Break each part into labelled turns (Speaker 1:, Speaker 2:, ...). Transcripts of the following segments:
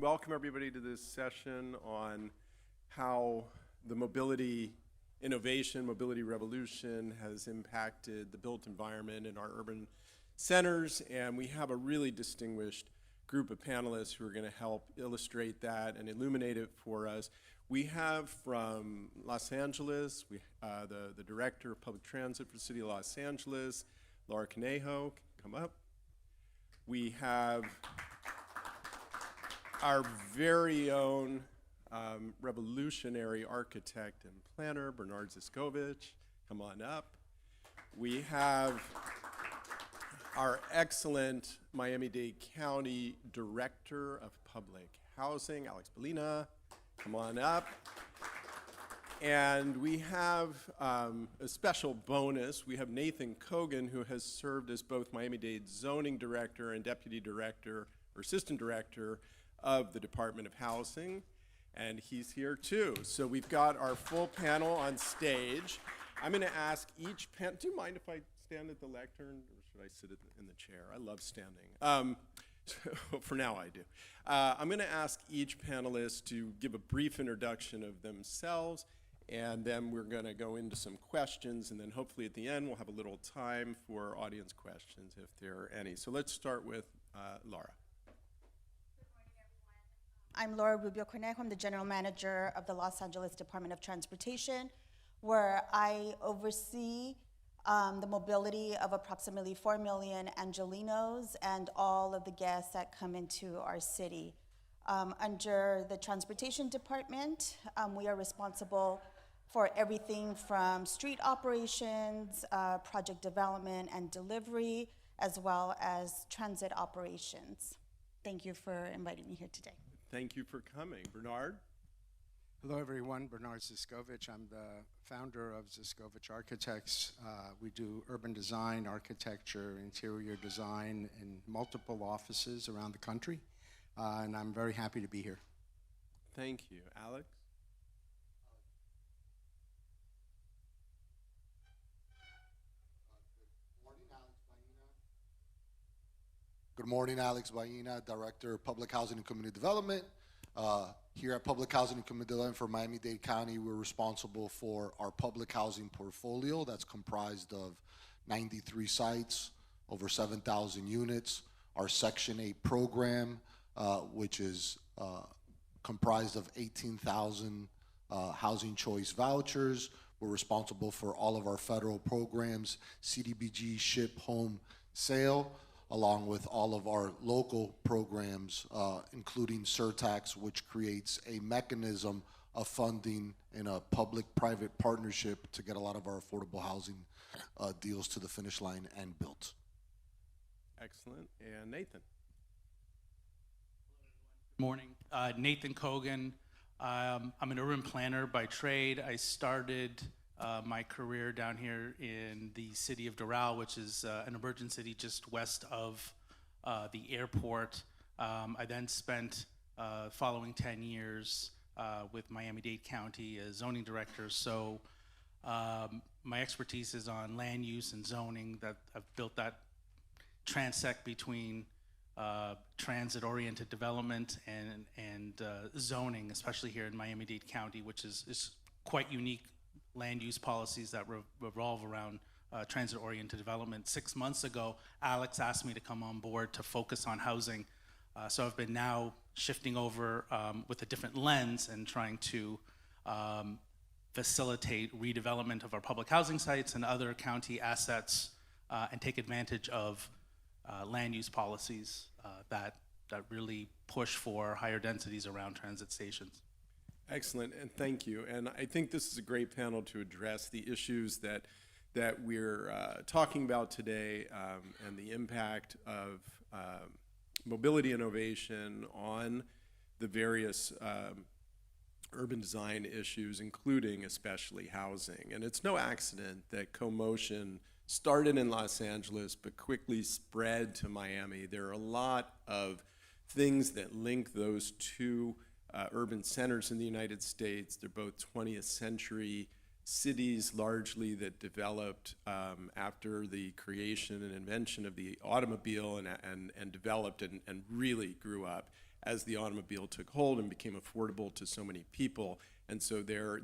Speaker 1: welcome everybody to this session on how the mobility innovation, mobility revolution has impacted the built environment in our urban centers. And we have a really distinguished group of panelists who are going to help illustrate that and illuminate it for us. We have from Los Angeles, the Director of Public Transit for the City of Los Angeles, Laura Conejo, come up. We have our very own revolutionary architect and planner, Bernard Ziskovich, come on up. We have our excellent Miami-Dade County Director of Public Housing, Alex Bellina, come on up. And we have a special bonus. We have Nathan Kogan, who has served as both Miami-Dade Zoning Director and Deputy Director or Assistant Director of the Department of Housing, and he's here too. So we've got our full panel on stage. I'm going to ask each panel, do you mind if I stand at the lectern, or should I sit in the chair? I love standing. For now I do. I'm going to ask each panelist to give a brief introduction of themselves, and then we're going to go into some questions, and then hopefully at the end we'll have a little time for audience questions if there are any. So let's start with Laura.
Speaker 2: I'm Laura Rubio Cornejo. I'm the General Manager of the Los Angeles Department of Transportation, where I oversee the mobility of approximately 4 million Angelinos and all of the guests that come into our city. Under the Transportation Department, we are responsible for everything from street operations, project development and delivery, as well as transit operations. Thank you for inviting me here today.
Speaker 1: Thank you for coming. Bernard?
Speaker 3: Hello, everyone. Bernard Ziskovich. I'm the founder of Ziskovich Architects. We do urban design, architecture, interior design in multiple offices around the country, and I'm very happy to be here.
Speaker 1: Thank you. Alex?
Speaker 4: Good morning, Alex Ballina, Director of Public Housing and Community Development. Here at Public Housing and Community Development for Miami-Dade County, we're responsible for our public housing portfolio that's comprised of 93 sites, over 7,000 units. Our Section 8 program, which is comprised of 18,000 housing choice vouchers. We're responsible for all of our federal programs, CDBG, SHIP, home sale, along with all of our local programs, including surtax, which creates a mechanism of funding in a public-private partnership to get a lot of our affordable housing deals to the finish line and built.
Speaker 1: Excellent. And Nathan?
Speaker 5: Good morning. Nathan Kogan. I'm an urban planner by trade. I started my career down here in the city of Doral, which is an emerging city just west of the airport. I then spent following 10 years with Miami-Dade County as zoning director. So my expertise is on land use and zoning. That I've built that transect between transit-oriented development and zoning, especially here in Miami-Dade County, which is quite unique. Land use policies that revolve around transit-oriented development. 6 months ago, Alex asked me to come on board to focus on housing. So I've been now shifting over with a different lens and trying to facilitate redevelopment of our public housing sites and other county assets and take advantage of land use policies that really push for higher densities around transit stations.
Speaker 1: Excellent, and thank you. And I think this is a great panel to address the issues that we're talking about today and the impact of mobility innovation on the various urban design issues, including especially housing. And it's no accident that CoMotion started in Los Angeles but quickly spread to Miami. There are a lot of things that link those two urban centers in the United States. They're both 20th century cities largely that developed after the creation and invention of the automobile and developed and really grew up as the automobile took hold and became affordable to so many people. And so they're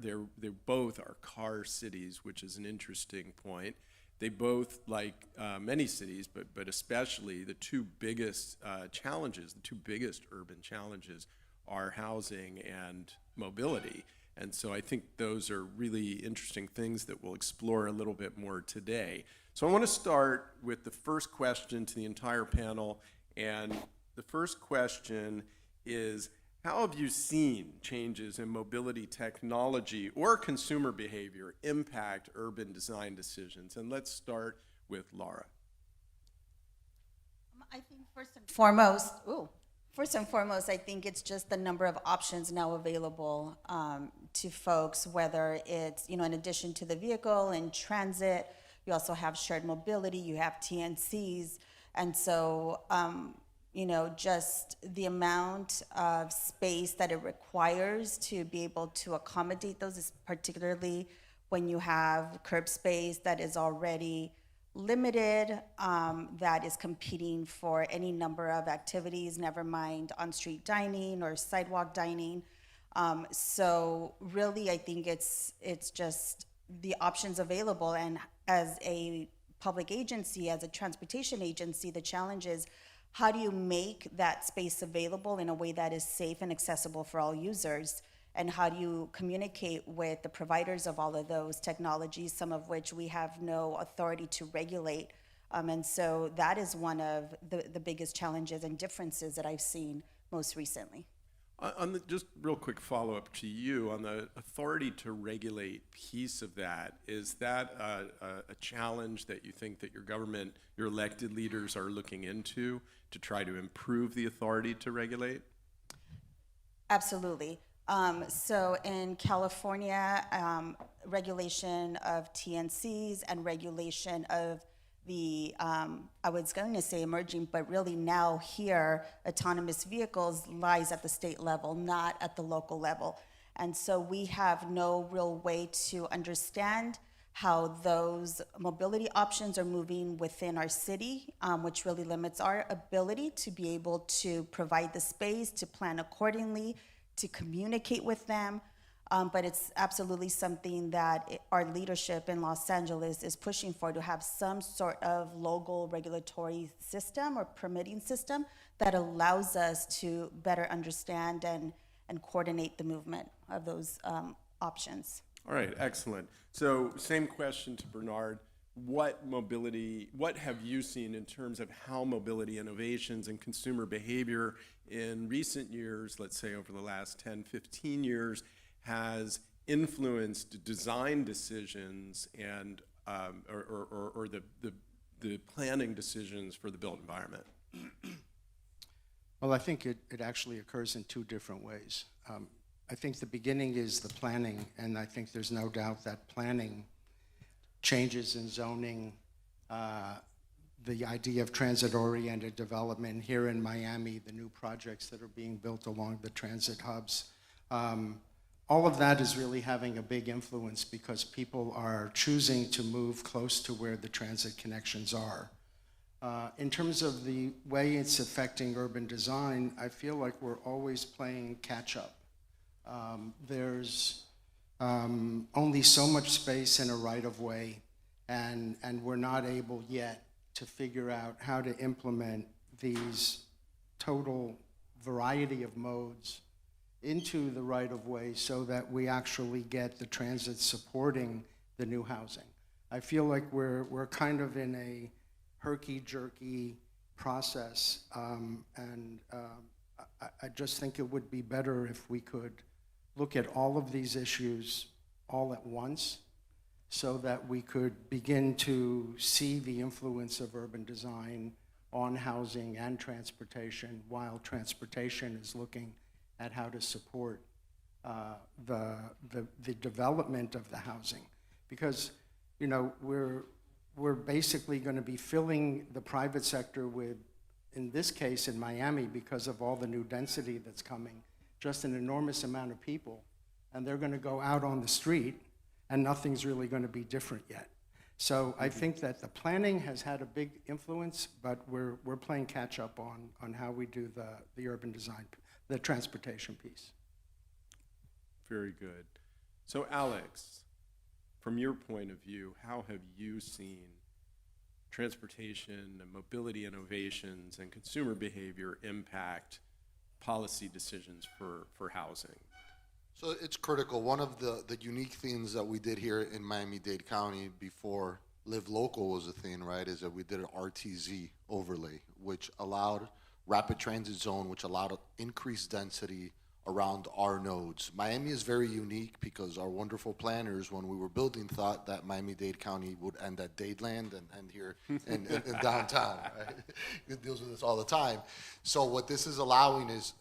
Speaker 1: both are car cities, which is an interesting point. They both, like many cities, but especially the two biggest challenges, the two biggest urban challenges are housing and mobility. And so I think those are really interesting things that we'll explore a little bit more today. So I want to start with the first question to the entire panel. And the first question is, how have you seen changes in mobility technology or consumer behavior impact urban design decisions? And let's start with Laura.
Speaker 2: I think first and foremost, I think it's just the number of options now available to folks, whether it's, in addition to the vehicle and transit, you also have shared mobility, you have TNCs. And so, just the amount of space that it requires to be able to accommodate those, is particularly when you have curb space that is already limited, that is competing for any number of activities, never mind on-street dining or sidewalk dining. So really, I think it's just the options available. And as a public agency, as a transportation agency, the challenge is, how do you make that space available in a way that is safe and accessible for all users? And how do you communicate with the providers of all of those technologies, some of which we have no authority to regulate? And so that is one of the biggest challenges and differences that I've seen most recently.
Speaker 1: Just real quick follow-up to you on the authority to regulate piece of that. Is that a challenge that you think that your government, your elected leaders are looking into to try to improve the authority to regulate?
Speaker 2: Absolutely. So in California, regulation of TNCs and regulation of the, I was going to say emerging, but really now here, autonomous vehicles lies at the state level, not at the local level. And so we have no real way to understand how those mobility options are moving within our city, which really limits our ability to be able to provide the space, to plan accordingly, to communicate with them. But it's absolutely something that our leadership in Los Angeles is pushing for, to have some sort of local regulatory system or permitting system that allows us to better understand and coordinate the movement of those options.
Speaker 1: All right, excellent. So same question to Bernard. What have you seen in terms of how mobility innovations and consumer behavior in recent years, let's say over the last 10, 15 years, has influenced design decisions and or the planning decisions for the built environment?
Speaker 3: Well, I think it actually occurs in two different ways. I think the beginning is the planning, and I think there's no doubt that planning, changes in zoning, the idea of transit-oriented development here in Miami, the new projects that are being built along the transit hubs, all of that is really having a big influence because people are choosing to move close to where the transit connections are. In terms of the way it's affecting urban design, I feel like we're always playing catch-up. There's only so much space in a right-of-way, and we're not able yet to figure out how to implement these total variety of modes into the right-of-way so that we actually get the transit supporting the new housing. I feel like we're kind of in a herky-jerky process, and I just think it would be better if we could look at all of these issues all at once so that we could begin to see the influence of urban design on housing and transportation, while transportation is looking at how to support the development of the housing. Because, we're basically going to be filling the private sector with, in this case in Miami, because of all the new density that's coming, just an enormous amount of people, and they're going to go out on the street, and nothing's really going to be different yet. So I think that the planning has had a big influence, but we're playing catch up on how we do the urban design. the transportation piece.
Speaker 1: Very good. So Alex, from your point of view, how have you seen transportation and mobility innovations and consumer behavior impact policy decisions for housing?
Speaker 4: So it's critical. One of the unique things that we did here in Miami-Dade County before Live Local was a thing, right, is that we did an RTZ overlay, which allowed rapid transit zone, which allowed increased density around our nodes. Miami is very unique because our wonderful planners, when we were building, thought that Miami-Dade County would end at Dadeland and end here in downtown. Right? It deals with this all the time. So what this is allowing is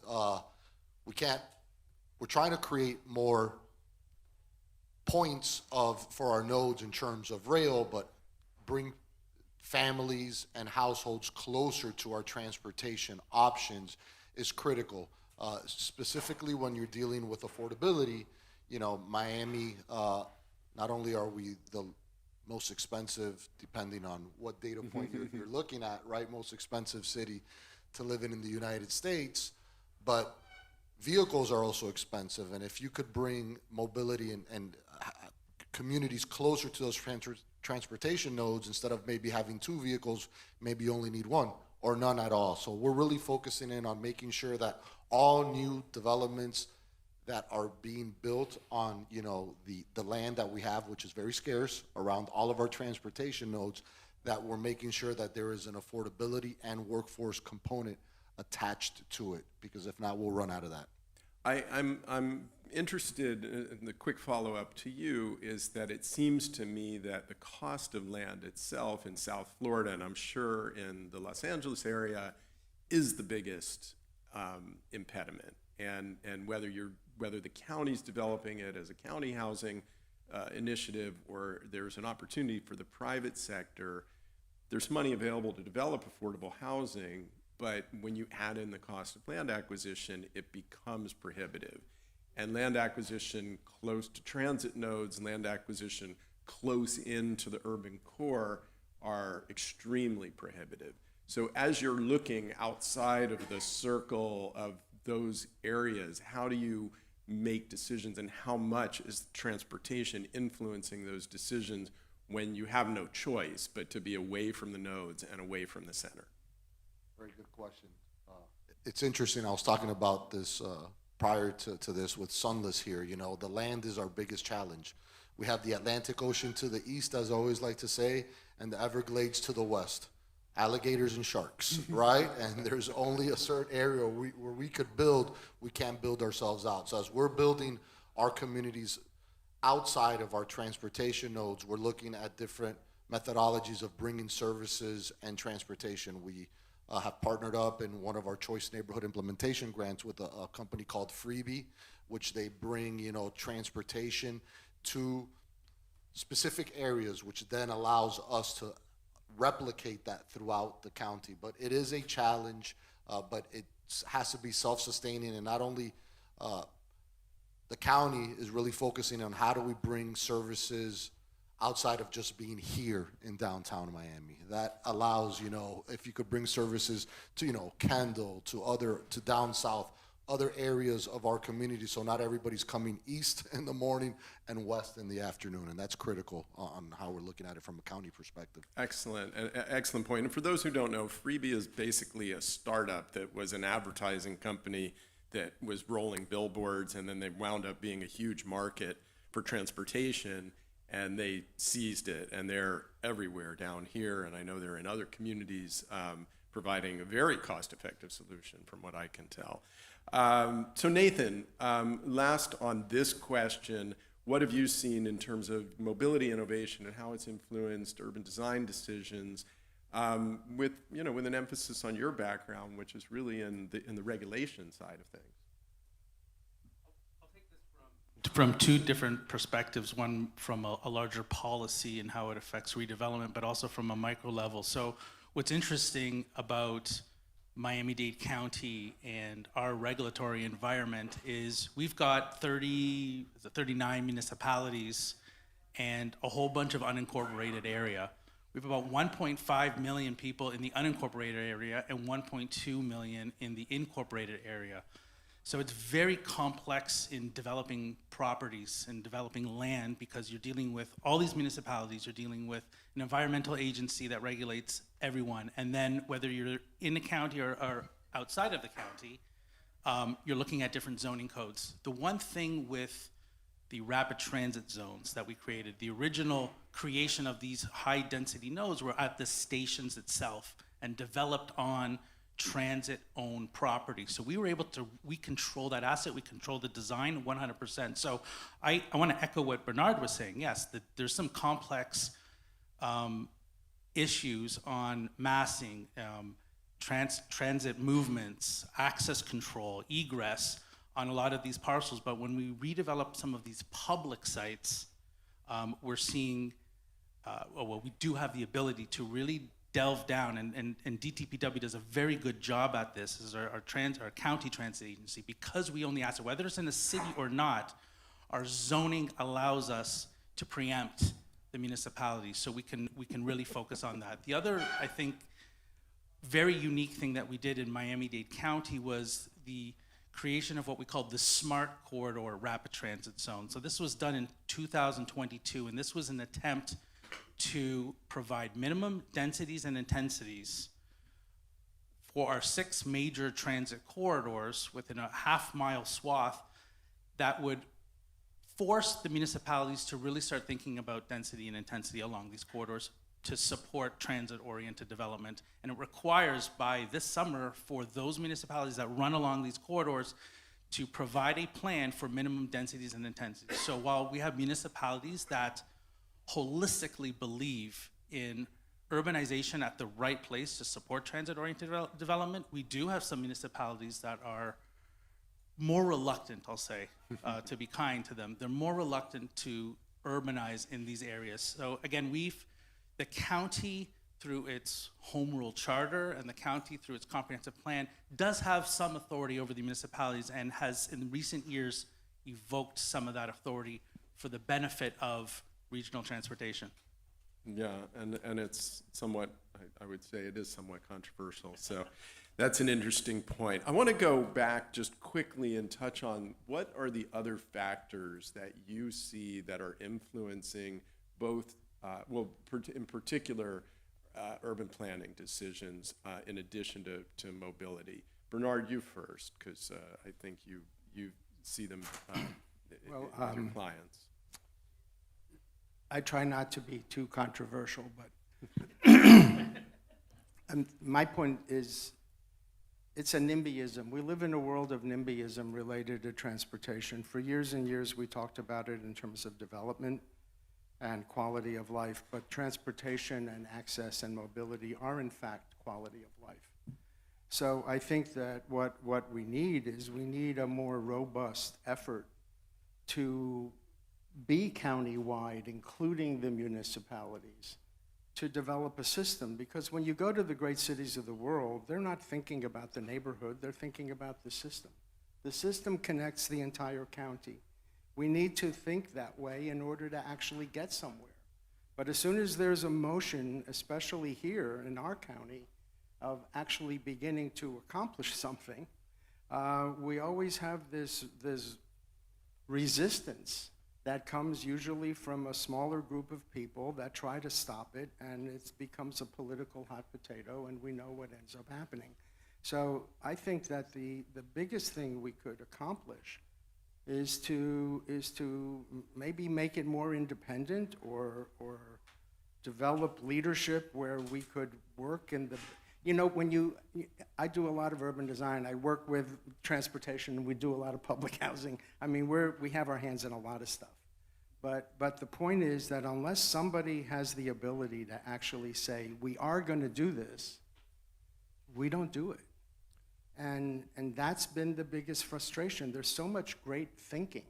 Speaker 4: we're trying to create more points for our nodes in terms of rail, but bring families and households closer to our transportation options is critical. Specifically when you're dealing with affordability, Miami, not only are we the most expensive, depending on what data point you're looking at, right, most expensive city to live in the United States, but vehicles are also expensive. And if you could bring mobility and communities closer to those transportation nodes, instead of maybe having two vehicles, maybe you only need one or none at all. So we're really focusing in on making sure that all new developments that are being built on, the land that we have, which is very scarce, around all of our transportation nodes, that we're making sure that there is an affordability and workforce component attached to it, because if not, we'll run out of that.
Speaker 1: I'm interested in the quick follow-up to you is that it seems to me that the cost of land itself in South Florida, and I'm sure in the Los Angeles area, is the biggest impediment. And whether the county's developing it as a county housing initiative, or there's an opportunity for the private sector, there's money available to develop affordable housing, but when you add in the cost of land acquisition, it becomes prohibitive. And land acquisition close to transit nodes, land acquisition close into the urban core are extremely prohibitive. So as you're looking outside of the circle of those areas, how do you make decisions, and how much is transportation influencing those decisions when you have no choice but to be away from the nodes and away from the center?
Speaker 4: Very good question. It's interesting. I was talking about this prior to this with Sunless here. The land is our biggest challenge. We have the Atlantic Ocean to the east, as I always like to say, and the Everglades to the west. Alligators and sharks, right? And there's only a certain area where we could build, we can't build ourselves out. So as we're building our communities outside of our transportation nodes, we're looking at different methodologies of bringing services and transportation. We have partnered up in one of our Choice Neighborhood Implementation grants with a company called Freebie, which they bring, transportation to specific areas, which then allows us to replicate that throughout the county. But it is a challenge, but it has to be self-sustaining, and not only the county is really focusing on how do we bring services outside of just being here in downtown Miami. That allows, if you could bring services to, Kendall, to down south, other areas of our community, so not everybody's coming east in the morning and west in the afternoon, and that's critical on how we're looking at it from a county perspective.
Speaker 1: Excellent, excellent point. And for those who don't know, Freebie is basically a startup that was an advertising company that was rolling billboards, and then they wound up being a huge market for transportation, and they seized it, and they're everywhere down here, and I know they're in other communities providing a very cost-effective solution from what I can tell. So Nathan, last on this question, what have you seen in terms of mobility innovation and how it's influenced urban design decisions, with an emphasis on your background, which is really in the regulation side of things?
Speaker 5: I'll take this from two different perspectives, one from a larger policy and how it affects redevelopment, but also from a micro level. So what's interesting about Miami-Dade County and our regulatory environment is we've got 39 municipalities and a whole bunch of unincorporated area. We have about 1.5 million people in the unincorporated area and 1.2 million in the incorporated area. So it's very complex in developing properties and developing land because you're dealing with all these municipalities, you're dealing with an environmental agency that regulates everyone. And then whether you're in the county or outside of the county, you're looking at different zoning codes. The one thing with the rapid transit zones that we created, the original creation of these high density nodes were at the stations itself and developed on transit-owned property. So we were able to, we control that asset, we control the design 100%. So I want to echo what Bernard was saying. Yes, there's some complex issues on massing, transit movements, access control, egress on a lot of these parcels. But when we redevelop some of these public sites, we're seeing, well, we do have the ability to really delve down, and DTPW does a very good job at this, as our county transit agency. Because we own the asset, whether it's in a city or not, our zoning allows us to preempt the municipality, so we can really focus on that. The other, I think, very unique thing that we did in Miami-Dade County was the creation of what we called the Smart Corridor Rapid Transit Zone. So this was done in 2022, and this was an attempt to provide minimum densities and intensities for our 6 major transit corridors within a half-mile swath that would force the municipalities to really start thinking about density and intensity along these corridors to support transit-oriented development. And it requires by this summer for those municipalities that run along these corridors to provide a plan for minimum densities and intensities. So while we have municipalities that holistically believe in urbanization at the right place to support transit-oriented development, we do have some municipalities that are more reluctant, I'll say, to be kind to them. They're more reluctant to urbanize in these areas. So again, the county through its home rule charter and the county through its comprehensive plan does have some authority over the municipalities and has in recent years evoked some of that authority for the benefit of regional transportation.
Speaker 1: Yeah, and it's somewhat, I would say it is somewhat controversial. So that's an interesting point. I want to go back just quickly and touch on what are the other factors that you see that are influencing both, in particular, urban planning decisions in addition to mobility. Bernard, you first, because I think you see them in your clients.
Speaker 3: I try not to be too controversial, but my point is it's a NIMBYism. We live in a world of NIMBYism related to transportation. For years and years, we talked about it in terms of development and quality of life, but transportation and access and mobility are in fact quality of life. So I think that what we need is we need a more robust effort to be countywide, including the municipalities, to develop a system. Because when you go to the great cities of the world, they're not thinking about the neighborhood, they're thinking about the system. The system connects the entire county. We need to think that way in order to actually get somewhere. But as soon as there's a motion, especially here in our county, of actually beginning to accomplish something, we always have this resistance that comes usually from a smaller group of people that try to stop it, and it becomes a political hot potato, and we know what ends up happening. So I think that the biggest thing we could accomplish is to maybe make it more independent or develop leadership where we could work in the, I do a lot of urban design. I work with transportation, and we do a lot of public housing. I mean, we have our hands in a lot of stuff. But the point is that unless somebody has the ability to actually say, we are going to do this, we don't do it. And that's been the biggest frustration. There's so much great thinking,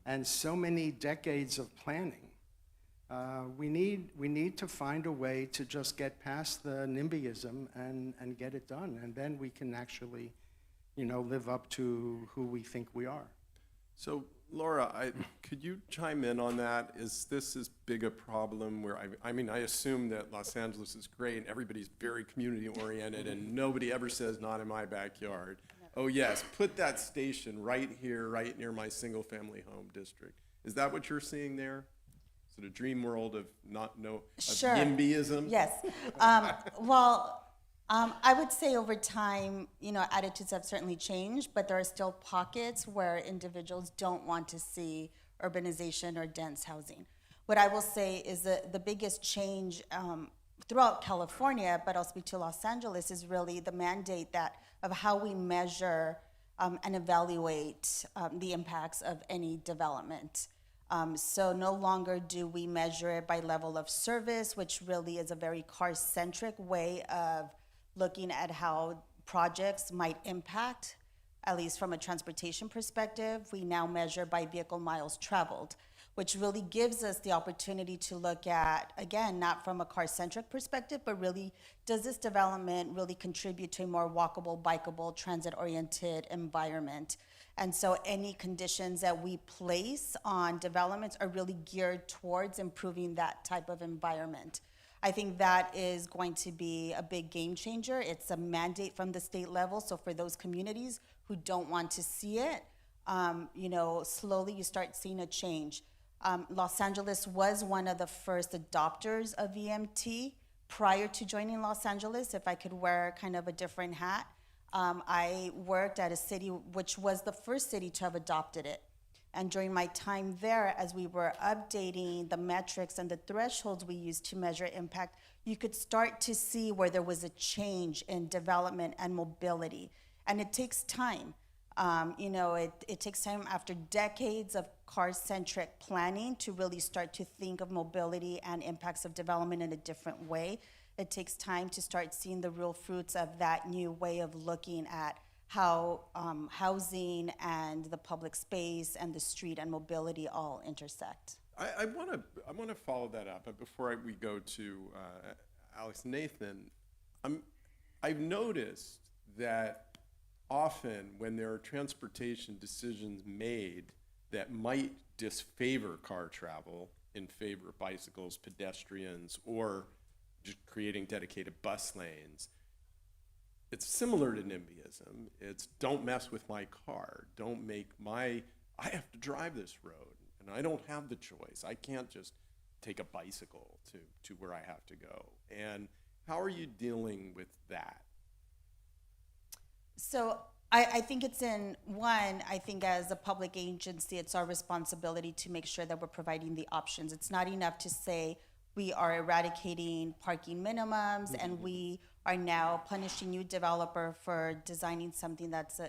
Speaker 3: and so many decades of planning. We need to find a way to just get past the NIMBYism and get it done, and then we can actually, live up to who we think we are.
Speaker 1: So, Laura, could you chime in on that? Is this as big a problem where, I assume that Los Angeles is great and everybody's very community-oriented and nobody ever says, not in my backyard. oh yes, put that station right here, right near my single-family home district. Is that what you're seeing there? Sort of dream world of
Speaker 2: Sure.
Speaker 1: YIMBYism?
Speaker 2: Yes. Well, I would say over time, attitudes have certainly changed, but there are still pockets where individuals don't want to see urbanization or dense housing. What I will say is that the biggest change throughout California, but I'll speak to Los Angeles, is really the mandate of how we measure and evaluate the impacts of any development. So no longer do we measure it by level of service, which really is a very car-centric way of looking at how projects might impact, at least from a transportation perspective. We now measure by vehicle miles traveled, which really gives us the opportunity to look at, again, not from a car-centric perspective, but really, does this development really contribute to a more walkable, bikeable, transit-oriented environment? And so any conditions that we place on developments are really geared towards improving that type of environment. I think that is going to be a big game changer. It's a mandate from the state level. So for those communities who don't want to see it, slowly you start seeing a change. Los Angeles was one of the first adopters of VMT prior to joining Los Angeles, if I could wear kind of a different hat. I worked at a city which was the first city to have adopted it. And during my time there, as we were updating the metrics and the thresholds we used to measure impact, you could start to see where there was a change in development and mobility. And it takes time. It takes time after decades of car-centric planning to really start to think of mobility and impacts of development in a different way. It takes time to start seeing the real fruits of that new way of looking at how housing and the public space and the street and mobility all intersect.
Speaker 1: I want to follow that up, but before we go to Alex and Nathan, I've noticed that often when there are transportation decisions made that might disfavor car travel in favor of bicycles, pedestrians, or just creating dedicated bus lanes, it's similar to NIMBYism. It's don't mess with my car. I have to drive this road, and I don't have the choice. I can't just take a bicycle to where I have to go. And how are you dealing with that?
Speaker 2: So I think I think as a public agency, it's our responsibility to make sure that we're providing the options. It's not enough to say we are eradicating parking minimums and we are now punishing you developer for designing something that's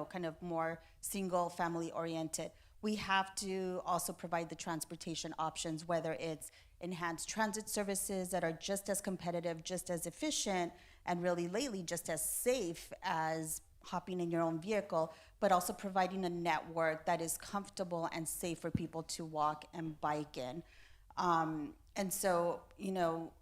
Speaker 2: kind of more single family oriented. We have to also provide the transportation options, whether it's enhanced transit services that are just as competitive, just as efficient, and really lately just as safe as hopping in your own vehicle, but also providing a network that is comfortable and safe for people to walk and bike in. And so,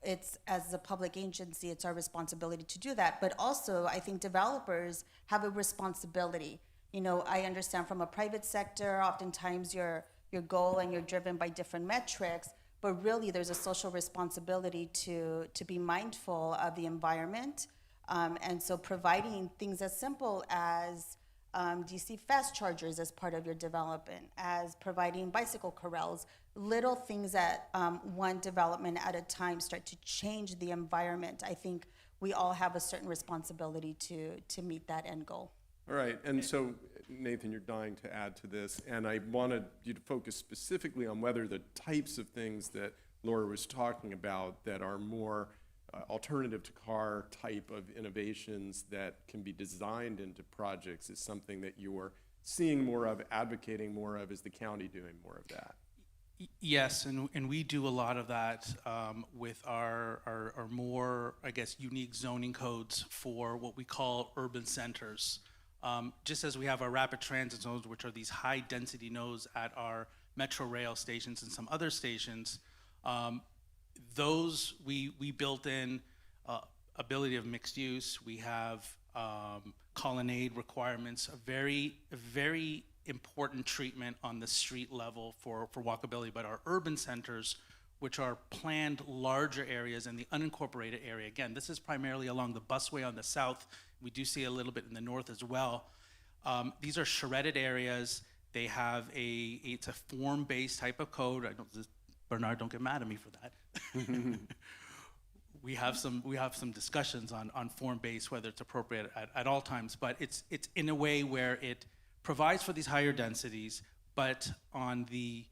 Speaker 2: it's, as a public agency, it's our responsibility to do that. But also, I think developers have a responsibility. I understand from a private sector, oftentimes your goal and you're driven by different metrics, but really there's a social responsibility to be mindful of the environment. And so providing things as simple as DC fast chargers as part of your development, as providing bicycle corrals, little things that one development at a time start to change the environment. I think we all have a certain responsibility to meet that end goal.
Speaker 1: All right, and so Nathan, you're dying to add to this, and I wanted you to focus specifically on whether the types of things that Laura was talking about that are more alternative to car type of innovations that can be designed into projects is something that you're seeing more of, advocating more of. Is the county doing more of that?
Speaker 5: Yes, and we do a lot of that with our more, I guess, unique zoning codes for what we call urban centers. Just as we have our rapid transit zones, which are these high density nodes at our metro rail stations and some other stations, those we built in ability of mixed use. We have colonnade requirements, a very important treatment on the street level for walkability. But our urban centers, which are planned larger areas in the unincorporated area, again, this is primarily along the busway on the south. We do see a little bit in the north as well. These are shredded areas. They have it's a form-based type of code. Bernard, don't get mad at me for that. We have some discussions on form-based, whether it's appropriate at all times, but it's in a way where it provides for these higher densities, but on the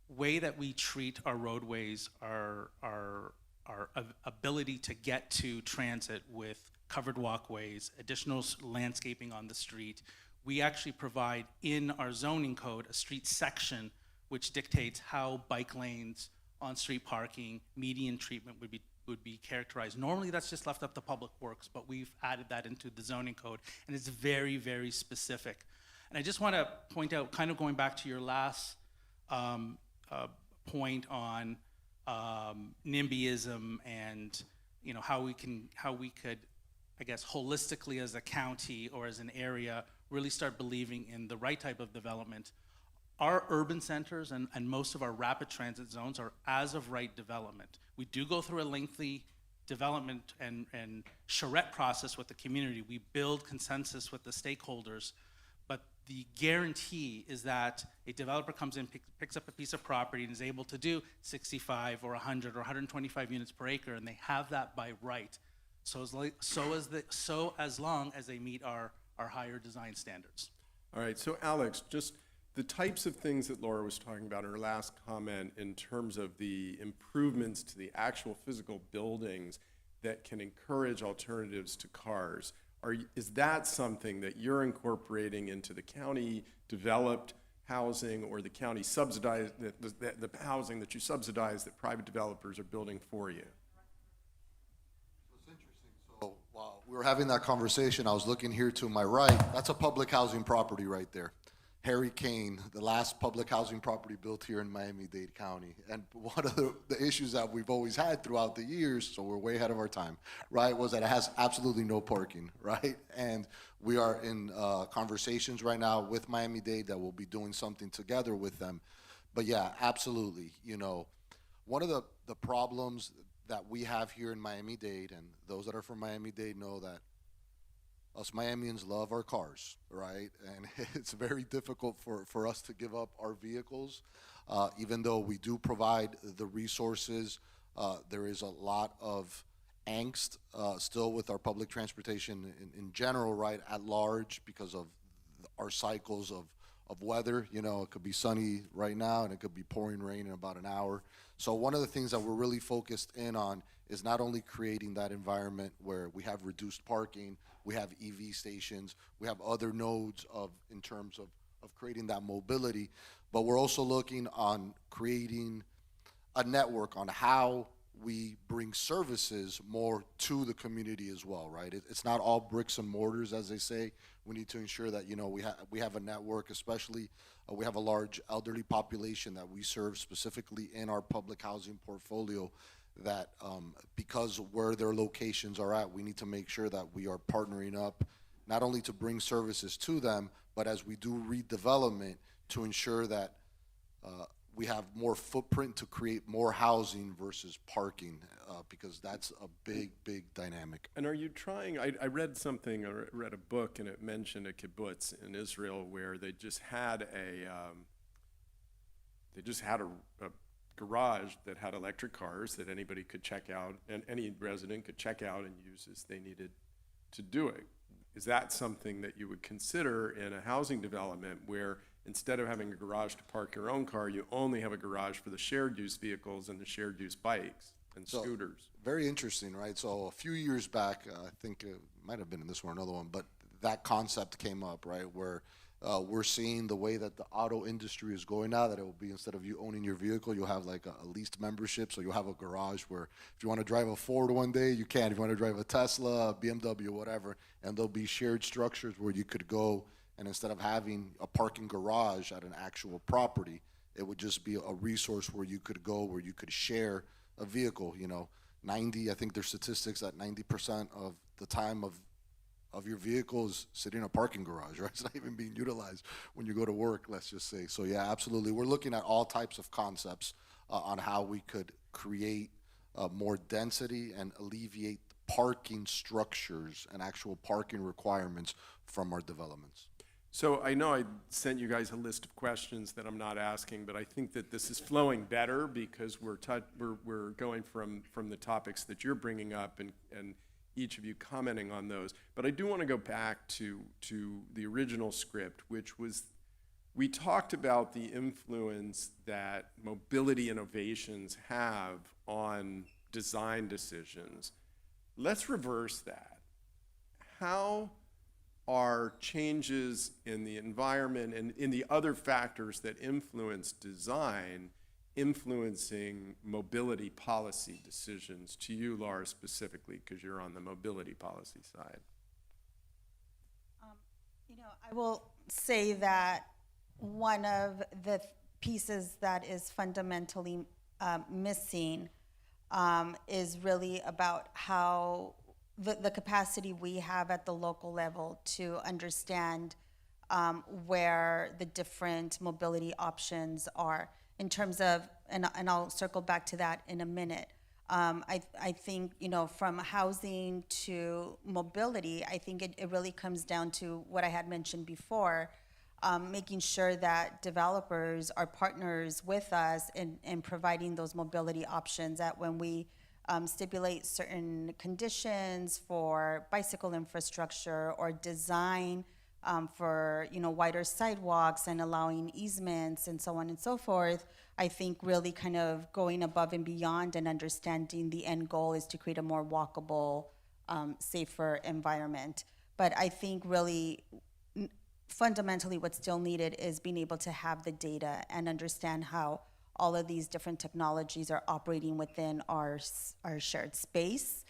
Speaker 5: way that we treat our roadways, our ability to get to transit with covered walkways, additional landscaping on the street, we actually provide in our zoning code a street section which dictates how bike lanes, on-street parking, median treatment would be characterized. Normally that's just left up to Public Works, but we've added that into the zoning code, and it's very, very specific. And I just want to point out, kind of going back to your last point on NIMBYism and how we could, I guess, holistically as a county or as an area really start believing in the right type of development. Our urban centers and most of our rapid transit zones are as of right development. We do go through a lengthy development and charrette process with the community. We build consensus with the stakeholders, but the guarantee is that a developer comes in, picks up a piece of property and is able to do 65 or 100 or 125 units per acre, and they have that by right. So as long as they meet our higher design standards.
Speaker 1: All right, so Alex, just the types of things that Laura was talking about in her last comment in terms of the improvements to the actual physical buildings that can encourage alternatives to cars, is that something that you're incorporating into the county developed housing or the county subsidized, the housing that you subsidize that private developers are building for you?
Speaker 4: It's interesting. So while we were having that conversation, I was looking here to my right. That's a public housing property right there. Harry Kane, the last public housing property built here in Miami-Dade County. And one of the issues that we've always had throughout the years, so we're way ahead of our time, right, was that it has absolutely no parking, right? And we are in conversations right now with Miami-Dade that we'll be doing something together with them. But yeah, absolutely. One of the problems that we have here in Miami-Dade, and those that are from Miami-Dade know that us Miamians love our cars, right? And it's very difficult for us to give up our vehicles. Even though we do provide the resources, there is a lot of angst still with our public transportation in general, right, at large, because of our cycles of weather. It could be sunny right now and it could be pouring rain in about an hour. So one of the things that we're really focused in on is not only creating that environment where we have reduced parking, we have EV stations, we have other nodes in terms of creating that mobility, but we're also looking on creating a network on how we bring services more to the community as well, right? It's not all bricks and mortars, as they say. We need to ensure that we have a network, especially we have a large elderly population that we serve specifically in our public housing portfolio, that because where their locations are at, we need to make sure that we are partnering up not only to bring services to them, but as we do redevelopment, to ensure that we have more footprint to create more housing versus parking, because that's a big dynamic.
Speaker 1: And are you trying, I read something, or read a book, and it mentioned a kibbutz in Israel where they just had a garage that had electric cars that anybody could check out, and any resident could check out and use as they needed to do it. Is that something that you would consider in a housing development where instead of having a garage to park your own car, you only have a garage for the shared use vehicles and the shared use bikes and scooters?
Speaker 4: Very interesting, right? So a few years back, I think it might have been in this one or another one, but that concept came up, right, where we're seeing the way that the auto industry is going now, that it will be, instead of you owning your vehicle, you'll have like a leased membership. So you'll have a garage where if you want to drive a Ford one day, you can. If you want to drive a Tesla, a BMW, whatever, and there'll be shared structures where you could go, and instead of having a parking garage at an actual property, it would just be a resource where you could go, where you could share a vehicle. I think there's statistics that 90% of the time of your vehicle is sitting in a parking garage, right? It's not even being utilized when you go to work, let's just say. So yeah, absolutely. We're looking at all types of concepts on how we could create more density and alleviate parking structures and actual parking requirements from our developments.
Speaker 1: So I know I sent you guys a list of questions that I'm not asking, but I think that this is flowing better because we're going from the topics that you're bringing up and each of you commenting on those. But I do want to go back to the original script, which was, we talked about the influence that mobility innovations have on design decisions. Let's reverse that. How are changes in the environment and in the other factors that influence design influencing mobility policy decisions? To you, Laura, specifically, because you're on the mobility policy side.
Speaker 2: I will say that one of the pieces that is fundamentally missing is really about how the capacity we have at the local level to understand where the different mobility options are in terms of, and I'll circle back to that in a minute. I think, from housing to mobility, I think it really comes down to what I had mentioned before, making sure that developers are partners with us in providing those mobility options, that when we stipulate certain conditions for bicycle infrastructure or design for wider sidewalks and allowing easements and so on and so forth, I think really kind of going above and beyond and understanding the end goal is to create a more walkable, safer environment. But I think really fundamentally what's still needed is being able to have the data and understand how all of these different technologies are operating within our shared space,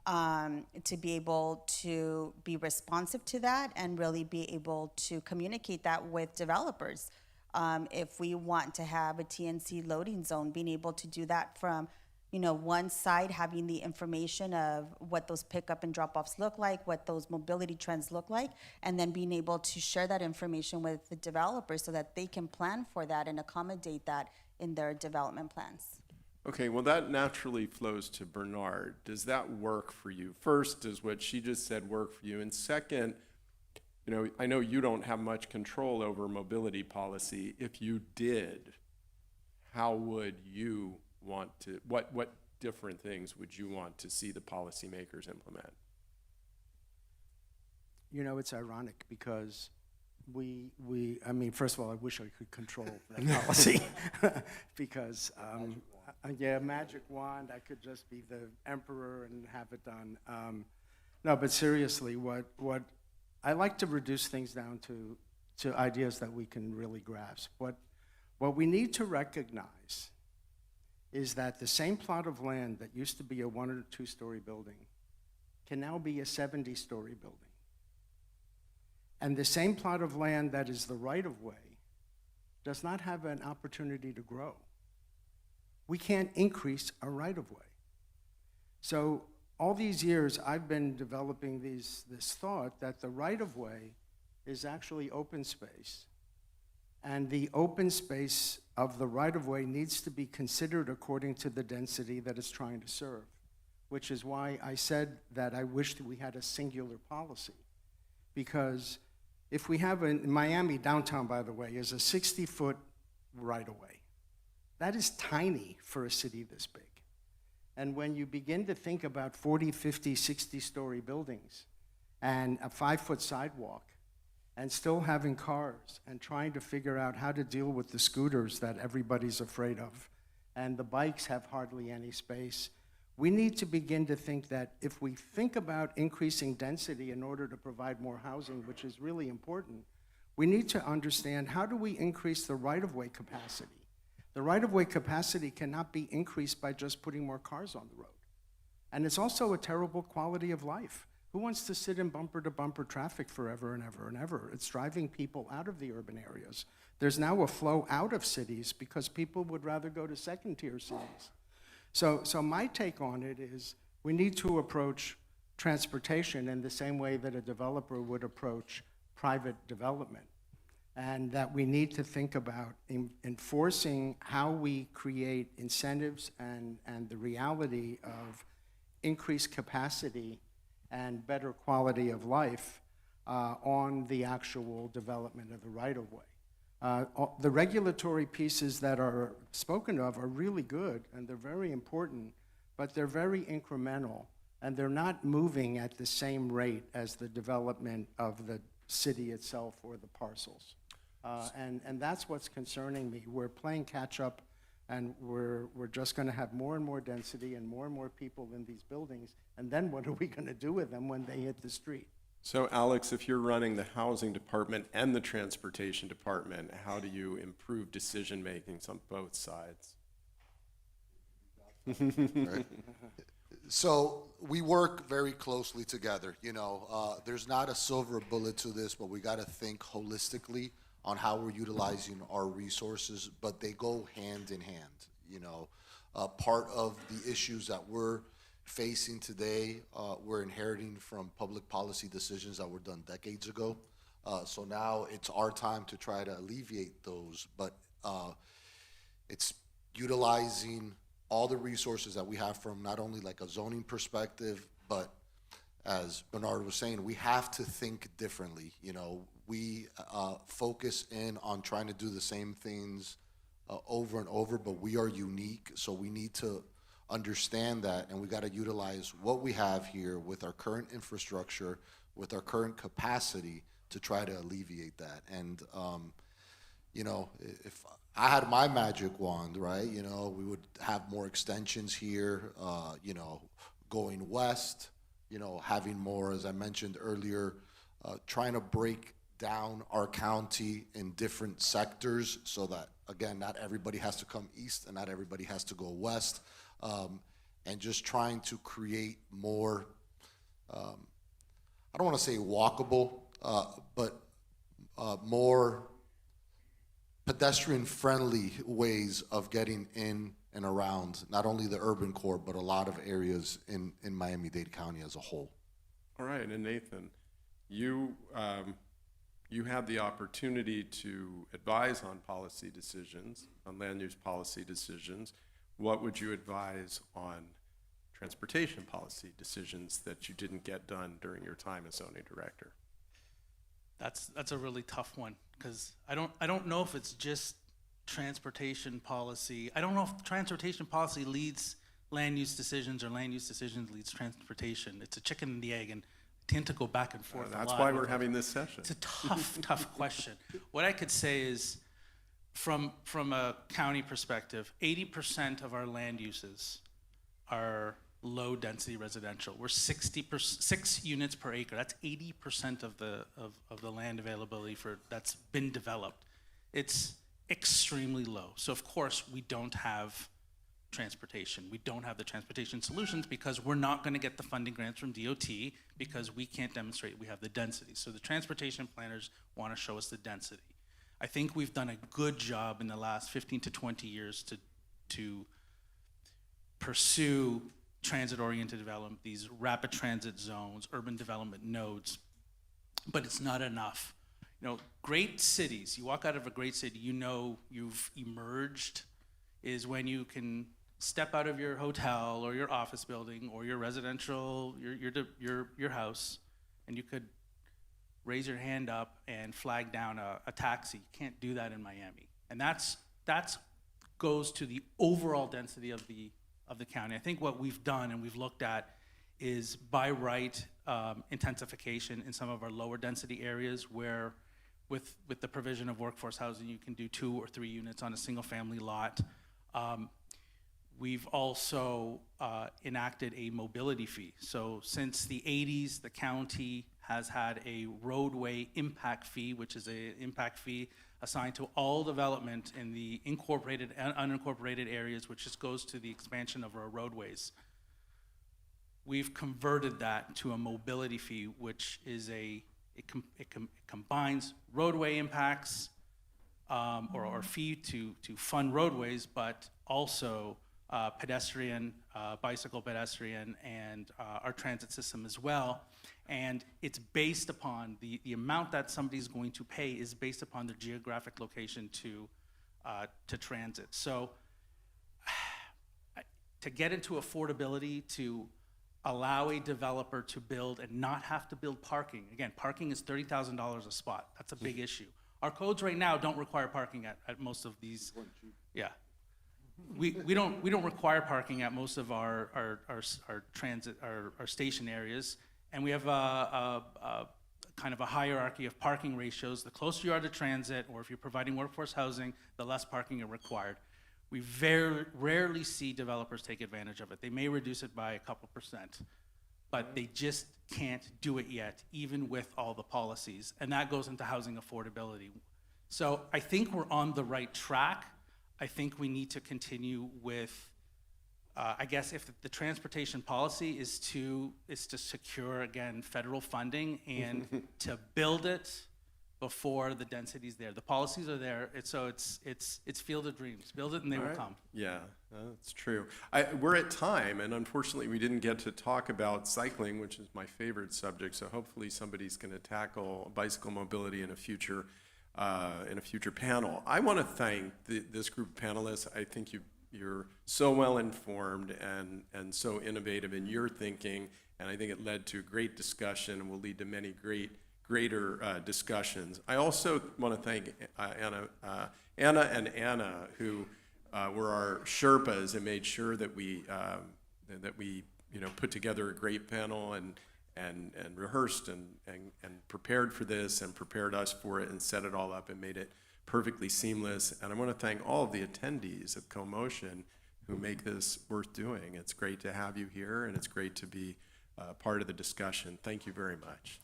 Speaker 2: to be able to be responsive to that and really be able to communicate that with developers. If we want to have a TNC loading zone, being able to do that from one side, having the information of what those pickup and drop-offs look like, what those mobility trends look like, and then being able to share that information with the developers so that they can plan for that and accommodate that in their development plans.
Speaker 1: Okay, well, that naturally flows to Bernard. Does that work for you? First, does what she just said work for you? And second, I know you don't have much control over mobility policy. If you did, how would you want to, what different things would you want to see the policymakers implement?
Speaker 3: It's ironic because I mean, first of all, I wish I could control that policy because, magic wand, I could just be the emperor and have it done. No, but seriously, what I like to reduce things down to ideas that we can really grasp. What we need to recognize is that the same plot of land that used to be a 1 or 2 story building can now be a 70-story building. And the same plot of land that is the right-of-way does not have an opportunity to grow. We can't increase a right-of-way. So all these years, I've been developing this thought that the right-of-way is actually open space. And the open space of the right-of-way needs to be considered according to the density that it's trying to serve, which is why I said that I wish that we had a singular policy. Because if we have in Miami, downtown, by the way, is a 60-foot right-of-way. That is tiny for a city this big. And when you begin to think about 40, 50, 60-story buildings and a 5-foot sidewalk and still having cars and trying to figure out how to deal with the scooters that everybody's afraid of, and the bikes have hardly any space, we need to begin to think that if we think about increasing density in order to provide more housing, which is really important, we need to understand how do we increase the right-of-way capacity. The right-of-way capacity cannot be increased by just putting more cars on the road. And it's also a terrible quality of life. Who wants to sit in bumper-to-bumper traffic forever and ever and ever? It's driving people out of the urban areas. There's now a flow out of cities because people would rather go to second-tier cities. So my take on it is we need to approach transportation in the same way that a developer would approach private development, and that we need to think about enforcing how we create incentives and the reality of increased capacity and better quality of life on the actual development of the right-of-way. The regulatory pieces that are spoken of are really good, and they're very important, but they're very incremental, and they're not moving at the same rate as the development of the city itself or the parcels. And that's what's concerning me. We're playing catch-up, and we're just going to have more and more density and more people in these buildings, and then what are we going to do with them when they hit the street?
Speaker 1: So Alex, if you're running the housing department and the transportation department, how do you improve decision-making on both sides?
Speaker 4: Right. So we work very closely together. There's not a silver bullet to this, but we got to think holistically on how we're utilizing our resources, but they go hand in hand. Part of the issues that we're facing today, we're inheriting from public policy decisions that were done decades ago. So now it's our time to try to alleviate those, but it's utilizing all the resources that we have from not only like a zoning perspective, but as Bernard was saying, we have to think differently. We focus in on trying to do the same things over and over, but we are unique, so we need to understand that, and we got to utilize what we have here with our current infrastructure, with our current capacity to try to alleviate that. And if I had my magic wand, right, we would have more extensions here, going west, having more, as I mentioned earlier, trying to break down our county in different sectors so that, again, not everybody has to come east and not everybody has to go west, and just trying to create more, I don't want to say walkable, but more pedestrian-friendly ways of getting in and around not only the urban core, but a lot of areas in Miami-Dade County as a whole.
Speaker 1: All right, and Nathan, you had the opportunity to advise on policy decisions, on land use policy decisions. What would you advise on transportation policy decisions that you didn't get done during your time as zoning director?
Speaker 5: That's a really tough one, because I don't know if it's just transportation policy. I don't know if transportation policy leads land use decisions or land use decisions leads transportation. It's a chicken and the egg, and tend to go back and forth.
Speaker 1: That's why we're having this session.
Speaker 5: It's a tough question. What I could say is, from a county perspective, 80% of our land uses are low density residential. We're 6 units per acre. That's 80% of the land availability that's been developed. It's extremely low. So of course we don't have transportation. We don't have the transportation solutions because we're not going to get the funding grants from DOT because we can't demonstrate we have the density. So the transportation planners want to show us the density. I think we've done a good job in the last 15 to 20 years to pursue transit-oriented development, these rapid transit zones, urban development nodes, but it's not enough. Great cities, you walk out of a great city, you've emerged is when you can step out of your hotel or your office building or your residential, your house, and you could raise your hand up and flag down a taxi. You can't do that in Miami. And that's goes to the overall density of the county. I think what we've done and we've looked at is by right intensification in some of our lower density areas where with the provision of workforce housing, you can do 2 or 3 units on a single family lot. We've also enacted a mobility fee. So since the 80s, the county has had a roadway impact fee, which is an impact fee assigned to all development in the incorporated and unincorporated areas, which just goes to the expansion of our roadways. We've converted that to a mobility fee, which is it combines roadway impacts or fee to fund roadways, but also pedestrian, bicycle pedestrian, and our transit system as well. And it's based upon the amount that somebody's going to pay is based upon their geographic location to transit. So to get into affordability, to allow a developer to build and not have to build parking. Again, parking is $30,000 a spot. That's a big issue. Our codes right now don't require parking at most of these. Yeah. We don't require parking at most of our transit, our station areas, and we have a kind of a hierarchy of parking ratios. The closer you are to transit, or if you're providing workforce housing, the less parking are required. We very rarely see developers take advantage of it. They may reduce it by a couple %, but they just can't do it yet, even with all the policies, and that goes into housing affordability. So I think we're on the right track. I think we need to continue with, I guess if the transportation policy is to secure, again, federal funding and to build it before the density's there. The policies are there, it's field of dreams. Build it and they will come.
Speaker 1: Yeah, that's true. We're at time, and unfortunately we didn't get to talk about cycling, which is my favorite subject, so hopefully somebody's gonna tackle bicycle mobility in a future panel. I want to thank this group of panelists. I think you're so well informed and so innovative in your thinking, and I think it led to great discussion and will lead to many greater discussions. I also want to thank Anna and Anna, who were our Sherpas and made sure that we put together a great panel and rehearsed and prepared for this and prepared us for it and set it all up and made it perfectly seamless. And I want to thank all of the attendees of CoMotion who make this worth doing. It's great to have you here, and it's great to be part of the discussion. Thank you very much.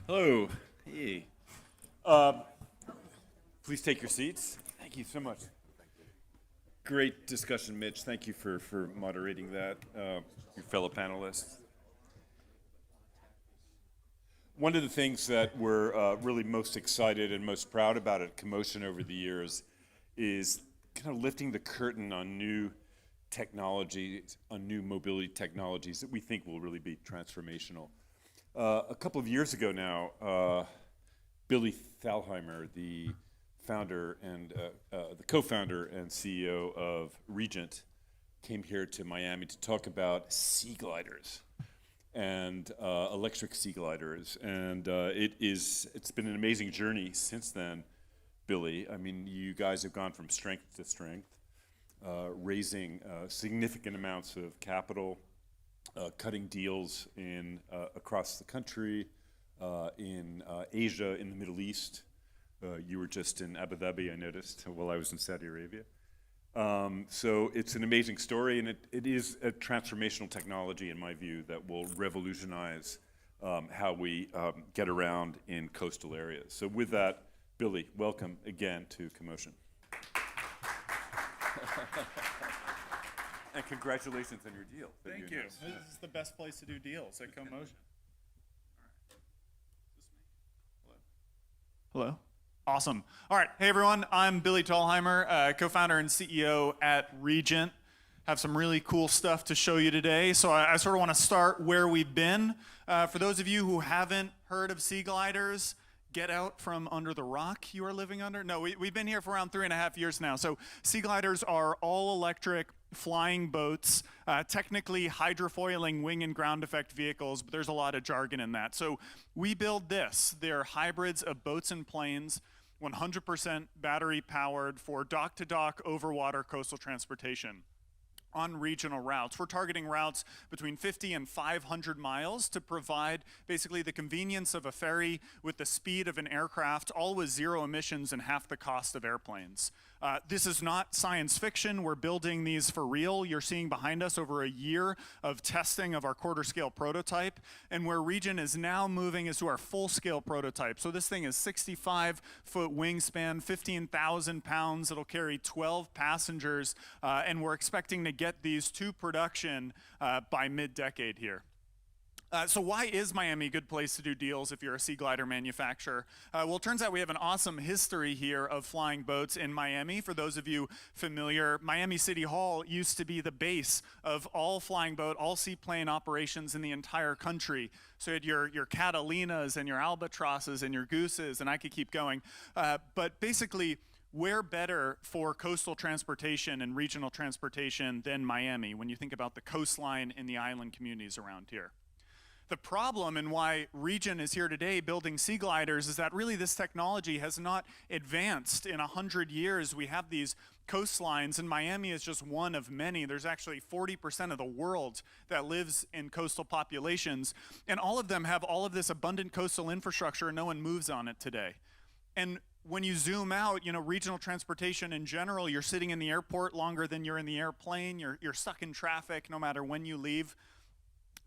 Speaker 6: Hello. Hey. Please take your seats. Thank you so much. Great discussion, Mitch. Thank you for moderating that, your fellow panelists. One of the things that we're really most excited and most proud about at CoMotion over the years is kind of lifting the curtain on new technologies, on new mobility technologies that we think will really be transformational. A couple of years ago now, Billy Thalheimer, the founder and the co-founder and CEO of REGENT, came here to Miami to talk about sea gliders and electric sea gliders, and it's been an amazing journey since then, Billy. I mean, you guys have gone from strength to strength, raising significant amounts of capital. Cutting deals in across the country, in Asia, in the Middle East. You were just in Abu Dhabi, I noticed, while I was in Saudi Arabia. So it's an amazing story, and it is a transformational technology, in my view, that will revolutionize how we get around in coastal areas. So with that, Billy, welcome again to CoMotion. And congratulations on your deal.
Speaker 7: Thank you. This is the best place to do deals at CoMotion. Hello. Awesome. All right. Hey, everyone. I'm Billy Thalheimer, co-founder and CEO at REGENT. Have some really cool stuff to show you today. So I sort of want to start where we've been. For those of you who haven't heard of sea gliders, get out from under the rock you are living under. No, we've been here for around 3.5 years now. So sea gliders are all electric flying boats, technically hydrofoiling wing and ground effect vehicles, but there's a lot of jargon in that. So we build this. They're hybrids of boats and planes, 100% battery powered for dock-to-dock over water coastal transportation on regional routes. We're targeting routes between 50 and 500 miles to provide basically the convenience of a ferry with the speed of an aircraft, all with zero emissions and half the cost of airplanes. This is not science fiction. We're building these for real. You're seeing behind us over a year of testing of our quarter scale prototype, and where REGENT is now moving is to our full scale prototype. So this thing is 65-foot wingspan, 15,000 pounds. It'll carry 12 passengers, and we're expecting to get these to production by mid-decade here. So why is Miami a good place to do deals if you're a sea glider manufacturer? Well, it turns out we have an awesome history here of flying boats in Miami. For those of you familiar, Miami City Hall used to be the base of all flying boat, all seaplane operations in the entire country. So you had your Catalinas and your Albatrosses and your Gooses, and I could keep going. But basically, where better for coastal transportation and regional transportation than Miami when you think about the coastline and the island communities around here? The problem and why Regent is here today building sea gliders is that really this technology has not advanced in 100 years. We have these coastlines, and Miami is just one of many. There's actually 40% of the world that lives in coastal populations, and all of them have all of this abundant coastal infrastructure, and no one moves on it today. And when you zoom out, regional transportation in general, you're sitting in the airport longer than you're in the airplane. You're stuck in traffic no matter when you leave.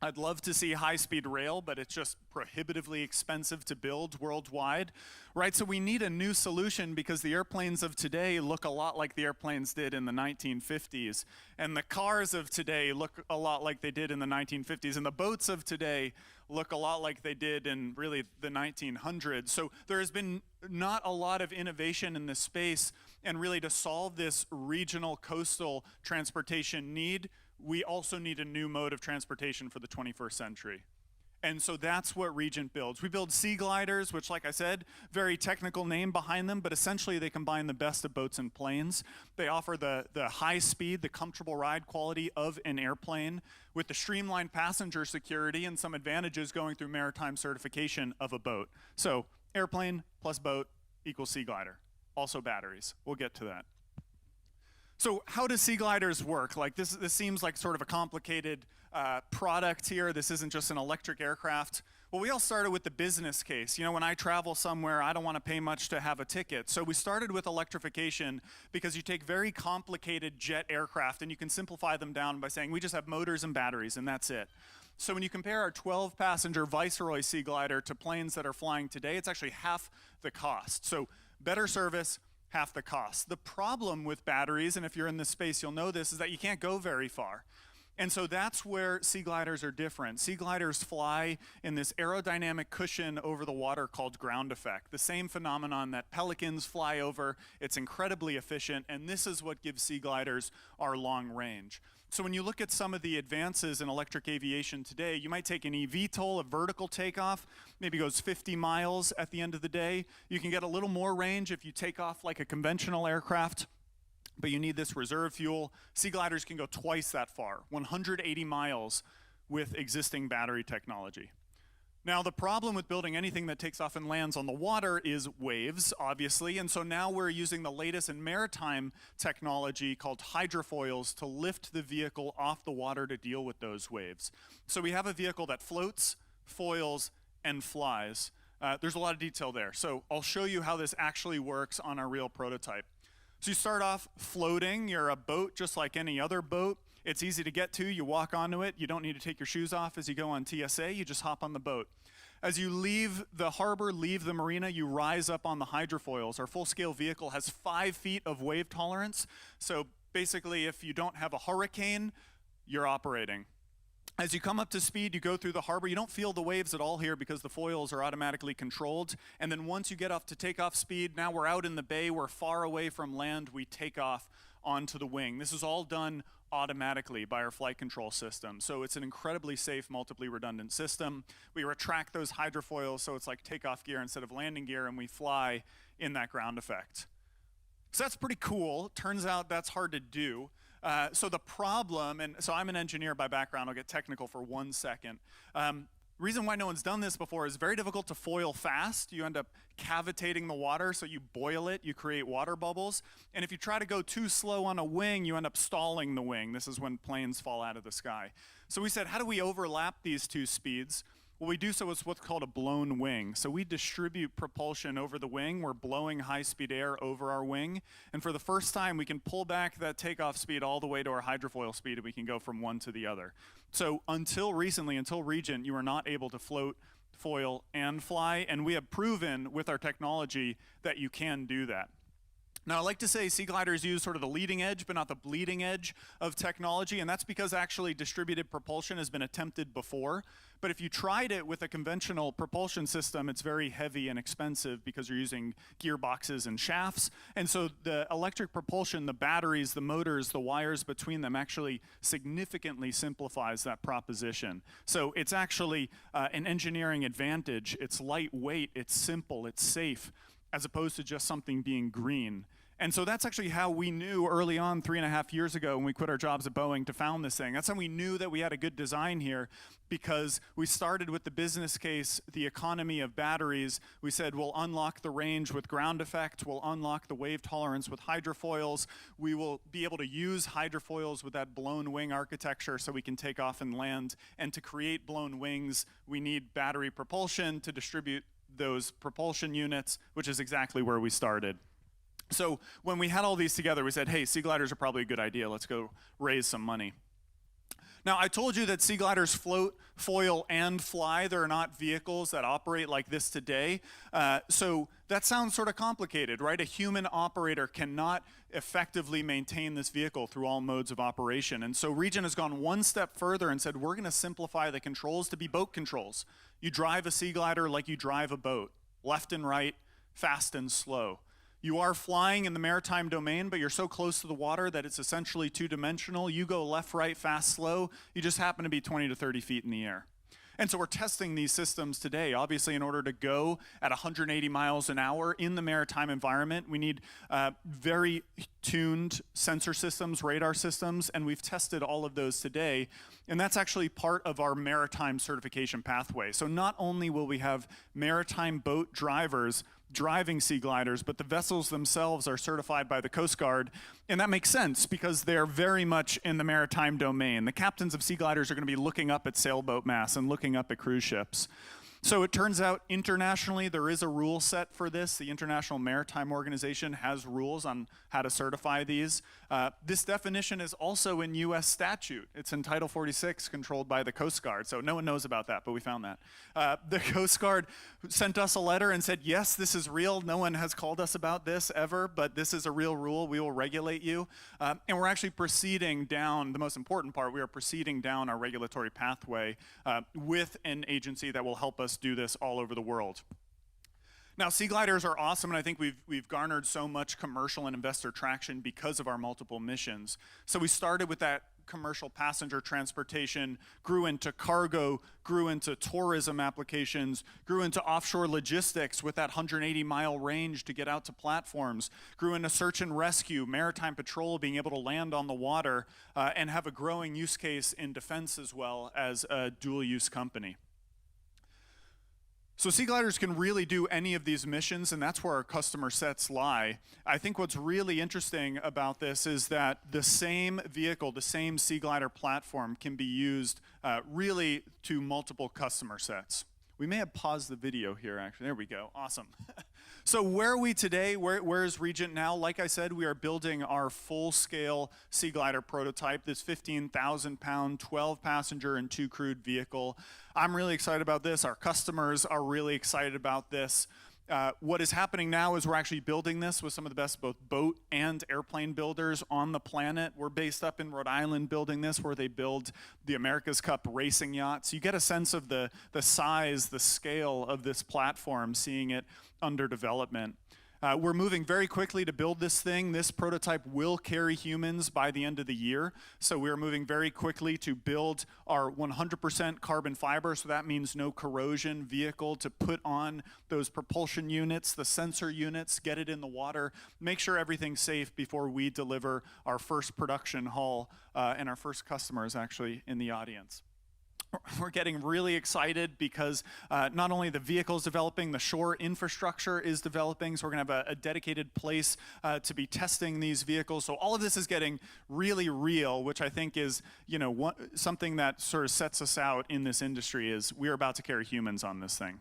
Speaker 7: I'd love to see high-speed rail, but it's just prohibitively expensive to build worldwide, right? So we need a new solution because the airplanes of today look a lot like the airplanes did in the 1950s, and the cars of today look a lot like they did in the 1950s, and the boats of today look a lot like they did in really the 1900s. So there has been not a lot of innovation in this space, and really to solve this regional coastal transportation need, we also need a new mode of transportation for the 21st century. And so that's what Regent builds. We build sea gliders, which, like I said, very technical name behind them, but essentially they combine the best of boats and planes. They offer the high speed, the comfortable ride quality of an airplane with the streamlined passenger security and some advantages going through maritime certification of a boat. So airplane plus boat equals sea glider. Also batteries. We'll get to that. So how do sea gliders work? Like this seems like sort of a complicated product here. This isn't just an electric aircraft. Well, we all started with the business case. When I travel somewhere, I don't want to pay much to have a ticket. So we started with electrification because you take very complicated jet aircraft and you can simplify them down by saying we just have motors and batteries and that's it. So when you compare our 12-passenger Viceroy sea glider to planes that are flying today, it's actually half the cost. So better service, half the cost. The problem with batteries, and if you're in this space you'll know this, is that you can't go very far. And so that's where sea gliders are different. Sea gliders fly in this aerodynamic cushion over the water called ground effect, the same phenomenon that pelicans fly over. It's incredibly efficient, and this is what gives sea gliders our long range. So when you look at some of the advances in electric aviation today, you might take an eVTOL, a vertical takeoff, maybe goes 50 miles at the end of the day. You can get a little more range if you take off like a conventional aircraft, but you need this reserve fuel. Sea gliders can go twice that far, 180 miles with existing battery technology. Now, the problem with building anything that takes off and lands on the water is waves, obviously, and so now we're using the latest in maritime technology called hydrofoils to lift the vehicle off the water to deal with those waves. So we have a vehicle that floats, foils, and flies. There's a lot of detail there, so I'll show you how this actually works on our real prototype. So you start off floating. You're a boat just like any other boat. It's easy to get to. You walk onto it. You don't need to take your shoes off as you go on TSA. You just hop on the boat. As you leave the harbor, leave the marina, you rise up on the hydrofoils. Our full-scale vehicle has 5 feet of wave tolerance. So basically, if you don't have a hurricane, you're operating. As you come up to speed, you go through the harbor. You don't feel the waves at all here because the foils are automatically controlled. And then once you get up to takeoff speed, now we're out in the bay. We're far away from land. We take off onto the wing. This is all done automatically by our flight control system. So it's an incredibly safe, multiply redundant system. We retract those hydrofoils so it's like takeoff gear instead of landing gear, and we fly in that ground effect. So that's pretty cool. Turns out that's hard to do. So the problem, and so I'm an engineer by background. I'll get technical for 1 second. Reason why no one's done this before is very difficult to foil fast. You end up cavitating the water, so you boil it, you create water bubbles. And if you try to go too slow on a wing, you end up stalling the wing. This is when planes fall out of the sky. So we said, how do we overlap these two speeds? Well, we do so with what's called a blown wing. So we distribute propulsion over the wing. We're blowing high-speed air over our wing. And for the first time, we can pull back that takeoff speed all the way to our hydrofoil speed, and we can go from one to the other. So until recently, until Regent, you were not able to float, foil, and fly. And we have proven with our technology that you can do that. Now, I like to say sea gliders use sort of the leading edge, but not the bleeding edge of technology, and that's because actually distributed propulsion has been attempted before. But if you tried it with a conventional propulsion system, it's very heavy and expensive because you're using gearboxes and shafts. And so the electric propulsion, the batteries, the motors, the wires between them actually significantly simplifies that proposition. So it's actually an engineering advantage. It's lightweight, it's simple, it's safe, as opposed to just something being green. And so that's actually how we knew early on, 3.5 years ago, when we quit our jobs at Boeing to found this thing. That's how we knew that we had a good design here, because we started with the business case, the economy of batteries. We said we'll unlock the range with ground effect, we'll unlock the wave tolerance with hydrofoils, we will be able to use hydrofoils with that blown wing architecture so we can take off and land. And to create blown wings, we need battery propulsion to distribute those propulsion units, which is exactly where we started. So when we had all these together, we said, hey, sea gliders are probably a good idea. Let's go raise some money. Now, I told you that sea gliders float, foil, and fly. They're not vehicles that operate like this today. So that sounds sort of complicated, right? A human operator cannot effectively maintain this vehicle through all modes of operation. And so REGENT has gone one step further and said, we're going to simplify the controls to be boat controls. You drive a sea glider like you drive a boat, left and right, fast and slow. You are flying in the maritime domain, but you're so close to the water that it's essentially two-dimensional. You go left, right, fast, slow. You just happen to be 20 to 30 feet in the air. And so we're testing these systems today. Obviously, in order to go at 180 miles an hour in the maritime environment, we need very tuned sensor systems, radar systems, and we've tested all of those today. And that's actually part of our maritime certification pathway. So not only will we have maritime boat drivers driving sea gliders, but the vessels themselves are certified by the Coast Guard. And that makes sense because they're very much in the maritime domain. The captains of sea gliders are going to be looking up at sailboat masts and looking up at cruise ships. So it turns out internationally there is a rule set for this. The International Maritime Organization has rules on how to certify these. This definition is also in U.S. statute. It's in Title 46, controlled by the Coast Guard. So no one knows about that, but we found that. The Coast Guard sent us a letter and said, yes, this is real. No one has called us about this ever, but this is a real rule. We will regulate you. And we're actually proceeding down, the most important part, we are proceeding down our regulatory pathway with an agency that will help us do this all over the world. Now, sea gliders are awesome, and I think we've garnered so much commercial and investor traction because of our multiple missions. So we started with that commercial passenger transportation, grew into cargo, grew into tourism applications, grew into offshore logistics with that 180-mile range to get out to platforms, grew into search and rescue, maritime patrol, being able to land on the water, and have a growing use case in defense as well as a dual-use company. So sea gliders can really do any of these missions, and that's where our customer sets lie. I think what's really interesting about this is that the same vehicle, the same sea glider platform can be used really to multiple customer sets. We may have paused the video here, actually. There we go. Awesome. So where are we today? Where is REGENT now? Like I said, we are building our full-scale sea glider prototype, this 15,000-pound, 12-passenger and 2-crewed vehicle. I'm really excited about this. Our customers are really excited about this. What is happening now is we're actually building this with some of the best both boat and airplane builders on the planet. We're based up in Rhode Island building this, where they build the America's Cup racing yachts. You get a sense of the size, the scale of this platform, seeing it under development. We're moving very quickly to build this thing. This prototype will carry humans by the end of the year. So we're moving very quickly to build our 100% carbon fiber, so that means no corrosion vehicle, to put on those propulsion units, the sensor units, get it in the water, make sure everything's safe before we deliver our first production haul, and our first customer is actually in the audience. We're getting really excited because not only the vehicle's developing, the shore infrastructure is developing, so we're going to have a dedicated place to be testing these vehicles. So all of this is getting really real, which I think is, something that sort of sets us out in this industry, is we're about to carry humans on this thing.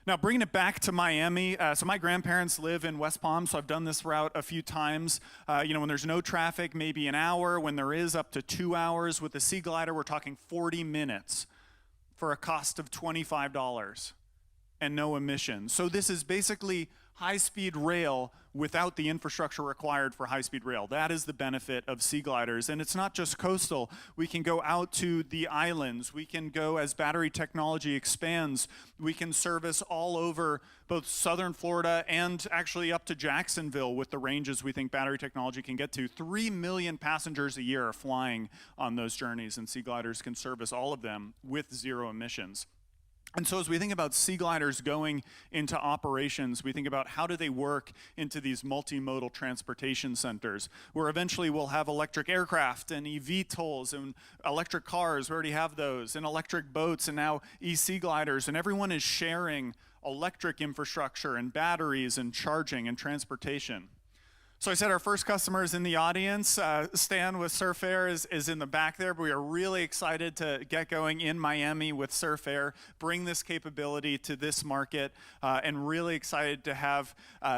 Speaker 7: Now, bringing it back to Miami, so my grandparents live in West Palm, so I've done this route a few times. When there's no traffic, maybe an hour. When there is, up to 2 hours. With the sea glider, we're talking 40 minutes for a cost of $25 and no emissions. So this is basically high-speed rail without the infrastructure required for high-speed rail. That is the benefit of sea gliders. And it's not just coastal. We can go out to the islands. We can go, as battery technology expands, we can service all over both southern Florida and actually up to Jacksonville with the ranges we think battery technology can get to. 3 million passengers a year are flying on those journeys, and sea gliders can service all of them with zero emissions. And so as we think about sea gliders going into operations, we think about how do they work into these multimodal transportation centers, where eventually we'll have electric aircraft and eVTOLs and electric cars, we already have those, and electric boats, and now e-sea gliders, and everyone is sharing electric infrastructure and batteries and charging and transportation. So I said our first customer is in the audience. Stan with Surf Air is in the back there, but we are really excited to get going in Miami with Surf Air, bring this capability to this market, and really excited to have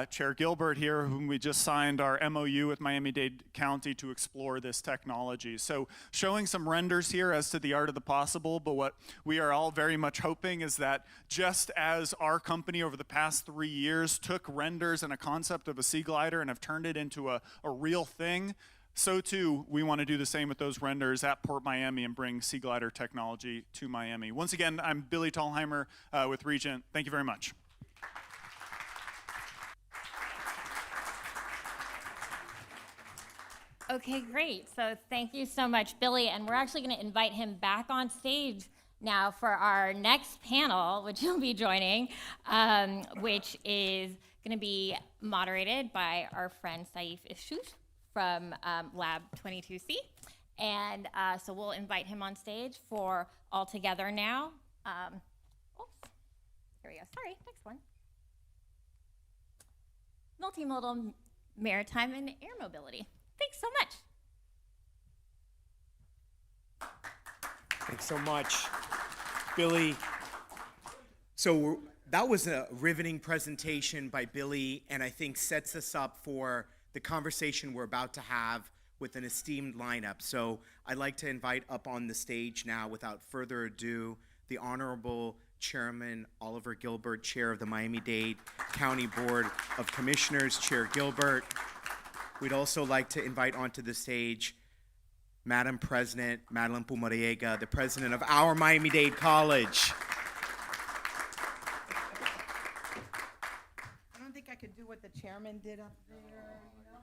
Speaker 7: Chair Gilbert here, whom we just signed our MOU with Miami-Dade County to explore this technology. So showing some renders here as to the art of the possible, but what we are all very much hoping is that just as our company over the past 3 years took renders and a concept of a sea glider and have turned it into a real thing, so too we want to do the same with those renders at Port Miami and bring sea glider technology to Miami. Once again, I'm Billy Thalheimer with Regent. Thank you very much.
Speaker 8: Okay, great. So thank you so much, Billy. And we're actually going to invite him back on stage now for our next panel, which he'll be joining, which is going to be moderated by our friend Saif Ishut from Lab 22C. And so we'll invite him on stage for All Together Now. Oops, here we go. Sorry, next one. Multimodal maritime and air mobility. Thanks so much.
Speaker 9: Thanks so much, Billy. So that was a riveting presentation by Billy, and I think sets us up for the conversation we're about to have with an esteemed lineup. So I'd like to invite up on the stage now, without further ado, the Honorable Chairman Oliver Gilbert, Chair of the Miami-Dade County Board of Commissioners. Chair Gilbert. We'd also like to invite onto the stage Madam President Madeline Pumariega, the president of our Miami-Dade College.
Speaker 10: I don't think I could do what the chairman did up there, you know?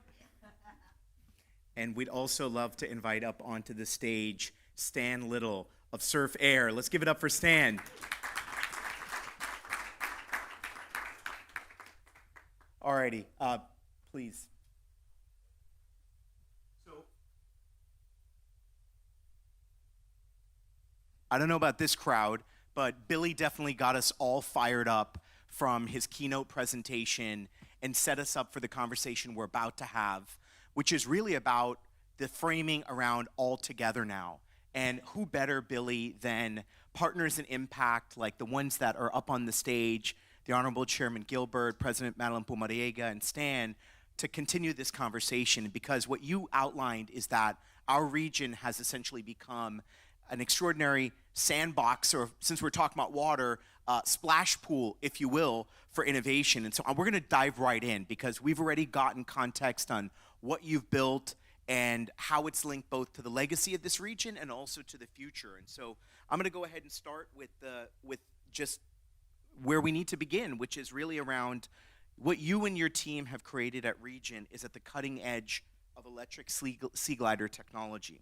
Speaker 9: And we'd also love to invite up onto the stage Stan Little of Surf Air. Let's give it up for Stan. Alrighty, please. I don't know about this crowd, but Billy definitely got us all fired up from his keynote presentation and set us up for the conversation we're about to have, which is really about the framing around All Together Now. And who better, Billy, than partners in impact like the ones that are up on the stage, the Honorable Chairman Gilbert, President Madeline Pumariega, and Stan, to continue this conversation, because what you outlined is that our region has essentially become an extraordinary sandbox, or since we're talking about water, splash pool, if you will, for innovation. And so we're going to dive right in, because we've already gotten context on what you've built and how it's linked both to the legacy of this region and also to the future. And so I'm going to go ahead and start with just where we need to begin, which is really around what you and your team have created at Regent is at the cutting edge of electric sea glider technology.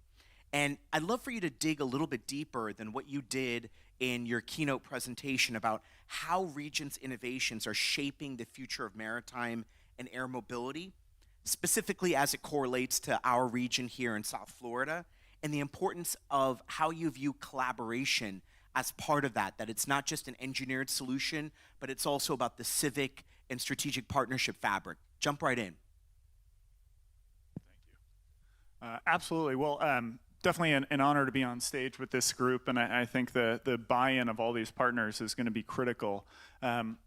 Speaker 9: And I'd love for you to dig a little bit deeper than what you did in your keynote presentation about how Regent's innovations are shaping the future of maritime and air mobility, specifically as it correlates to our region here in South Florida, and the importance of how you view collaboration as part of that it's not just an engineered solution, but it's also about the civic and strategic partnership fabric. Jump right in.
Speaker 7: Thank you. Absolutely. Well, definitely an honor to be on stage with this group, and I think the buy-in of all these partners is going to be critical.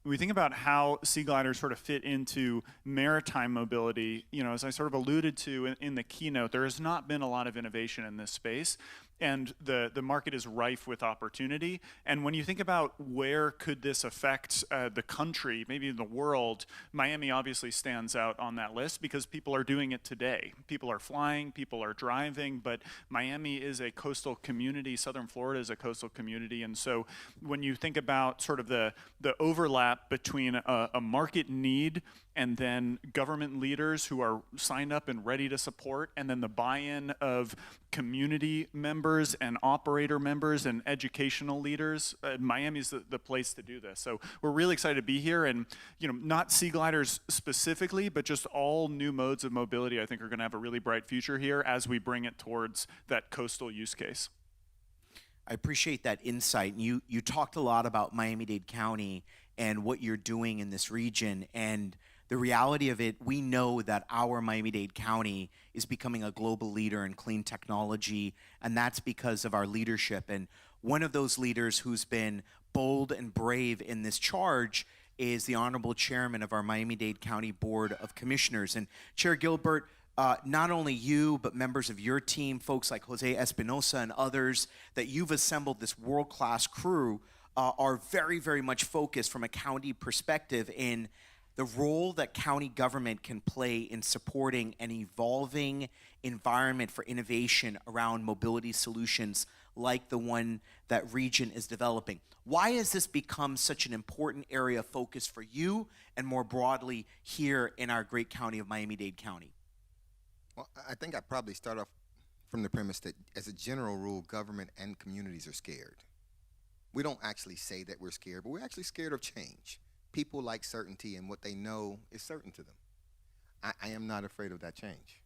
Speaker 7: We think about how sea gliders sort of fit into maritime mobility. You know, as I sort of alluded to in the keynote, there has not been a lot of innovation in this space. and the market is rife with opportunity. And when you think about where could this affect the country, maybe in the world, Miami obviously stands out on that list because people are doing it today. People are flying, people are driving, but Miami is a coastal community. Southern Florida is a coastal community. And so when you think about sort of the overlap between a market need and then government leaders who are signed up and ready to support, and then the buy-in of community members and operator members and educational leaders, Miami's the place to do this. So we're really excited to be here, and not sea gliders specifically, but just all new modes of mobility I think are gonna have a really bright future here as we bring it towards that coastal use case.
Speaker 9: I appreciate that insight. You talked a lot about Miami-Dade County and what you're doing in this region, and the reality of it, we know that our Miami-Dade County is becoming a global leader in clean technology, and that's because of our leadership. And one of those leaders who's been bold and brave in this charge is the Honorable Chairman of our Miami-Dade County Board of Commissioners. And Chair Gilbert, not only you, but members of your team, folks like Jose Espinosa and others, that you've assembled this world-class crew, are very, very much focused from a county perspective in the role that county government can play in supporting an evolving environment for innovation around mobility solutions like the one that Regent is developing. Why has this become such an important area of focus for you and more broadly here in our great county of Miami-Dade County?
Speaker 11: Well, I think I'd probably start off from the premise that as a general rule, government and communities are scared. We don't actually say that we're scared, but we're actually scared of change. People like certainty, and what they know is certain to them. I am not afraid of that change.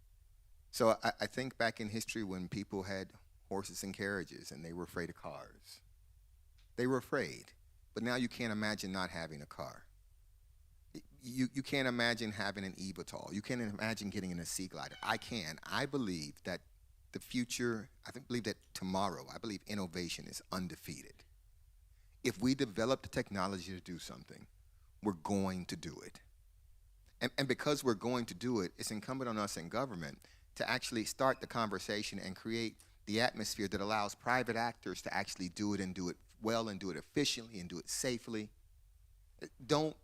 Speaker 11: So I think back in history when people had horses and carriages and they were afraid of cars. They were afraid, but now you can't imagine not having a car. You can't imagine having an eVTOL. You can't imagine getting in a sea glider. I can. I believe that the future, believe that tomorrow, I believe innovation is undefeated. If we develop the technology to do something, we're going to do it. And because we're going to do it, it's incumbent on us in government to actually start the conversation and create the atmosphere that allows private actors to actually do it and do it well and do it efficiently and do it safely. Don't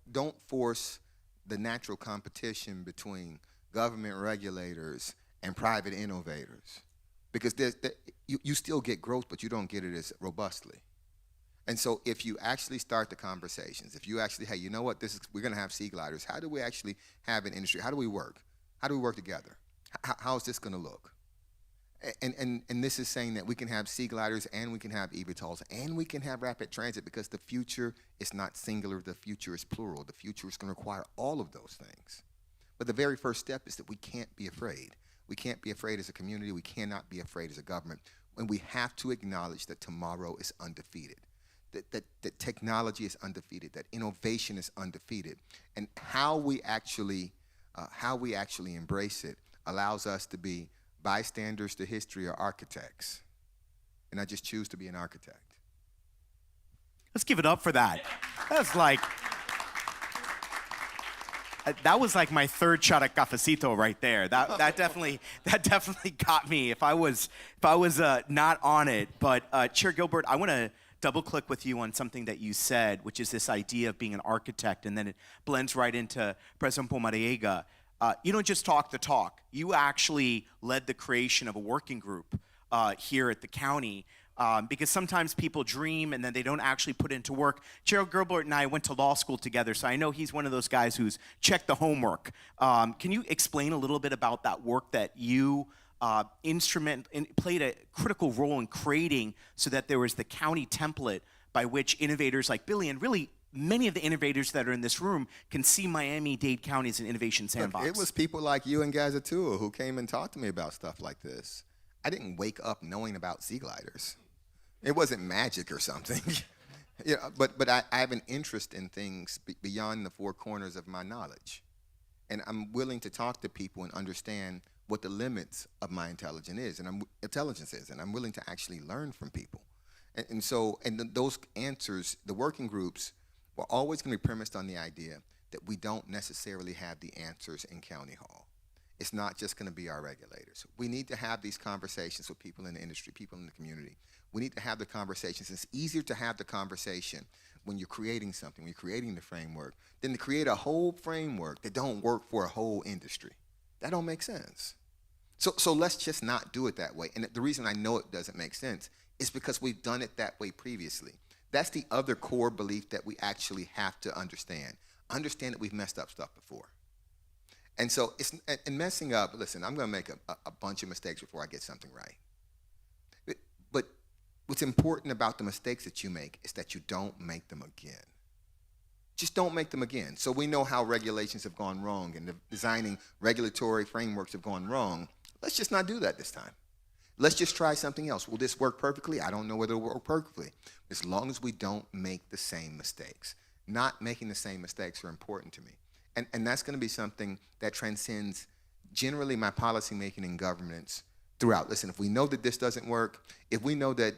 Speaker 11: force the natural competition between government regulators and private innovators, because you still get growth, but you don't get it as robustly. And so if you actually start the conversations, if you actually, hey, you know what, we're going to have sea gliders. How do we actually have an industry? How do we work? How do we work together? How is this going to look? And this is saying that we can have sea gliders and we can have eVTOLs and we can have rapid transit, because the future is not singular. The future is plural. The future is going to require all of those things. But the very first step is that we can't be afraid. We can't be afraid as a community. We cannot be afraid as a government. And we have to acknowledge that tomorrow is undefeated. That technology is undefeated, that innovation is undefeated, and how we actually embrace it allows us to be bystanders to history or architects. And I just choose to be an architect.
Speaker 9: Let's give it up for that. That was like my third shot at cafecito right there. That definitely got me. If I was not on it, but Chair Gilbert, I want to double click with you on something that you said, which is this idea of being an architect, and then it blends right into President Pomariega. You don't just talk the talk. You actually led the creation of a working group here at the county, because sometimes people dream and then they don't actually put into work. Chair Gilbert and I went to law school together, so I know he's one of those guys who's checked the homework. Can you explain a little bit about that work that you played a critical role in creating, so that there was the county template by which innovators like Billy, and really many of the innovators that are in this room, can see Miami-Dade County as an innovation sandbox?
Speaker 11: Look, it was people like you and Gazatua who came and talked to me about stuff like this. I didn't wake up knowing about sea gliders. It wasn't magic or something. But I have an interest in things beyond the four corners of my knowledge. And I'm willing to talk to people and understand what the limits of my intelligence is, and I'm willing to actually learn from people. And those answers, the working groups, were always going to be premised on the idea that we don't necessarily have the answers in County Hall. it's not just going to be our regulators. We need to have these conversations with people in the industry, people in the community. We need to have the conversations. It's easier to have the conversation when you're creating something, when you're creating the framework, than to create a whole framework that don't work for a whole industry. That don't make sense. So let's just not do it that way. And the reason I know it doesn't make sense is because we've done it that way previously. That's the other core belief that we actually have to understand. Understand that we've messed up stuff before. And so and messing up, listen, I'm going to make a bunch of mistakes before I get something right. But what's important about the mistakes that you make is that you don't make them again. Just don't make them again. So we know how regulations have gone wrong and the designing regulatory frameworks have gone wrong. Let's just not do that this time. Let's just try something else. Will this work perfectly? I don't know whether it'll work perfectly. As long as we don't make the same mistakes. Not making the same mistakes are important to me. And that's going to be something that transcends generally my policy making in governance throughout. Listen, if we know that this doesn't work, if we know that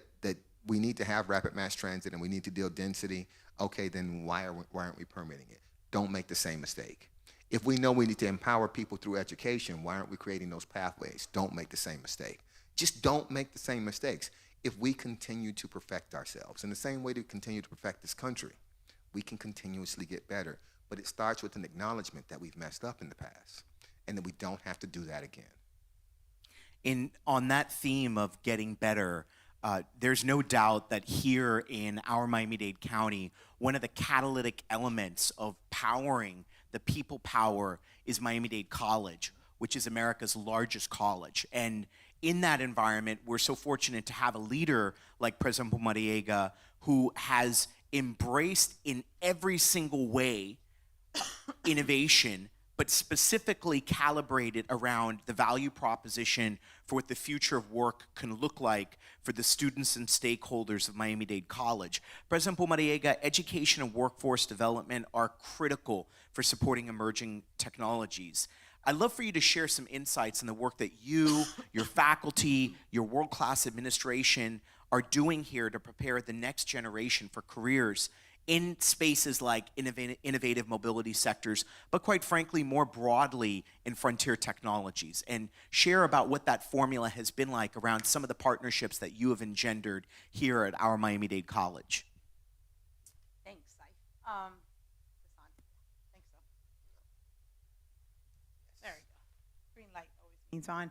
Speaker 11: we need to have rapid mass transit and we need to deal density, okay, then why aren't we permitting it? Don't make the same mistake. If we know we need to empower people through education, why aren't we creating those pathways? Don't make the same mistake. Just don't make the same mistakes. If we continue to perfect ourselves, in the same way to continue to perfect this country, we can continuously get better. But it starts with an acknowledgement that we've messed up in the past and that we don't have to do that again.
Speaker 9: On that theme of getting better, there's no doubt that here in our Miami-Dade County, one of the catalytic elements of powering the people power is Miami-Dade College, which is America's largest college. And in that environment, we're so fortunate to have a leader like President Pumariega who has embraced in every single way innovation, but specifically calibrated around the value proposition for what the future of work can look like for the students and stakeholders of Miami-Dade College. President Pumariega, education and workforce development are critical for supporting emerging technologies. I'd love for you to share some insights on the work that you, your faculty, your world-class administration are doing here to prepare the next generation for careers in spaces like innovative mobility sectors, but quite frankly, more broadly in frontier technologies, and share about what that formula has been like around some of the partnerships that you have engendered here at our Miami-Dade College.
Speaker 10: Thanks, Saif. This on? Think so. There we go. Green light always means on.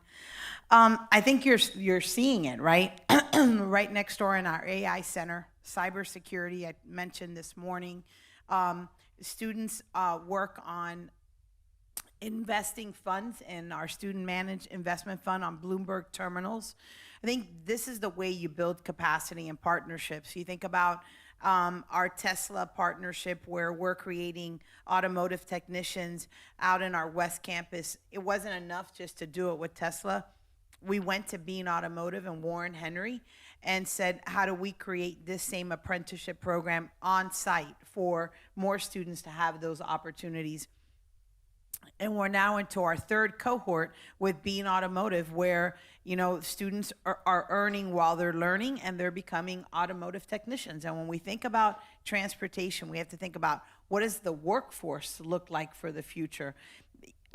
Speaker 10: I think you're seeing it, right? Right next door in our AI center, cybersecurity, I mentioned this morning. Students work on investing funds in our student managed investment fund on Bloomberg terminals. I think this is the way you build capacity and partnerships. You think about our Tesla partnership where we're creating automotive technicians out in our West Campus. It wasn't enough just to do it with Tesla. We went to Bean Automotive and Warren Henry and said, how do we create this same apprenticeship program on site for more students to have those opportunities? And we're now into our third cohort with Bean Automotive where, you know, students are earning while they're learning and they're becoming automotive technicians. And when we think about transportation, we have to think about what does the workforce look like for the future?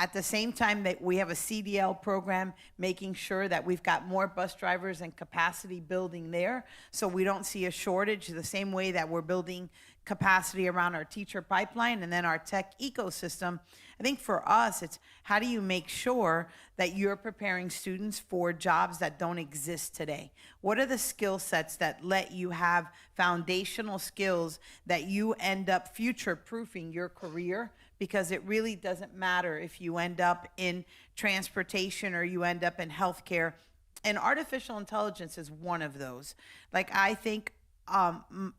Speaker 10: At the same time that we have a CDL program, making sure that we've got more bus drivers and capacity building there so we don't see a shortage, the same way that we're building capacity around our teacher pipeline and then our tech ecosystem. I think for us, it's how do you make sure that you're preparing students for jobs that don't exist today? What are the skill sets that let you have foundational skills that you end up future-proofing your career? Because it really doesn't matter if you end up in transportation or you end up in healthcare. And artificial intelligence is one of those. Like, I think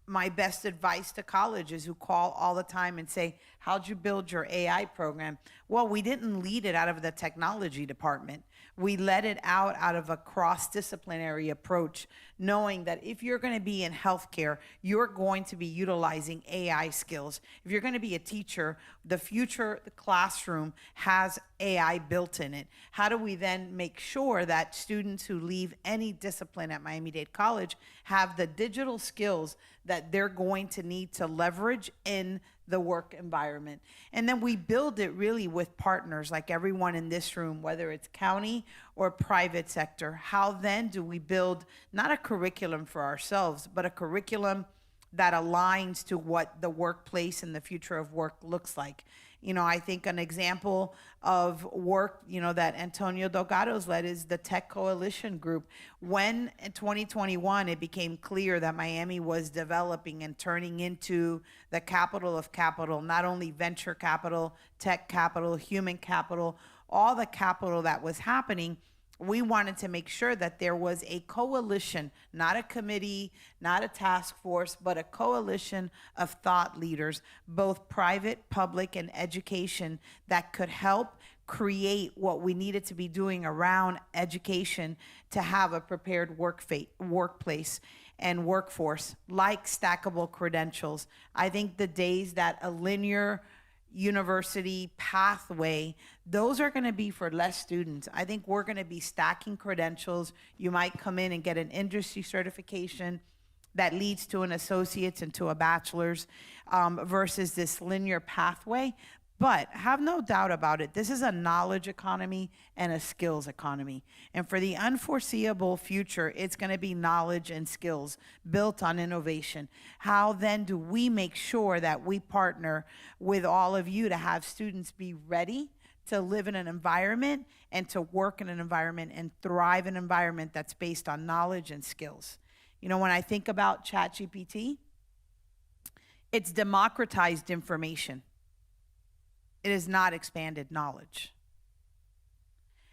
Speaker 10: my best advice to colleges who call all the time and say, how'd you build your AI program? Well, we didn't lead it out of the technology department. We led it out of a cross-disciplinary approach, knowing that if you're going to be in healthcare, you're going to be utilizing AI skills. If you're going to be a teacher, the future classroom has AI built in it. How do we then make sure that students who leave any discipline at Miami-Dade College have the digital skills that they're going to need to leverage in the work environment. And then we build it really with partners like everyone in this room, whether it's county or private sector. How then do we build not a curriculum for ourselves, but a curriculum that aligns to what the workplace and the future of work looks like? You know, I think an example of work, you know, that Antonio Delgado's led is the Tech Coalition Group. When in 2021, it became clear that Miami was developing and turning into the capital of capital, not only venture capital, tech capital, human capital, all the capital that was happening, we wanted to make sure that there was a coalition, not a committee, not a task force, but a coalition of thought leaders, both private, public, and education, that could help create what we needed to be doing around education to have a prepared workplace and workforce, like stackable credentials. I think the days that a linear university pathway, those are going to be for less students. I think we're going to be stacking credentials. You might come in and get an industry certification that leads to an associate's and to a bachelor's, versus this linear pathway. But have no doubt about it, this is a knowledge economy and a skills economy. And for the unforeseeable future, it's going to be knowledge and skills built on innovation. How then do we make sure that we partner with all of you to have students be ready to live in an environment and to work in an environment and thrive in an environment that's based on knowledge and skills? You know, when I think about ChatGPT, it's democratized information. It is not expanded knowledge.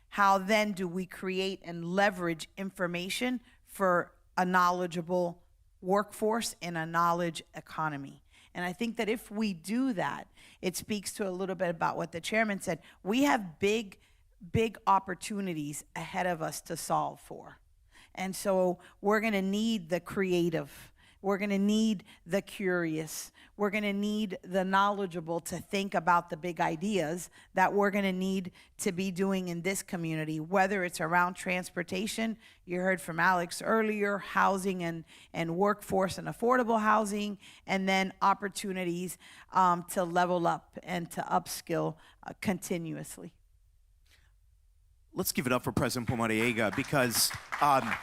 Speaker 10: How then do we create and leverage information for a knowledgeable workforce in a knowledge economy? And I think that if we do that, it speaks to a little bit about what the chairman said. We have big opportunities ahead of us to solve for. And so we're going to need the creative. We're going to need the curious. We're going to need the knowledgeable to think about the big ideas that we're going to need to be doing in this community, whether it's around transportation. You heard from Alex earlier, housing and workforce and affordable housing, and then opportunities to level up and to upskill continuously.
Speaker 9: Let's give it up for President Pumariega, because I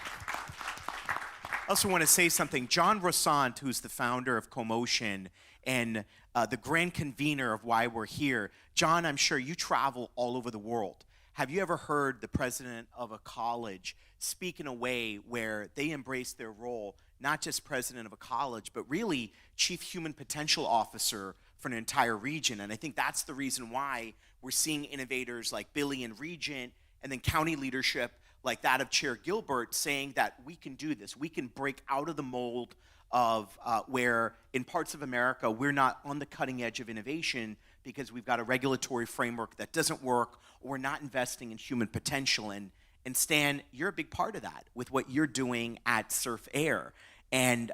Speaker 9: also want to say something. John Rossant, who's the founder of CoMotion and the grand convener of why we're here. John, I'm sure you travel all over the world. Have you ever heard the president of a college speak in a way where they embrace their role, not just president of a college, but really chief human potential officer for an entire region? And I think that's the reason why we're seeing innovators like Billy and Regent, and then county leadership like that of Chair Gilbert, saying that we can do this. We can break out of the mold of where in parts of America we're not on the cutting edge of innovation because we've got a regulatory framework that doesn't work, or we're not investing in human potential. And Stan, you're a big part of that with what you're doing at Surf Air. And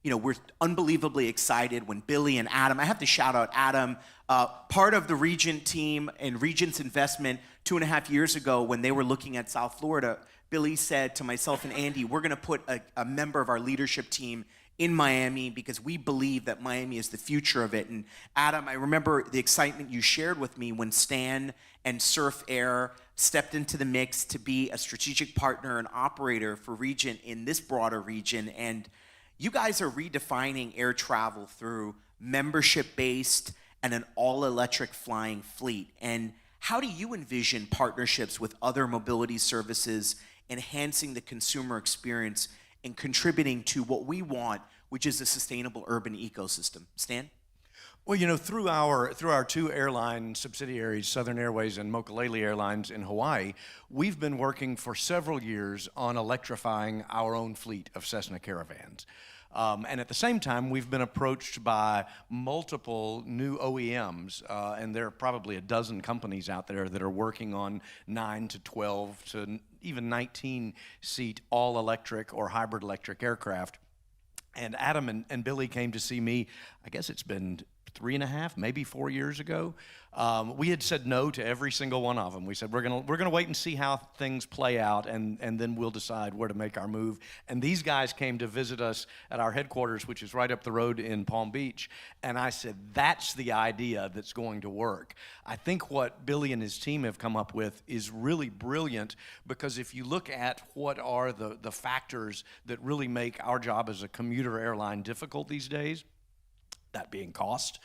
Speaker 9: you know, we're unbelievably excited when Billy and Adam, I have to shout out Adam, part of the Regent team and Regent's investment 2.5 years ago when they were looking at South Florida. Billy said to myself and Andy, we're going to put a member of our leadership team in Miami because we believe that Miami is the future of it. And Adam, I remember the excitement you shared with me when Stan and Surf Air stepped into the mix to be a strategic partner and operator for Regent in this broader region. And you guys are redefining air travel through membership-based and an all-electric flying fleet. And how do you envision partnerships with other mobility services, enhancing the consumer experience and contributing to what we want, which is a sustainable urban ecosystem? Stan?
Speaker 12: Well, you know, through our two airline subsidiaries, Southern Airways and Mokulele Airlines in Hawaii, we've been working for several years on electrifying our own fleet of Cessna Caravans. And at the same time, we've been approached by multiple new OEMs, and there are probably a dozen companies out there that are working on 9 to 12 to even 19-seat all-electric or hybrid electric aircraft. And Adam and Billy came to see me, I guess it's been 3.5, maybe 4 years ago. We had said no to every single one of them. We said we're gonna wait and see how things play out, and then we'll decide where to make our move. And these guys came to visit us at our headquarters, which is right up the road in Palm Beach. And I said, that's the idea that's going to work. I think what Billy and his team have come up with is really brilliant, because if you look at what are the factors that really make our job as a commuter airline difficult these days, that being cost.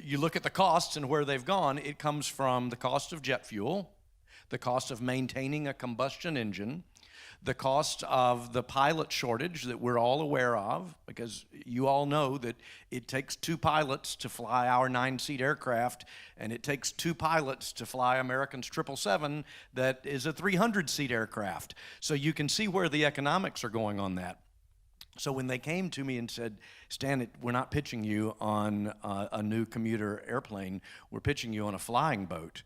Speaker 12: You look at the costs and where they've gone, it comes from the cost of jet fuel, the cost of maintaining a combustion engine, the cost of the pilot shortage that we're all aware of, because you all know that it takes 2 pilots to fly our 9-seat aircraft, and it takes 2 pilots to fly American's 777 that is a 300-seat aircraft. So you can see where the economics are going on that. So when they came to me and said, Stan, we're not pitching you on a new commuter airplane, we're pitching you on a flying boat.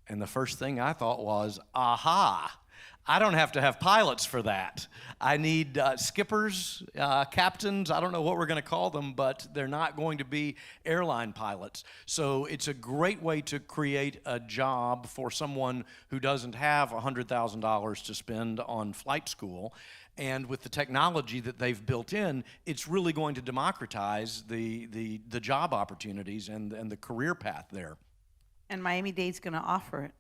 Speaker 12: And the first thing I thought was, aha, I don't have to have pilots for that. I need skippers, captains, I don't know what we're going to call them, but they're not going to be airline pilots. So it's a great way to create a job for someone who doesn't have $100,000 to spend on flight school. And with the technology that they've built in, it's really going to democratize the job opportunities and the career path there.
Speaker 10: And Miami-Dade's going to offer it.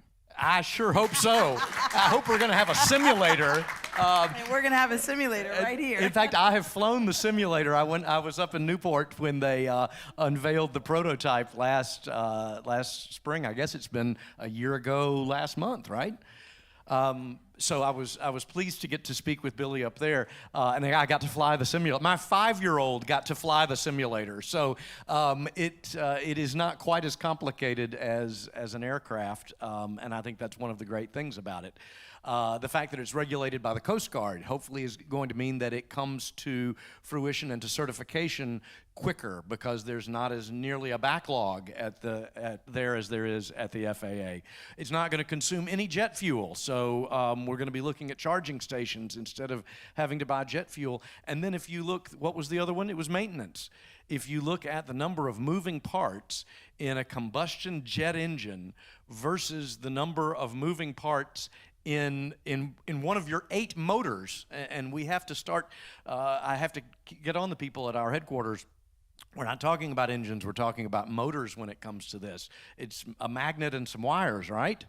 Speaker 12: I sure hope so. I hope we're going to have a simulator.
Speaker 10: And we're going to have a simulator right here.
Speaker 12: In fact, I have flown the simulator. I was up in Newport when they unveiled the prototype last spring. I guess it's been a year ago last month, right? So I was pleased to get to speak with Billy up there, and I got to fly the simulator. My 5-year-old got to fly the simulator, so it is not quite as complicated as an aircraft, and I think that's one of the great things about it. The fact that it's regulated by the Coast Guard hopefully is going to mean that it comes to fruition and to certification quicker, because there's not as nearly a backlog there as there is at the FAA. It's not going to consume any jet fuel, so we're going to be looking at charging stations instead of having to buy jet fuel. And then if you look, what was the other one? It was maintenance. If you look at the number of moving parts in a combustion jet engine versus the number of moving parts in one of your 8 motors, and we have to start, I have to get on the people at our headquarters. We're not talking about engines, we're talking about motors when it comes to this. It's a magnet and some wires, right?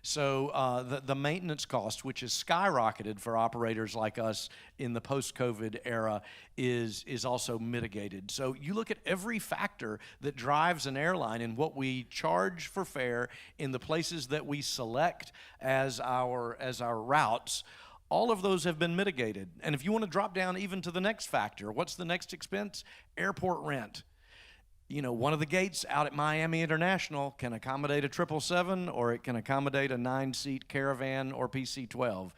Speaker 12: So the maintenance cost, which is skyrocketed for operators like us in the post-COVID era, is also mitigated. So you look at every factor that drives an airline and what we charge for fare in the places that we select as our routes. All of those have been mitigated. And if you want to drop down even to the next factor, what's the next expense? Airport rent. You know, one of the gates out at Miami International can accommodate a 777, or it can accommodate a 9-seat Caravan or PC-12.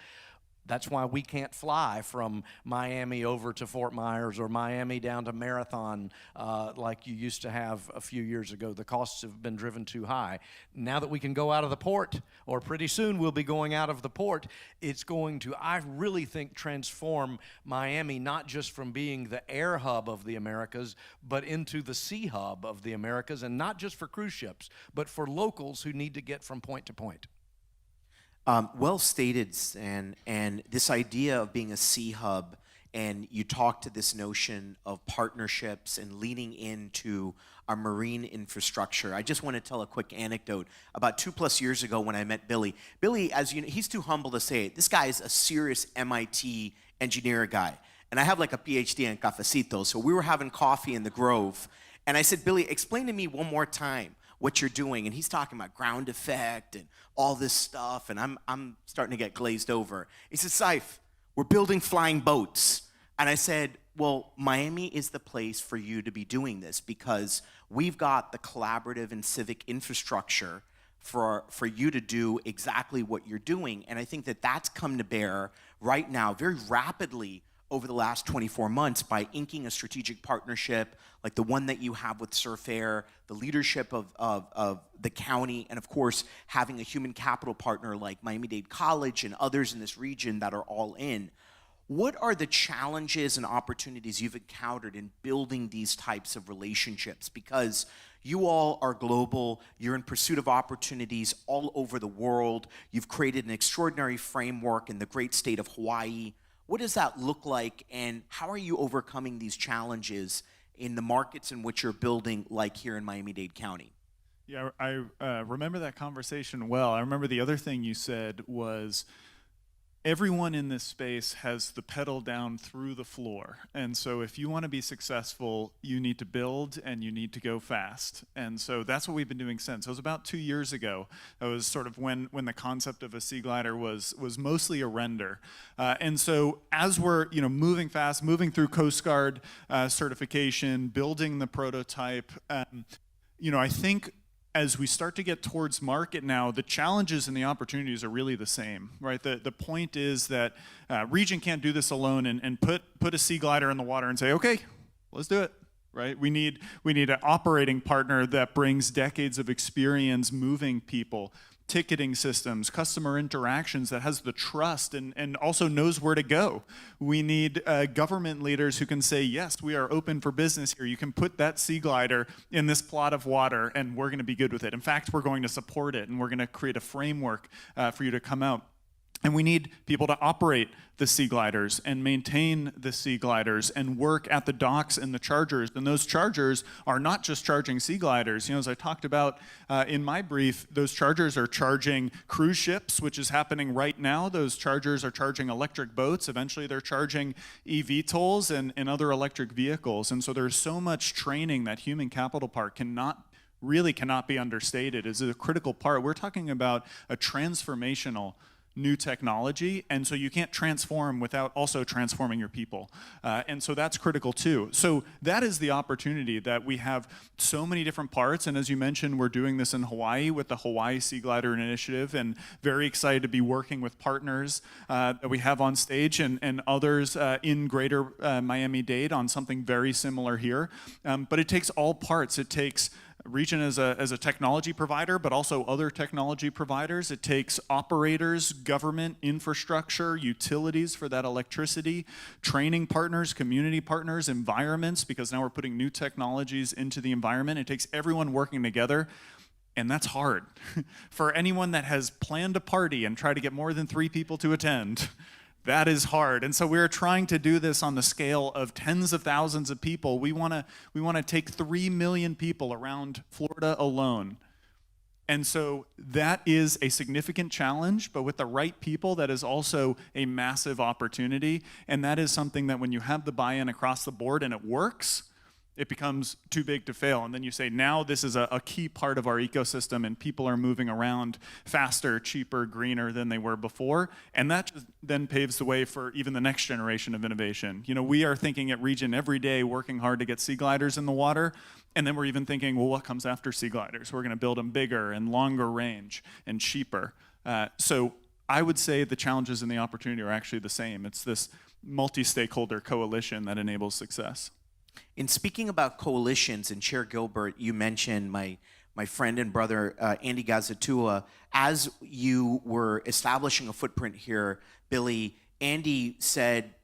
Speaker 12: That's why we can't fly from Miami over to Fort Myers or Miami down to Marathon like you used to have a few years ago. The costs have been driven too high. Now that we can go out of the port, or pretty soon we'll be going out of the port, it's going to, I really think, transform Miami not just from being the air hub of the Americas, but into the sea hub of the Americas, and not just for cruise ships, but for locals who need to get from point to point.
Speaker 9: Well stated, Stan, and this idea of being a sea hub, and you talk to this notion of partnerships and leaning into our marine infrastructure. I just want to tell a quick anecdote. About 2+ years ago when I met Billy, as you know, he's too humble to say it. This guy is a serious MIT engineer guy, and I have like a PhD in cafecito, so we were having coffee in the Grove, and I said, Billy, explain to me one more time what you're doing. And he's talking about ground effect and all this stuff, and I'm starting to get glazed over. He said, Saif, we're building flying boats. And I said, well, Miami is the place for you to be doing this, because we've got the collaborative and civic infrastructure for you to do exactly what you're doing. And I think that that's come to bear right now very rapidly over the last 24 months by inking a strategic partnership like the one that you have with Surf Air, the leadership of the county, and of course, having a human capital partner like Miami-Dade College and others in this region that are all in. What are the challenges and opportunities you've encountered in building these types of relationships? Because you all are global, you're in pursuit of opportunities all over the world, you've created an extraordinary framework in the great state of Hawaii. What does that look like, and how are you overcoming these challenges in the markets in which you're building, like here in Miami-Dade County?
Speaker 7: Yeah, I remember that conversation well. I remember the other thing you said was, everyone in this space has the pedal down through the floor. And so if you want to be successful, you need to build and you need to go fast. And so that's what we've been doing since. It was about 2 years ago. That was sort of when the concept of a sea glider was mostly a render. And so as we're moving fast, moving through Coast Guard certification, building the prototype, I think as we start to get towards market now, the challenges and the opportunities are really the same, right? The point is that Regent can't do this alone and put a sea glider in the water and say, okay, let's do it, right? We need an operating partner that brings decades of experience moving people, ticketing systems, customer interactions, that has the trust and also knows where to go. We need government leaders who can say, yes, we are open for business here. You can put that sea glider in this plot of water and we're going to be good with it. In fact, we're going to support it and we're going to create a framework for you to come out. And we need people to operate the sea gliders and maintain the sea gliders and work at the docks and the chargers. And those chargers are not just charging sea gliders. As I talked about in my brief, those chargers are charging cruise ships, which is happening right now. Those chargers are charging electric boats. Eventually, they're charging eVTOLs and other electric vehicles. And so there's so much training that human capital part cannot be understated. It's a critical part. We're talking about a transformational new technology, and so you can't transform without also transforming your people. And so that's critical too. So that is the opportunity, that we have so many different parts, and as you mentioned, we're doing this in Hawaii with the Hawaii Sea Glider Initiative, and very excited to be working with partners that we have on stage and others in greater Miami-Dade on something very similar here. But it takes all parts. It takes Regent as a technology provider, but also other technology providers. It takes operators, government, infrastructure, utilities for that electricity, training partners, community partners, environments, because now we're putting new technologies into the environment. It takes everyone working together, and that's hard. For anyone that has planned a party and tried to get more than 3 people to attend, that is hard. And so we're trying to do this on the scale of tens of thousands of people. We want to take 3 million people around Florida alone. And so that is a significant challenge, but with the right people, that is also a massive opportunity. And that is something that when you have the buy-in across the board and it works, it becomes too big to fail. And then you say, now this is a key part of our ecosystem and people are moving around faster, cheaper, greener than they were before. And that just then paves the way for even the next generation of innovation. We are thinking at Regent every day, working hard to get sea gliders in the water. And then we're even thinking, well, what comes after sea gliders? We're going to build them bigger and longer range and cheaper. So I would say the challenges and the opportunity are actually the same. It's this multi-stakeholder coalition that enables success.
Speaker 9: In speaking about coalitions, and Chair Gilbert, you mentioned my friend and brother, Andy Gazatua. As you were establishing a footprint here, Billy, Andy said,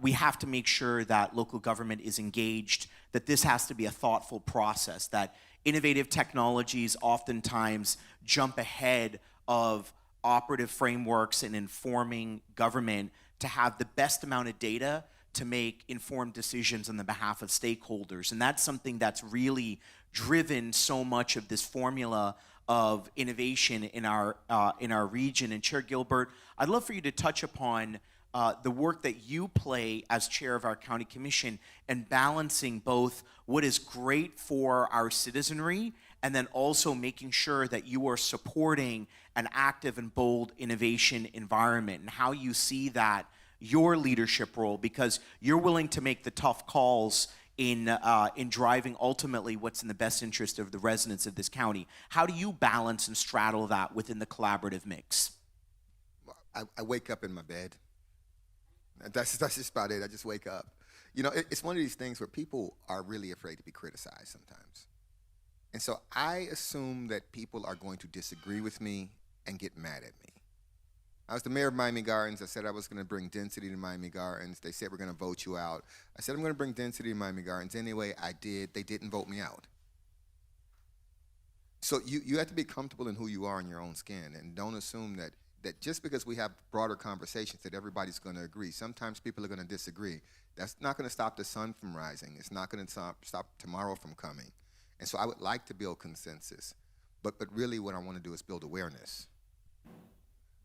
Speaker 9: we have to make sure that local government is engaged, that this has to be a thoughtful process, that innovative technologies oftentimes jump ahead of operative frameworks and informing government to have the best amount of data to make informed decisions on the behalf of stakeholders. And that's something that's really driven so much of this formula of innovation in our region. And Chair Gilbert, I'd love for you to touch upon the work that you play as chair of our county commission and balancing both what is great for our citizenry and then also making sure that you are supporting an active and bold innovation environment, and how you see that your leadership role, because you're willing to make the tough calls in driving ultimately what's in the best interest of the residents of this county. How do you balance and straddle that within the collaborative mix?
Speaker 11: I wake up in my bed. That's just about it. I just wake up. It's one of these things where people are really afraid to be criticized sometimes. And so I assume that people are going to disagree with me and get mad at me. I was the mayor of Miami Gardens. I said I was going to bring density to Miami Gardens. They said we're going to vote you out. I said I'm going to bring density to Miami Gardens. Anyway, I did. They didn't vote me out. So you have to be comfortable in who you are in your own skin, and don't assume that just because we have broader conversations that everybody's going to agree. Sometimes people are going to disagree. That's not going to stop the sun from rising. It's not going to stop tomorrow from coming. And so I would like to build consensus, but really what I want to do is build awareness.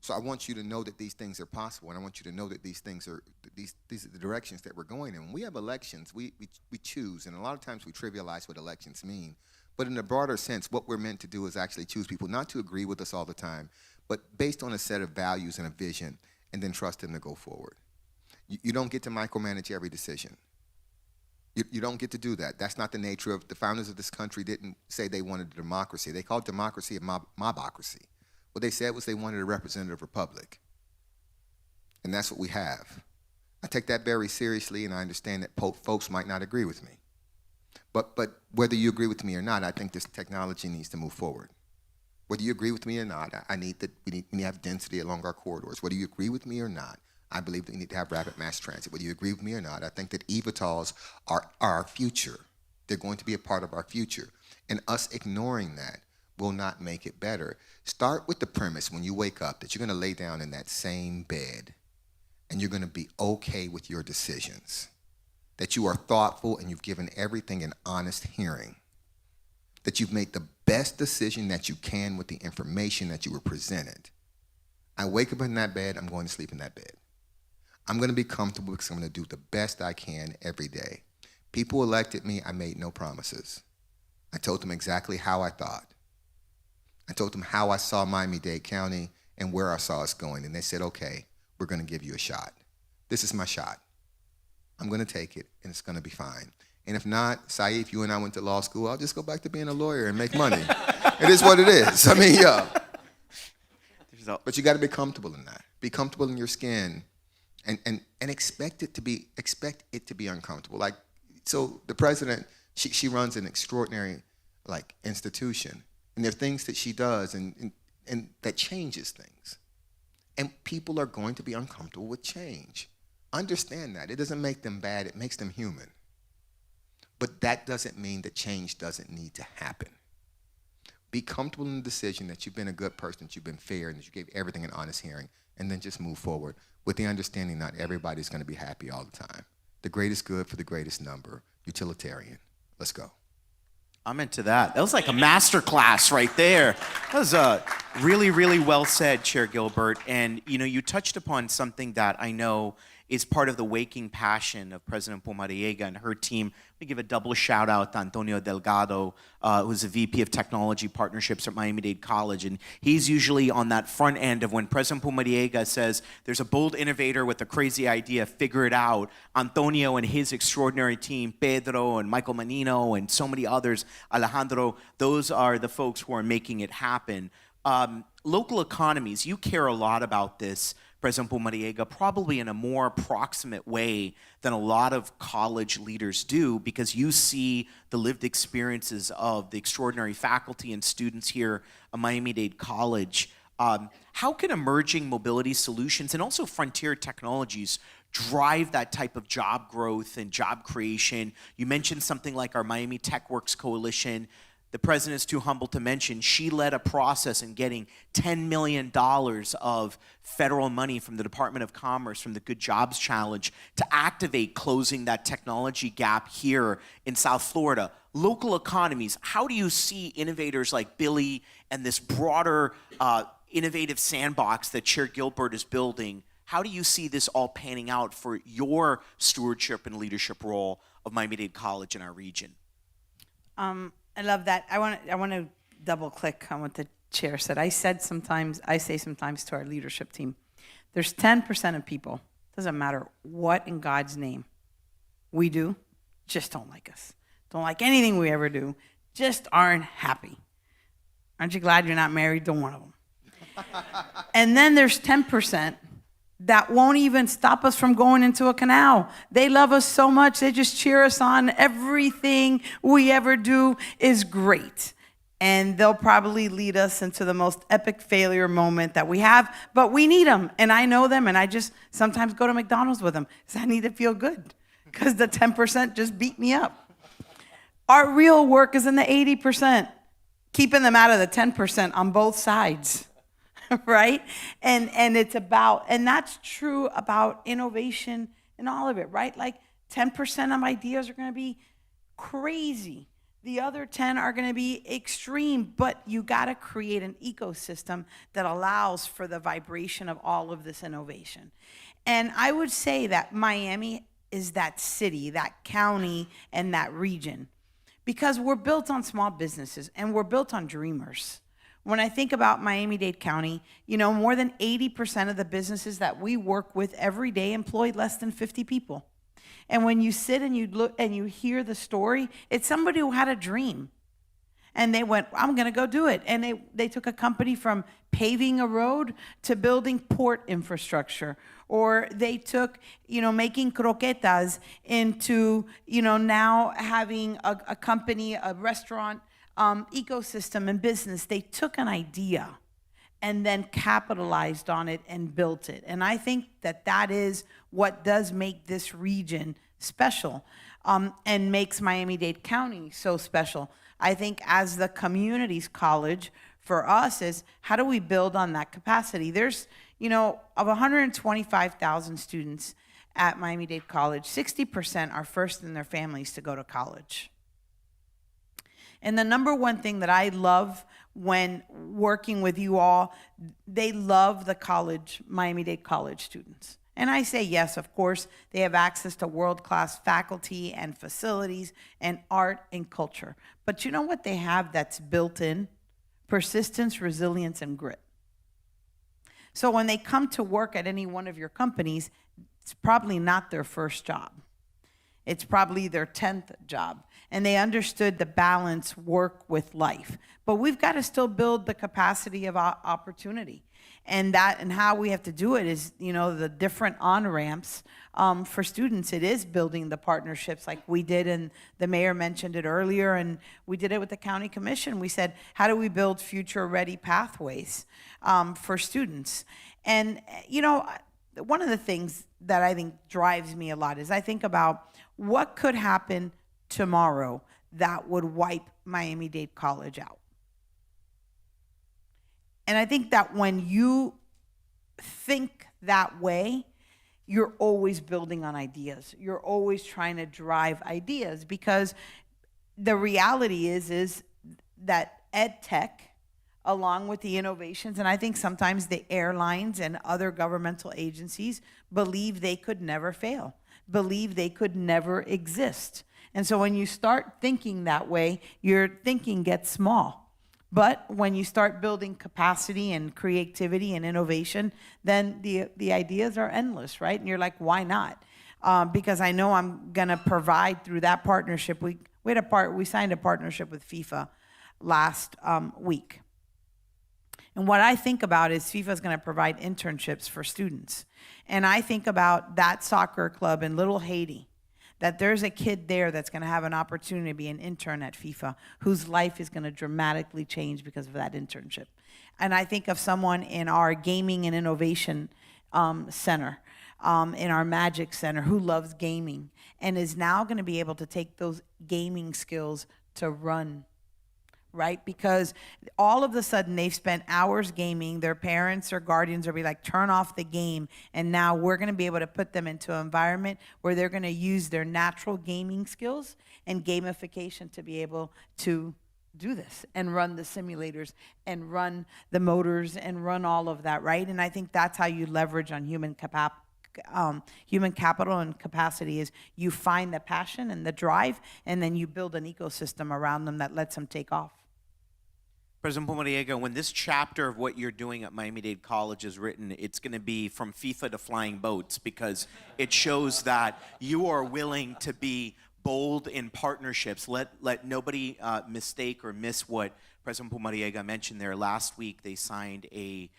Speaker 11: So I want you to know that these things are possible, and I want you to know that these things are these are the directions that we're going in. When we have elections, we choose, and a lot of times we trivialize what elections mean. But in a broader sense, what we're meant to do is actually choose people not to agree with us all the time, but based on a set of values and a vision, and then trust them to go forward. You don't get to micromanage every decision. You don't get to do that. That's not the nature of the founders of this country. Didn't say they wanted a democracy. They called democracy a mobocracy. What they said was they wanted a representative republic. And that's what we have. I take that very seriously, and I understand that folks might not agree with me. But whether you agree with me or not, I think this technology needs to move forward. Whether you agree with me or not, we need to have density along our corridors. Whether you agree with me or not, I believe that we need to have rapid mass transit. Whether you agree with me or not, I think that eVTOLs are our future. They're going to be a part of our future. And us ignoring that will not make it better. Start with the premise when you wake up that you're going to lay down in that same bed and you're going to be okay with your decisions. That you are thoughtful and you've given everything an honest hearing. That you've made the best decision that you can with the information that you were presented. I wake up in that bed, I'm going to sleep in that bed. I'm going to be comfortable because I'm going to do the best I can every day. People elected me, I made no promises. I told them exactly how I thought. I told them how I saw Miami-Dade County and where I saw us going, and they said, okay, we're going to give you a shot. This is my shot. I'm going to take it, and it's going to be fine. And if not, Saeed, if you and I went to law school, I'll just go back to being a lawyer and make money. It is what it is. I mean, yeah. But you got to be comfortable in that. Be comfortable in your skin, and expect it to be uncomfortable. Like, so the president, she runs an extraordinary institution, and there are things that she does and that changes things, and people are going to be uncomfortable with change. Understand that. It doesn't make them bad, it makes them human. But that doesn't mean that change doesn't need to happen. Be comfortable in the decision that you've been a good person, that you've been fair, and that you gave everything an honest hearing, and then just move forward with the understanding not everybody's going to be happy all the time. The greatest good for the greatest number, utilitarian. Let's go.
Speaker 9: I'm into that. That was like a master class right there. That was really, really well said, Chair Gilbert. And you touched upon something that I know is part of the waking passion of President Pumariega and her team. Let me give a double shout out to Antonio Delgado, who's the VP of Technology Partnerships at Miami-Dade College. And he's usually on that front end of when President Pumariega says there's a bold innovator with a crazy idea, figure it out. Antonio and his extraordinary team, Pedro and Michael Manino and so many others, Alejandro, those are the folks who are making it happen. Local economies, you care a lot about this, President Pumariega, probably in a more proximate way than a lot of college leaders do, because you see the lived experiences of the extraordinary faculty and students here at Miami-Dade College. How can emerging mobility solutions and also frontier technologies drive that type of job growth and job creation? You mentioned something like our Miami Tech Works Coalition. The president is too humble to mention she led a process in getting $10 million of federal money from the Department of Commerce, from the Good Jobs Challenge, to activate closing that technology gap here in South Florida. Local economies, how do you see innovators like Billy and this broader innovative sandbox that Chair Gilbert is building? How do you see this all panning out for your stewardship and leadership role of Miami-Dade College in our region?
Speaker 10: I love that. I want to double click on what the chair said. I say sometimes to our leadership team, there's 10% of people, doesn't matter what in God's name we do, just don't like us. Don't like anything we ever do, just aren't happy. Aren't you glad you're not married to one of them? And then there's 10% that won't even stop us from going into a canal. They love us so much, they just cheer us on. Everything we ever do is great. And they'll probably lead us into the most epic failure moment that we have, but we need them. And I know them, and I just sometimes go to McDonald's with them because I need to feel good because the 10% just beat me up. Our real work is in the 80%, keeping them out of the 10% on both sides, right? And it's about, and that's true about innovation and all of it, right? Like 10% of ideas are going to be crazy. The other 10 are going to be extreme, but you got to create an ecosystem that allows for the vibration of all of this innovation. And I would say that Miami is that city, that county, and that region, because we're built on small businesses and we're built on dreamers. When I think about Miami-Dade County, you know, more than 80% of the businesses that we work with every day employ less than 50 people. And when you sit and you look and you hear the story, it's somebody who had a dream. And they went, I'm going to go do it. And they took a company from paving a road to building port infrastructure. Or they took, you know, making croquetas into, you know, now having a company, a restaurant ecosystem and business. They took an idea and then capitalized on it and built it. And I think that that is what does make this region special and makes Miami-Dade County so special. I think as the communities college for us is how do we build on that capacity? There's, you know, of 125,000 students at Miami-Dade College, 60% are first in their families to go to college. And the number one thing that I love when working with you all, they love the college, Miami-Dade College students. And I say yes, of course, they have access to world-class faculty and facilities and art and culture. But you know what they have that's built in? Persistence, resilience, and grit. So when they come to work at any one of your companies, it's probably not their first job. It's probably their 10th job. And they understood the balance work with life. But we've got to still build the capacity of opportunity. And how we have to do it is, you know, the different on-ramps for students. It is building the partnerships like we did, and the mayor mentioned it earlier, and we did it with the county commission. We said, how do we build future-ready pathways for students? And, you know, one of the things that I think drives me a lot is I think about what could happen tomorrow that would wipe Miami-Dade College out. And I think that when you think that way, you're always building on ideas. You're always trying to drive ideas, because the reality is that ed tech, along with the innovations, and I think sometimes the airlines and other governmental agencies believe they could never fail, believe they could never exist. And so when you start thinking that way, your thinking gets small. But when you start building capacity and creativity and innovation, then the ideas are endless, right? And you're like, why not? Because I know I'm going to provide through that partnership. We signed a partnership with FIFA last week. And what I think about is FIFA is going to provide internships for students. And I think about that soccer club in Little Haiti, that there's a kid there that's going to have an opportunity to be an intern at FIFA whose life is going to dramatically change because of that internship. And I think of someone in our gaming and innovation center, in our Magic Center, who loves gaming and is now going to be able to take those gaming skills to run, right? Because all of a sudden they've spent hours gaming, their parents or guardians will be like, turn off the game, and now we're going to be able to put them into an environment where they're going to use their natural gaming skills and gamification to be able to do this and run the simulators and run the motors and run all of that, right? And I think that's how you leverage on human capital and capacity, is you find the passion and the drive, and then you build an ecosystem around them that lets them take off.
Speaker 9: President Pumariega, when this chapter of what you're doing at Miami-Dade College is written, it's going to be from FIFA to flying boats, because it shows that you are willing to be bold in partnerships. Let nobody mistake or miss what President Pumariega mentioned there. Last week, they signed a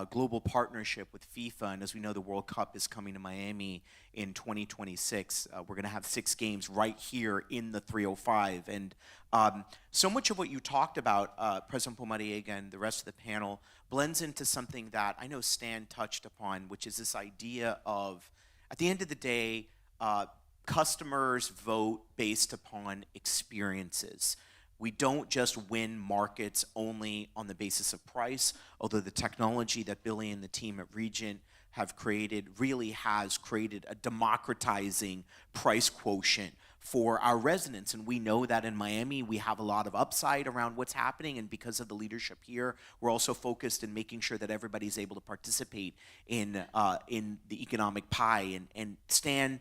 Speaker 9: global partnership with FIFA, and as we know, the World Cup is coming to Miami in 2026. We're going to have 6 games right here in the 305, and so much of what you talked about, President Pomariega and the rest of the panel, blends into something that I know Stan touched upon, which is this idea of, at the end of the day, customers vote based upon experiences. We don't just win markets only on the basis of price, although the technology that Billy and the team at Regent have created really has created a democratizing price quotient for our residents. And we know that in Miami, we have a lot of upside around what's happening. And because of the leadership here, we're also focused in making sure that everybody's able to participate in the economic pie. And Stan,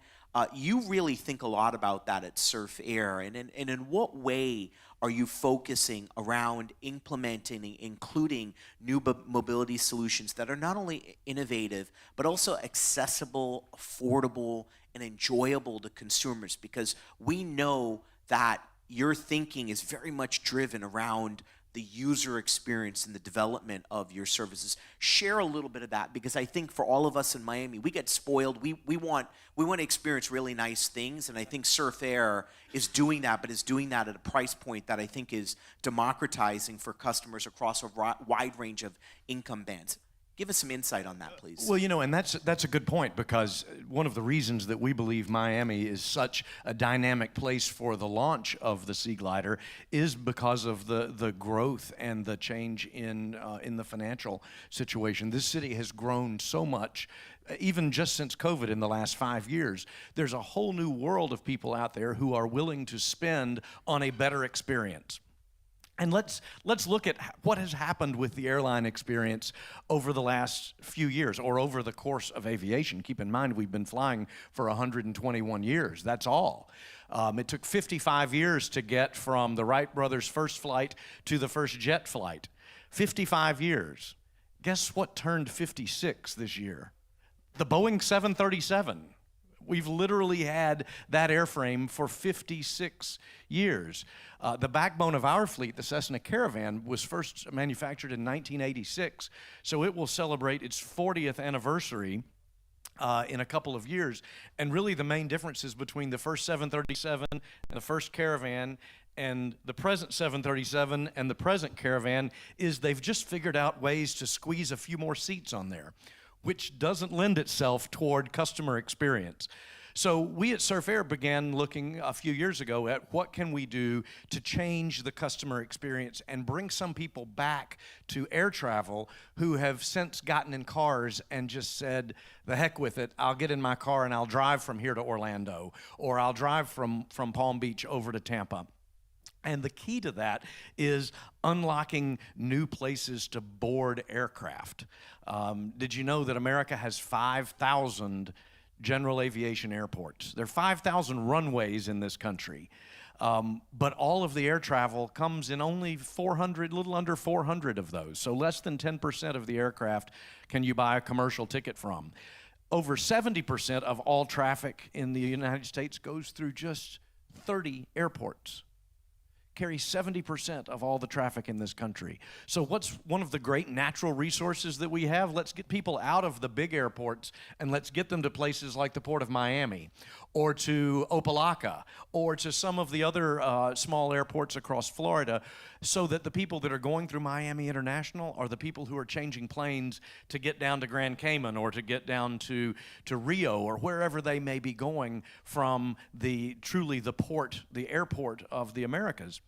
Speaker 9: you really think a lot about that at Surf Air. And in what way are you focusing around implementing, including new mobility solutions that are not only innovative, but also accessible, affordable, and enjoyable to consumers? Because we know that your thinking is very much driven around the user experience and the development of your services. Share a little bit of that, because I think for all of us in Miami, we get spoiled. We want to experience really nice things, and I think Surf Air is doing that, but is doing that at a price point that I think is democratizing for customers across a wide range of income bands. Give us some insight on that, please.
Speaker 12: Well, you know, and that's a good point, because one of the reasons that we believe Miami is such a dynamic place for the launch of the Sea Glider is because of the growth and the change in the financial situation. This city has grown so much, even just since COVID in the last 5 years. There's a whole new world of people out there who are willing to spend on a better experience. And let's look at what has happened with the airline experience over the last few years, or over the course of aviation. Keep in mind, we've been flying for 121 years. That's all. It took 55 years to get from the Wright brothers' first flight to the first jet flight. 55 years. Guess what turned 56 this year? The Boeing 737. We've literally had that airframe for 56 years. The backbone of our fleet, the Cessna Caravan, was first manufactured in 1986, so it will celebrate its 40th anniversary in a couple of years. And really the main differences between the first 737 and the first Caravan and the present 737 and the present Caravan is they've just figured out ways to squeeze a few more seats on there, which doesn't lend itself toward customer experience. So we at Surf Air began looking a few years ago at what can we do to change the customer experience and bring some people back to air travel who have since gotten in cars and just said, the heck with it, I'll get in my car and I'll drive from here to Orlando, or I'll drive from Palm Beach over to Tampa. And the key to that is unlocking new places to board aircraft. Did you know that America has 5,000 general aviation airports? There are 5,000 runways in this country, but all of the air travel comes in only 400, little under 400 of those. So less than 10% of the aircraft can you buy a commercial ticket from. Over 70% of all traffic in the United States goes through just 30 airports. Carries 70% of all the traffic in this country. So what's one of the great natural resources that we have? Let's get people out of the big airports and let's get them to places like the Port of Miami, or to Opelika, or to some of the other small airports across Florida, so that the people that are going through Miami International are the people who are changing planes to get down to Grand Cayman, or to get down to Rio, or wherever they may be going from the airport of the Americas.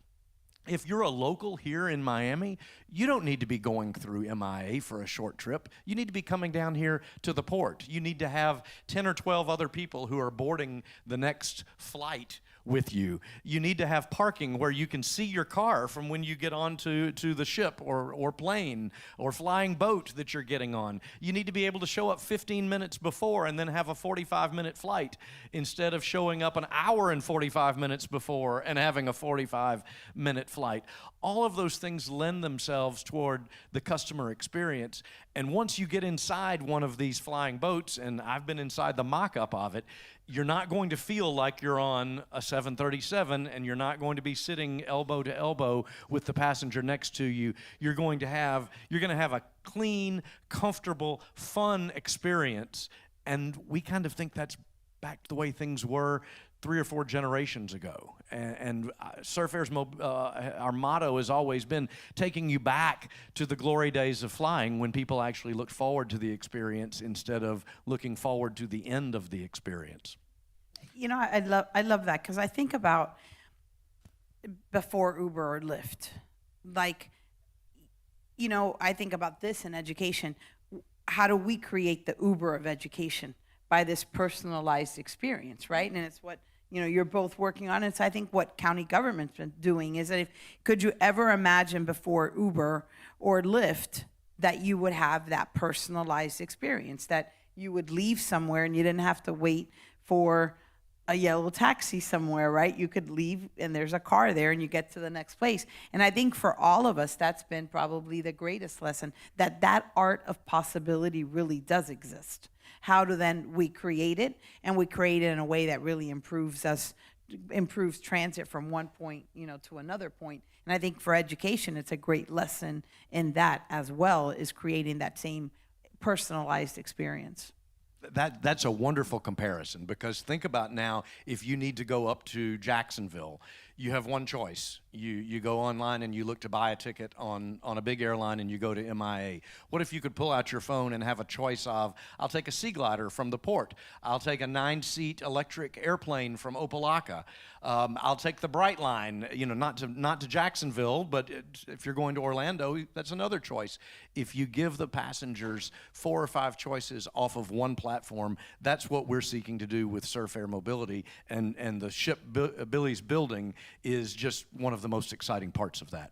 Speaker 12: If you're a local here in Miami, you don't need to be going through MIA for a short trip. You need to be coming down here to the port. You need to have 10 or 12 other people who are boarding the next flight with you. You need to have parking where you can see your car from when you get onto the ship or plane or flying boat that you're getting on. You need to be able to show up 15 minutes before and then have a 45-minute flight, instead of showing up an hour and 45 minutes before and having a 45-minute flight. All of those things lend themselves toward the customer experience. And once you get inside one of these flying boats, and I've been inside the mock-up of it, you're not going to feel like you're on a 737, and you're not going to be sitting elbow to elbow with the passenger next to you. You're going to have a clean, comfortable, fun experience. And we kind of think that's back to the way things were 3 or 4 generations ago. And Surf Air's our motto has always been taking you back to the glory days of flying, when people actually looked forward to the experience instead of looking forward to the end of the experience.
Speaker 10: You know, I love that, because I think about before Uber or Lyft. Like, you know, I think about this in education. How do we create the Uber of education? By this personalized experience, right? And it's what, you know, you're both working on. It's, I think, what county government's been doing is that could you ever imagine before Uber or Lyft that you would have that personalized experience, that you would leave somewhere and you didn't have to wait for a yellow taxi somewhere, right? You could leave and there's a car there and you get to the next place. And I think for all of us, that's been probably the greatest lesson, that art of possibility really does exist. How do then we create it, and we create it in a way that really improves transit from one point, you know, to another point. And I think for education, it's a great lesson in that as well, is creating that same personalized experience.
Speaker 12: That's a wonderful comparison, because think about now, if you need to go up to Jacksonville, you have one choice. You go online and you look to buy a ticket on a big airline, and you go to MIA. What if you could pull out your phone and have a choice of, I'll take a Sea Glider from the port, I'll take a 9-seat electric airplane from Opelika, I'll take the Brightline, you know, not to Jacksonville, but if you're going to Orlando, that's another choice. If you give the passengers 4 or 5 choices off of one platform, that's what we're seeking to do with Surf Air Mobility, and the ship Billy's building is just one of the most exciting parts of that.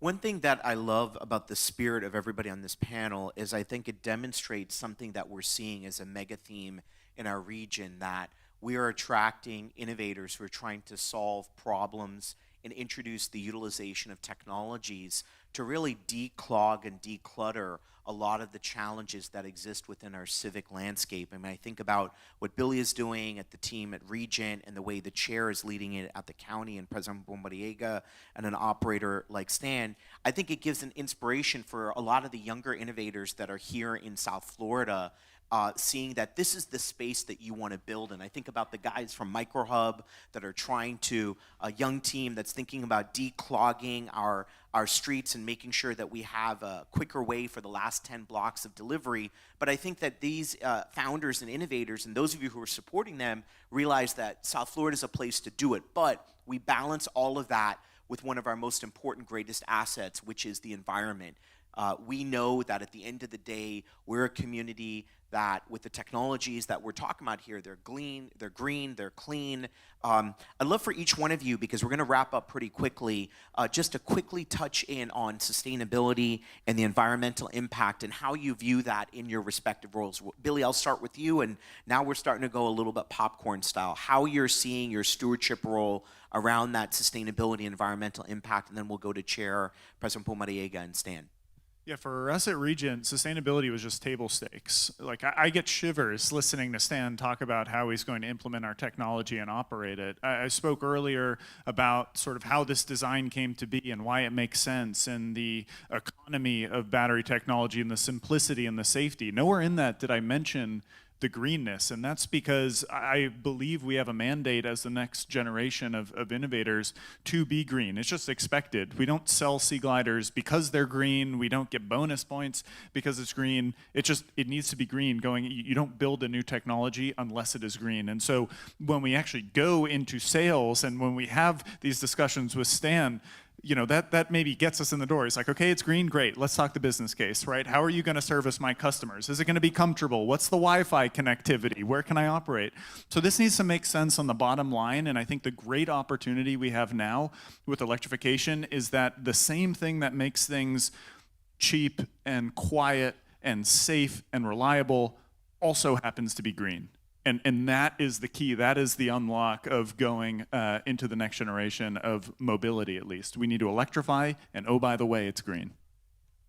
Speaker 9: One thing that I love about the spirit of everybody on this panel is I think it demonstrates something that we're seeing as a mega theme in our region, that we are attracting innovators who are trying to solve problems and introduce the utilization of technologies to really declog and declutter a lot of the challenges that exist within our civic landscape. I mean, I think about what Billy is doing at the team at Regent, and the way the chair is leading it at the county, and President Bombariega, and an operator like Stan. I think it gives an inspiration for a lot of the younger innovators that are here in South Florida, seeing that this is the space that you want to build in. I think about the guys from MicroHub that are trying to, a young team that's thinking about declogging our streets and making sure that we have a quicker way for the last 10 blocks of delivery. But I think that these founders and innovators, and those of you who are supporting them, realize that South Florida is a place to do it. But we balance all of that with one of our most important, greatest assets, which is the environment. We know that at the end of the day, we're a community that, with the technologies that we're talking about here, they're green, they're clean. I'd love for each one of you, because we're going to wrap up pretty quickly, just to quickly touch in on sustainability and the environmental impact and how you view that in your respective roles. Billy, I'll start with you, and now we're starting to go a little bit popcorn style. How you're seeing your stewardship role around that sustainability and environmental impact, and then we'll go to Chair President Pumariega and Stan.
Speaker 7: Yeah, for us at Regent, sustainability was just table stakes. Like, I get shivers listening to Stan talk about how he's going to implement our technology and operate it. I spoke earlier about sort of how this design came to be and why it makes sense, and the economy of battery technology and the simplicity and the safety. Nowhere in that did I mention the greenness, and that's because I believe we have a mandate as the next generation of innovators to be green. It's just expected. We don't sell Sea Gliders because they're green. We don't get bonus points because it's green. It needs to be green. You don't build a new technology unless it is green. And so when we actually go into sales, and when we have these discussions with Stan, you know, that maybe gets us in the door. It's like, okay, it's green, great. Let's talk the business case, right? How are you going to service my customers? Is it going to be comfortable? What's the Wi-Fi connectivity? Where can I operate? So this needs to make sense on the bottom line, and I think the great opportunity we have now with electrification is that the same thing that makes things cheap and quiet and safe and reliable also happens to be green. And that is the key. That is the unlock of going into the next generation of mobility, at least. We need to electrify, and oh, by the way, it's green.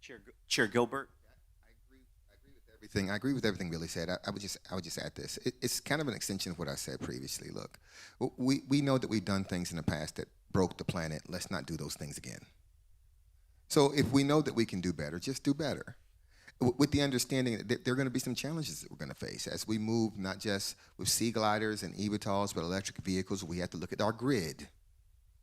Speaker 9: Chair Gilbert?
Speaker 11: I agree with I agree with everything Billy said. I would just add this. It's kind of an extension of what I said previously. Look, we know that we've done things in the past that broke the planet. Let's not do those things again. So if we know that we can do better, just do better. With the understanding that there are going to be some challenges that we're going to face as we move, not just with sea gliders and eVTOLs, but electric vehicles. We have to look at our grid.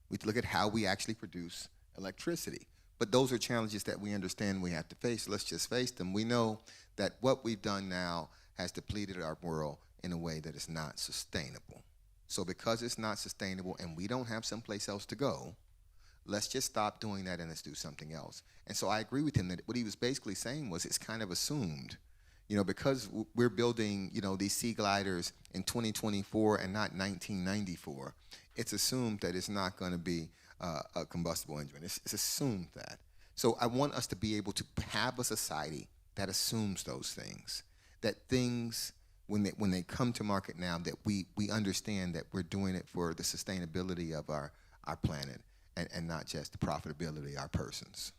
Speaker 11: We have to look at how we actually produce electricity. But those are challenges that we understand we have to face. Let's just face them. We know that what we've done now has depleted our world in a way that is not sustainable. So because it's not sustainable and we don't have someplace else to go, let's just stop doing that and let's do something else. And so I agree with him that what he was basically saying was it's kind of assumed, because we're building, these sea gliders in 2024 and not 1994, it's assumed that it's not going to be a combustible engine. It's assumed that. So I want us to be able to have a society that assumes those things, that things, when they come to market now, that we understand that we're doing it for the sustainability of our planet and not just the profitability of our persons.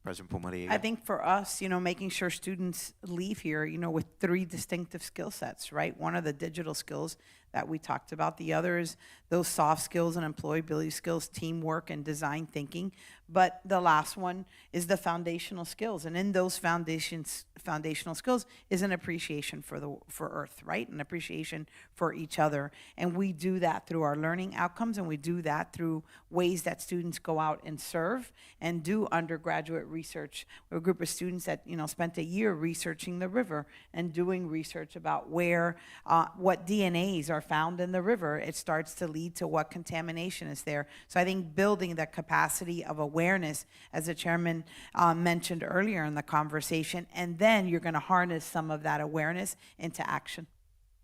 Speaker 9: President Pumariega.
Speaker 10: I think for us, making sure students leave here, with 3 distinctive skill sets, right? One are the digital skills that we talked about. The other is those soft skills and employability skills, teamwork and design thinking. But the last one is the foundational skills. And in those foundational skills is an appreciation for Earth, right? An appreciation for each other. And we do that through our learning outcomes, and we do that through ways that students go out and serve and do undergraduate research. We're a group of students that, spent a year researching the river and doing research about where, what DNAs are found in the river. It starts to lead to what contamination is there. So I think building the capacity of awareness, as the chairman mentioned earlier in the conversation, and then you're going to harness some of that awareness into action.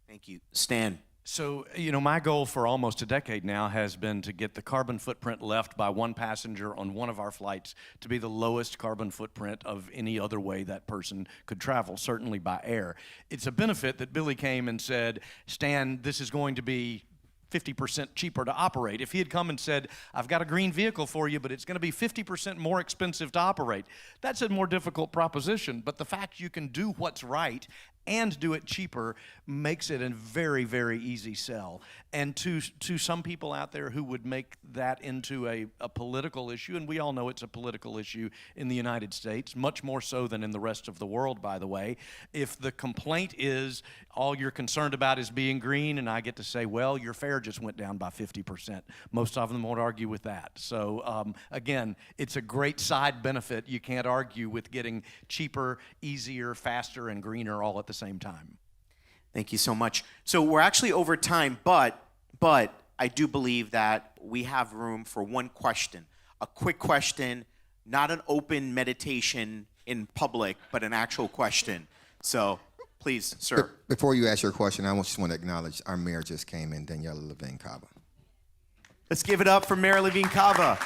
Speaker 9: Thank you. Stan.
Speaker 12: So, my goal for almost a decade now has been to get the carbon footprint left by one passenger on one of our flights to be the lowest carbon footprint of any other way that person could travel, certainly by air. It's a benefit that Billy came and said, Stan, this is going to be 50% cheaper to operate. If he had come and said, I've got a green vehicle for you, but it's going to be 50% more expensive to operate, that's a more difficult proposition. But the fact you can do what's right and do it cheaper makes it a very, very easy sell. And to some people out there who would make that into a political issue, and we all know it's a political issue in the United States, much more so than in the rest of the world, by the way. If the complaint is all you're concerned about is being green, and I get to say, well, your fare just went down by 50%. Most of them won't argue with that. So again, it's a great side benefit. You can't argue with getting cheaper, easier, faster, and greener all at the same time.
Speaker 9: Thank you so much. So we're actually over time, but I do believe that we have room for one question, a quick question, not an open meditation in public, but an actual question. So please, sir.
Speaker 11: Before you ask your question, I just want to acknowledge our mayor just came in, Daniela Levine Cava.
Speaker 9: Let's give it up for Mayor Levine Cava.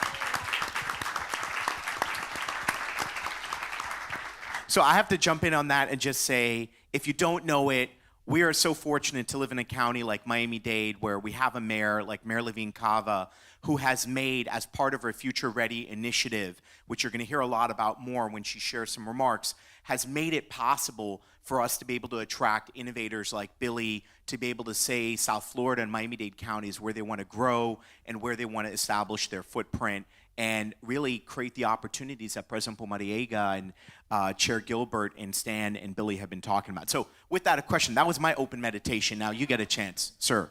Speaker 9: So I have to jump in on that and just say, if you don't know it, we are so fortunate to live in a county like Miami-Dade where we have a mayor like Mayor Levine Cava who has made, as part of her Future Ready initiative, which you're going to hear a lot about more when she shares some remarks, has made it possible for us to be able to attract innovators like Billy, to be able to say South Florida and Miami-Dade counties where they want to grow and where they want to establish their footprint and really create the opportunities that President Pumariega and Chair Gilbert and Stan and Billy have been talking about. So with that, a question. That was my open meditation. Now you get a chance, sir.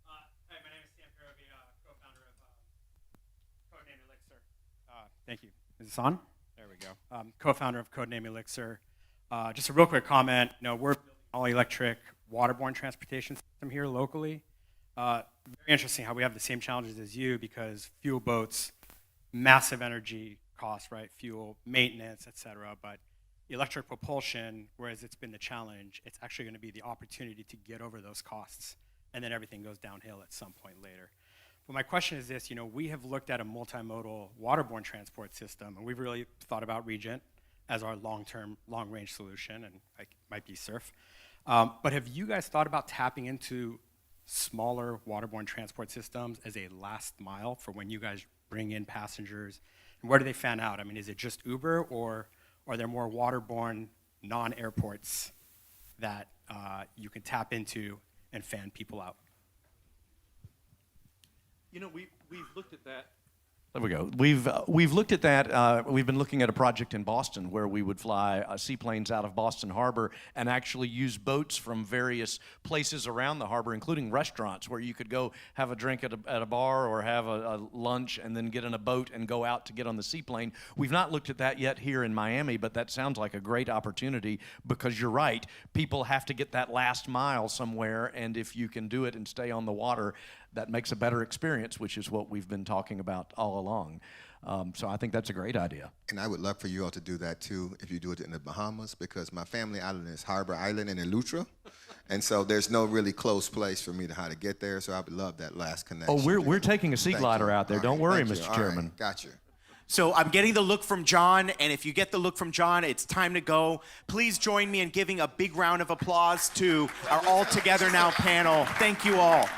Speaker 13: Hi, my name is Stan Perovia, co-founder of Codename Elixir. Thank you. Is this on? There we go. Co-founder of Codename Elixir. Just a real quick comment. We're building all-electric waterborne transportation system here locally. Very interesting how we have the same challenges as you because fuel boats, massive energy costs, right? Fuel, maintenance, et cetera. But electric propulsion, whereas it's been the challenge, it's actually going to be the opportunity to get over those costs. And then everything goes downhill at some point later. But my question is this, we have looked at a multimodal waterborne transport system, and we've really thought about REGENT as our long-term, long-range solution, and it might be SURF. But have you guys thought about tapping into smaller waterborne transport systems as a last mile for when you guys bring in passengers? And where do they fan out? I mean, is it just Uber, or are there more waterborne non-airports that you can tap into and fan people out.
Speaker 6: You know, we've looked at that.
Speaker 12: There we go. We've looked at that. We've been looking at a project in Boston where we would fly seaplanes out of Boston Harbor and actually use boats from various places around the harbor, including restaurants, where you could go have a drink at a bar or have a lunch and then get in a boat and go out to get on the seaplane. We've not looked at that yet here in Miami, but that sounds like a great opportunity because you're right. People have to get that last mile somewhere, and if you can do it and stay on the water, that makes a better experience, which is what we've been talking about all along. So I think that's a great idea.
Speaker 11: And I would love for you all to do that too if you do it in the Bahamas, because my family island is Harbor Island in Eleuthera. And so there's no really close place for me to how to get there. So I would love that last connection.
Speaker 12: Oh, we're taking a sea
Speaker 11: Thank
Speaker 12: glider
Speaker 11: you.
Speaker 12: out there.
Speaker 11: All
Speaker 12: Don't
Speaker 11: right,
Speaker 12: worry,
Speaker 11: thank you.
Speaker 12: Mr.
Speaker 11: All
Speaker 12: Chairman.
Speaker 11: right, got you.
Speaker 9: So I'm getting the look from John, and if you get the look from John, it's time to go. Please join me in giving a big round of applause to our All Together Now panel. Thank you all.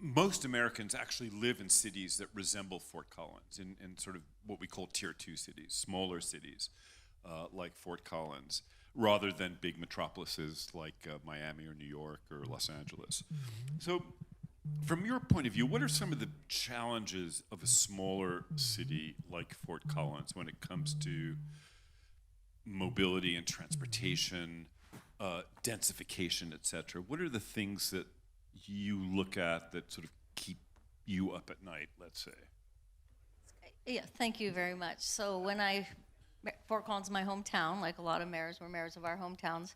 Speaker 6: Most Americans actually live in cities that resemble Fort Collins, in sort of what we call tier 2 cities, smaller cities like Fort Collins, rather than big metropolises like Miami or New York or Los Angeles. So from your point of view, what are some of the challenges of a smaller city like Fort Collins when it comes to mobility and transportation, densification, et cetera? What are the things that you look at that sort of keep you up at night, let's say?
Speaker 14: Yeah, thank you very much. So Fort Collins is my hometown, like a lot of mayors, we're mayors of our hometowns.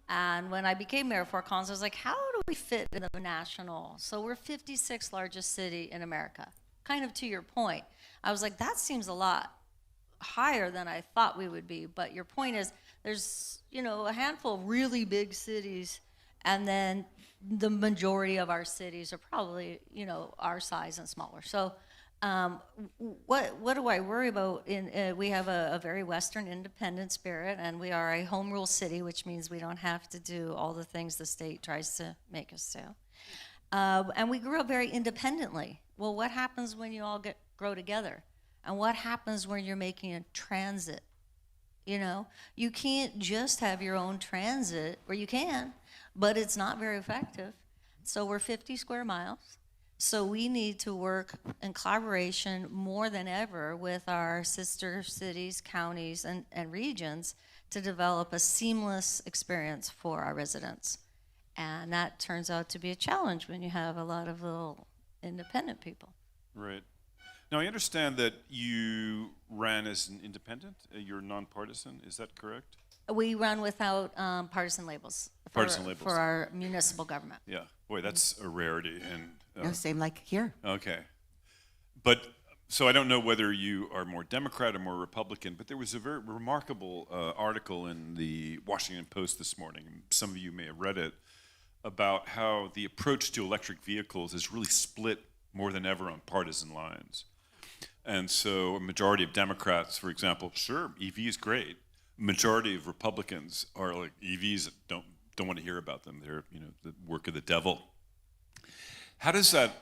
Speaker 14: And when I became mayor of Fort Collins, I was like, how do we fit in the national? So we're 56th largest city in America. Kind of to your point, I was like, that seems a lot higher than I thought we would be. But your point is, there's, a handful of really big cities And then the majority of our cities are probably, you know, our size and smaller. So what do I worry about? We have a very Western independent spirit, and we are a home rule city, which means we don't have to do all the things the state tries to make us do. And we grew up very independently. Well, what happens when you all grow together? And what happens when you're making a transit? You know, you can't just have your own transit, or you can, but it's not very effective. So we're 50 square miles. So we need to work in collaboration more than ever with our sister cities, counties, and regions to develop a seamless experience for our residents. And that turns out to be a challenge when you have a lot of little independent people.
Speaker 6: Right. Now, I understand that you ran as an independent. You're nonpartisan. Is that correct?
Speaker 14: We run without partisan labels.
Speaker 6: Partisan labels.
Speaker 14: For our municipal government.
Speaker 6: Yeah. Boy, that's a rarity. And
Speaker 15: No, same like here.
Speaker 6: okay. But so I don't know whether you are more Democrat or more Republican, but there was a very remarkable article in the Washington Post this morning. Some of you may have read it, about how the approach to electric vehicles is really split more than ever on partisan lines. And so a majority of Democrats, for example, sure, EV is great. Majority of Republicans are like, EVs don't want to hear about them. They're, you know, the work of the devil. How does that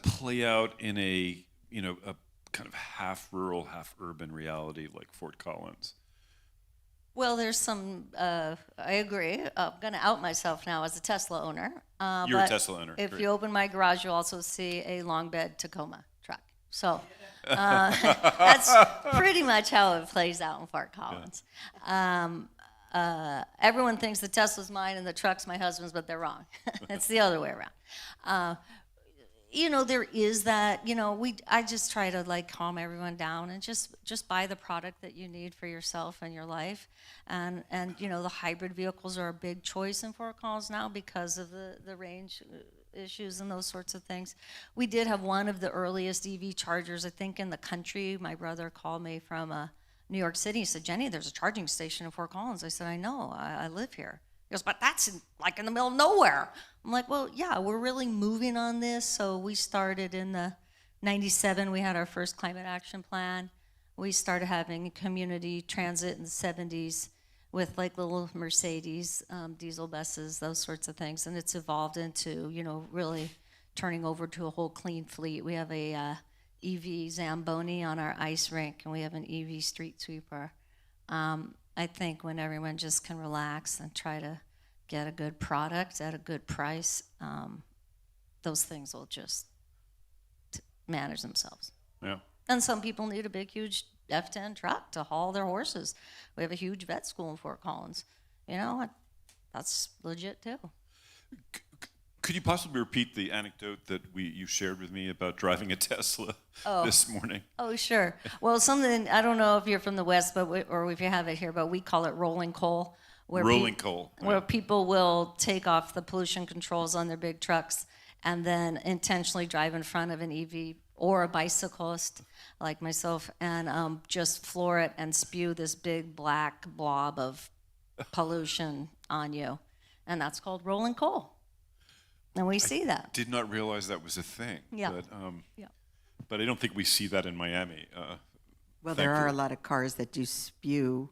Speaker 6: play out in a, you know, a kind of half rural, half urban reality like Fort Collins?
Speaker 14: Well, there's some, I agree. I'm going to out myself now as a Tesla owner.
Speaker 6: You're a
Speaker 14: but
Speaker 6: Tesla owner.
Speaker 14: If
Speaker 6: Great.
Speaker 14: you open my garage, you'll also see a long bed Tacoma truck. So that's pretty much how it plays out in Fort Collins. Everyone thinks the Tesla's mine and the truck's my husband's, but they're wrong. It's the other way around. You know, there is that, you know, I just try to like calm everyone down and just buy the product that you need for yourself and your life. And you know, the hybrid vehicles are a big choice in Fort Collins now because of the range issues and those sorts of things. We did have one of the earliest EV chargers, I think, in the country. My brother called me from New York City. He said, Jenny, there's a charging station in Fort Collins. I said, I know, I live here. He goes, but that's in the middle of nowhere. I'm like, well, yeah, we're really moving on this. So we started in the 97. We had our first climate action plan. We started having community transit in the 70s with like little Mercedes, diesel buses, those sorts of things. And it's evolved into, you know, really turning over to a whole clean fleet. We have a EV Zamboni on our ice rink, and we have an EV street sweeper. I think when everyone just can relax and try to get a good product at a good price, those things will just manage themselves.
Speaker 6: Yeah.
Speaker 14: And some people need a big, huge F-10 truck to haul their horses. We have a huge vet school in Fort Collins. You know, that's legit too.
Speaker 6: Could you possibly repeat the anecdote that you shared with me about driving a Tesla this morning?
Speaker 14: Oh, sure. Well, something, I don't know if you're from the West, but or if you have it here, but we call it rolling coal.
Speaker 6: Rolling coal.
Speaker 14: Where people will take off the pollution controls on their big trucks and then intentionally drive in front of an EV or a bicyclist like myself and just floor it and spew this big black blob of pollution on you. And that's called rolling coal. And we see that.
Speaker 6: Did not realize that was a thing.
Speaker 14: Yeah.
Speaker 6: But I don't think we see that in Miami.
Speaker 15: Well, there are a lot of cars that do spew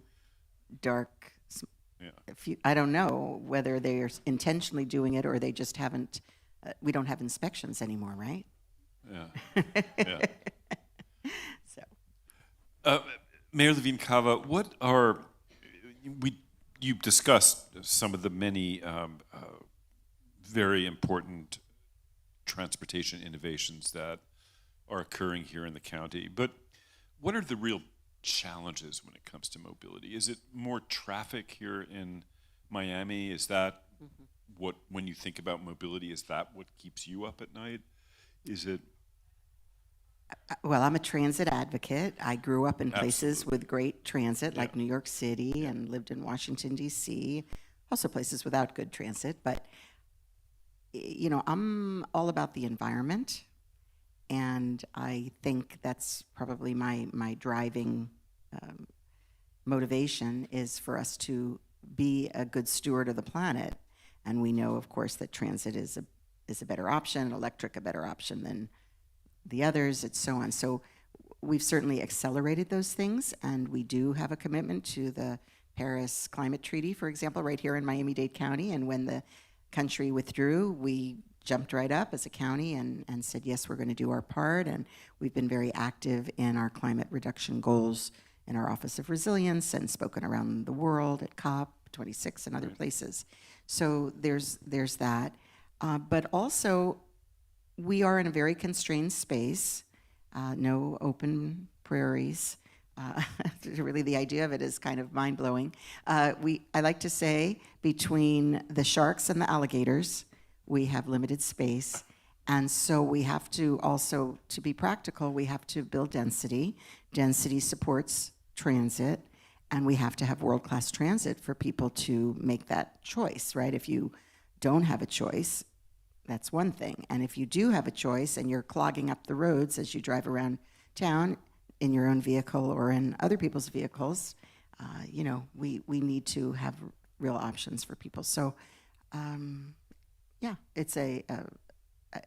Speaker 15: dark.
Speaker 6: Yeah.
Speaker 15: I don't know whether they're intentionally doing it or they just haven't. We don't have inspections anymore, right?
Speaker 6: Yeah. Yeah.
Speaker 15: So,
Speaker 6: Mayor Levine Cava, you've discussed some of the many very important transportation innovations that are occurring here in the county. But what are the real challenges when it comes to mobility? Is it more traffic here in Miami? Is that what, when you think about mobility, is that what keeps you up at night? Is it?
Speaker 15: well, I'm a transit advocate. I grew up in places
Speaker 6: Absolutely.
Speaker 15: with great transit, like New York City, and lived in Washington, D.C., also places without good transit. But, you know, I'm all about the environment, and I think that's probably my driving motivation is for us to be a good steward of the planet. And we know, of course, that transit is a better option, electric a better option than the others, and so on. So we've certainly accelerated those things, and we do have a commitment to the Paris Climate Treaty, for example, right here in Miami-Dade County. And when the country withdrew, we jumped right up as a county and said, yes, we're going to do our part. And we've been very active in our climate reduction goals in our Office of Resilience and spoken around the world at COP26 and other places. So there's that. But also, we are in a very constrained space, no open prairies. Really, the idea of it is kind of mind-blowing. I like to say between the sharks and the alligators, we have limited space. And so we have to also, to be practical, we have to build density. Density supports transit, and we have to have world-class transit for people to make that choice, right? If you don't have a choice, that's one thing. And if you do have a choice and you're clogging up the roads as you drive around town in your own vehicle or in other people's vehicles, we need to have real options for people. So, yeah, it's an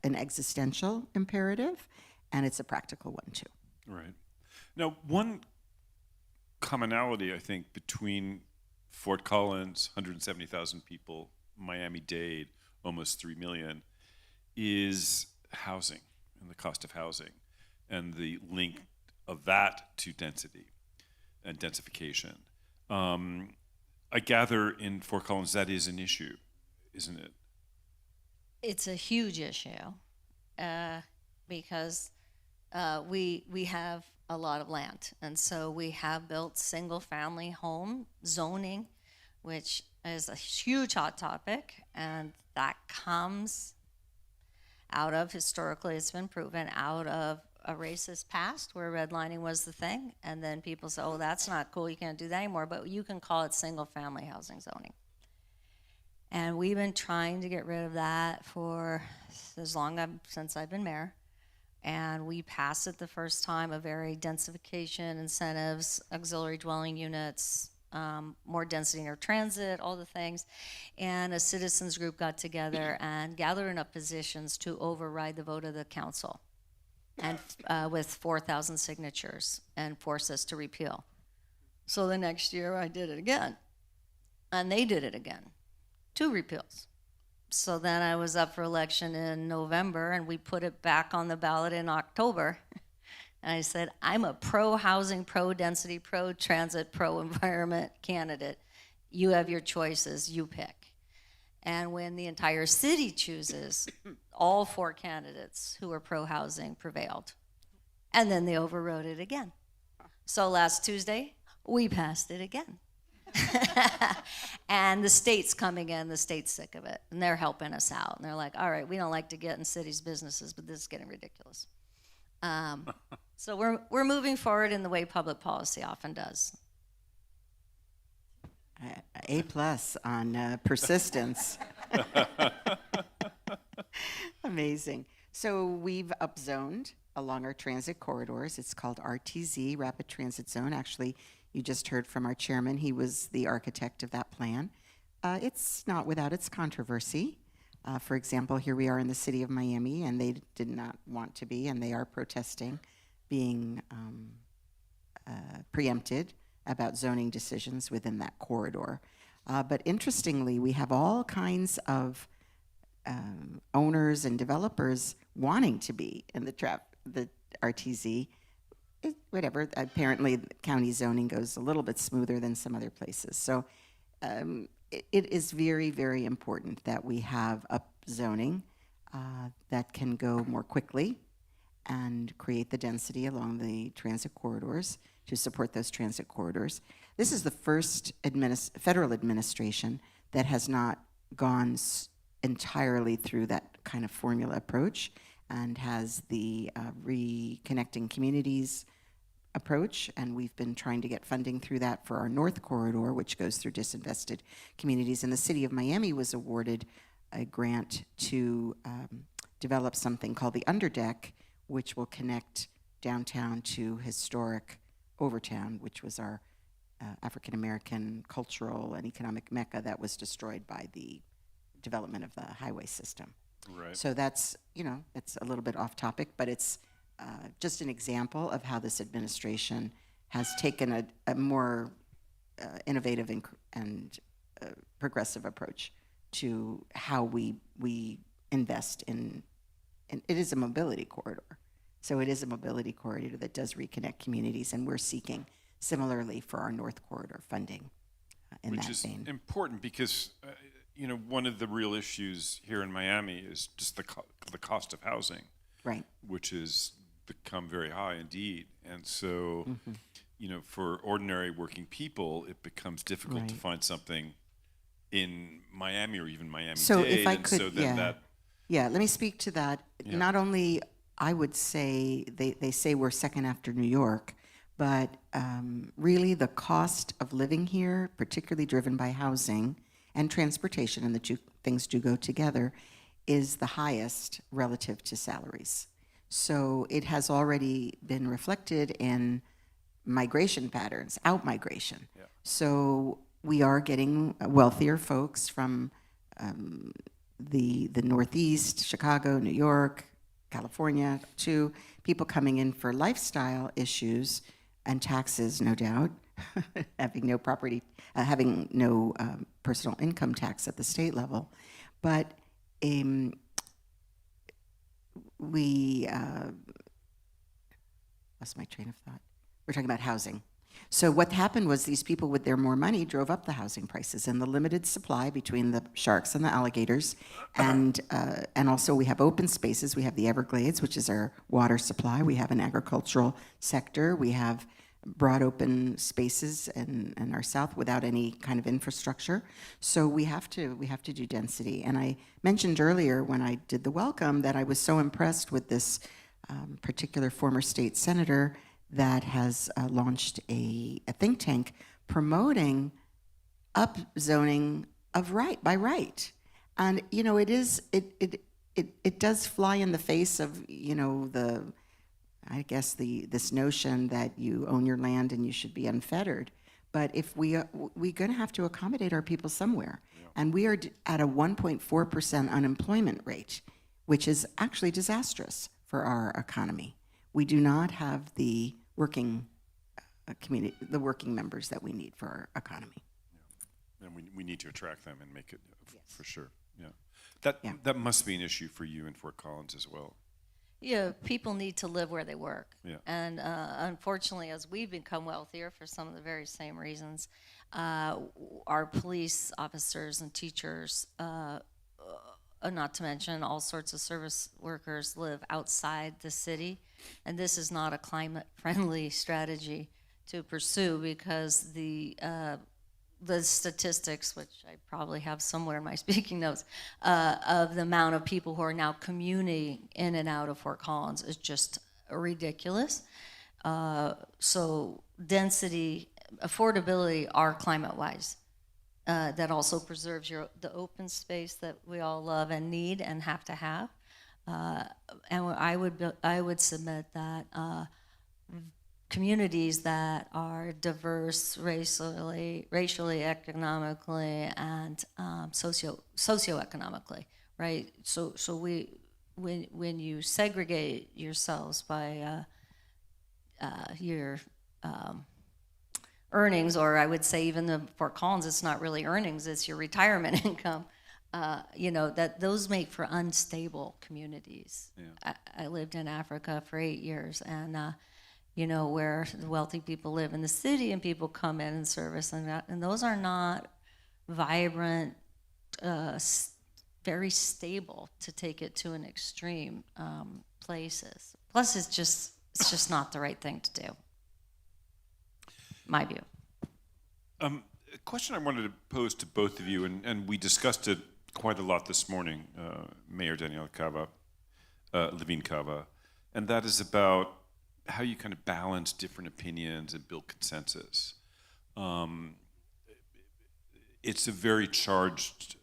Speaker 15: existential imperative, and it's a practical one too.
Speaker 6: Right. Now, one commonality, I think, between Fort Collins, 170,000 people, Miami-Dade, almost 3 million, is housing and the cost of housing and the link of that to density and densification. I gather in Fort Collins that is an issue, isn't it?
Speaker 14: It's a huge issue because we have a lot of land, and so we have built single-family home zoning, which is a huge hot topic, and that comes out of, historically it's been proven, out of a racist past where redlining was the thing, and then people say, oh, that's not cool, you can't do that anymore, but you can call it single-family housing zoning. And we've been trying to get rid of that for as long since I've been mayor. And we passed it the first time, a very densification, incentives, auxiliary dwelling units, more density in our transit, all the things. And a citizens group got together and gathered enough positions to override the vote of the council, and with 4,000 signatures, and force us to repeal. So the next year I did it again, and they did it again. 2 repeals. So then I was up for election in November, and we put it back on the ballot in October. And I said, I'm a pro-housing, pro-density, pro-transit, pro-environment candidate. You have your choices, you pick. And when the entire city chooses, all 4 candidates who are pro-housing prevailed. And then they overrode it again. So last Tuesday, we passed it again. And the state's coming in, the state's sick of it, and they're helping us out. And they're like, all right, we don't like to get in cities' businesses, but this is getting ridiculous. So we're moving forward in the way public policy often does.
Speaker 15: A+ on persistence. Amazing. So we've upzoned along our transit corridors. It's called RTZ, Rapid Transit Zone. Actually, you just heard from our chairman. He was the architect of that plan. It's not without its controversy. For example, here we are in the city of Miami, and they did not want to be, and they are protesting being preempted about zoning decisions within that corridor. But interestingly, we have all kinds of owners and developers wanting to be in the RTZ. Whatever, apparently county zoning goes a little bit smoother than some other places. So it is very, very important that we have upzoning that can go more quickly and create the density along the transit corridors to support those transit corridors. This is the first federal administration that has not gone entirely through that kind of formula approach and has the reconnecting communities approach, and we've been trying to get funding through that for our North Corridor, which goes through disinvested communities. And the city of Miami was awarded a grant to develop something called the Underdeck, which will connect downtown to historic Overtown, which was our African American cultural and economic mecca that was destroyed by the development of the highway system.
Speaker 6: Right.
Speaker 15: So that's, it's a little bit off topic, but it's just an example of how this administration has taken a more innovative and progressive approach to how we invest in it is a mobility corridor. So it is a mobility corridor that does reconnect communities, and we're seeking similarly for our North Corridor funding in
Speaker 6: Which
Speaker 15: that
Speaker 6: is
Speaker 15: vein.
Speaker 6: important because, one of the real issues here in Miami is just the cost of housing.
Speaker 15: Right.
Speaker 6: Which has become very high indeed. And so, for ordinary working people, it becomes difficult to
Speaker 15: Right.
Speaker 6: find something in Miami or even Miami-Dade.
Speaker 15: So if I
Speaker 6: and
Speaker 15: could,
Speaker 6: so then
Speaker 15: let me speak to that.
Speaker 6: Yeah.
Speaker 15: Not only, I would say, they say we're second after New York, but really the cost of living here, particularly driven by housing and transportation, and the two things do go together, is the highest relative to salaries. So it has already been reflected in migration patterns, out-migration.
Speaker 6: Yeah.
Speaker 15: So we are getting wealthier folks from the Northeast, Chicago, New York, California, to people coming in for lifestyle issues and taxes, no doubt, having no property, having no personal income tax at the state level. But we lost my train of thought. We're talking about housing. So what happened was these people with their more money drove up the housing prices, and the limited supply between the sharks and the alligators, and also we have open spaces. We have the Everglades, which is our water supply. We have an agricultural sector. We have broad open spaces in our south without any kind of infrastructure. So we have to do density. And I mentioned earlier when I did the welcome that I was so impressed with this particular former state senator that has launched a think tank promoting upzoning of by right. And it does fly in the face of this notion that you own your land and you should be unfettered. But if we're going to have to accommodate our people somewhere, and we are at a 1.4% unemployment rate, which is actually disastrous for our economy. We do not have the working community, the working members that we need for our economy.
Speaker 6: And we need to attract them and make it for sure. Yeah. That must be an issue for you in Fort Collins as well.
Speaker 14: Yeah, people need to live where they work.
Speaker 6: Yeah.
Speaker 14: And unfortunately, as we've become wealthier for some of the very same reasons, our police officers and teachers, not to mention all sorts of service workers, live outside the city. And this is not a climate-friendly strategy to pursue because the statistics, which I probably have somewhere in my speaking notes, of the amount of people who are now commuting in and out of Fort Collins is just ridiculous. So density, affordability are climate-wise. That also preserves the open space that we all love and need and have to have. And I would submit that communities that are diverse racially, economically, and socioeconomically, right? So when you segregate yourselves by your earnings, or I would say even the Fort Collins, it's not really earnings, it's your retirement income. That those make for unstable communities.
Speaker 6: Yeah.
Speaker 14: I lived in Africa for 8 years, and where the wealthy people live in the city and people come in and service, and those are not vibrant, very stable, to take it to an extreme, places. Plus, it's just not the right thing to do. My view.
Speaker 6: A question I wanted to pose to both of you, and we discussed it quite a lot this morning, Mayor Danielle Cava, Levine Cava, and that is about how you kind of balance different opinions and build consensus. It's a very charged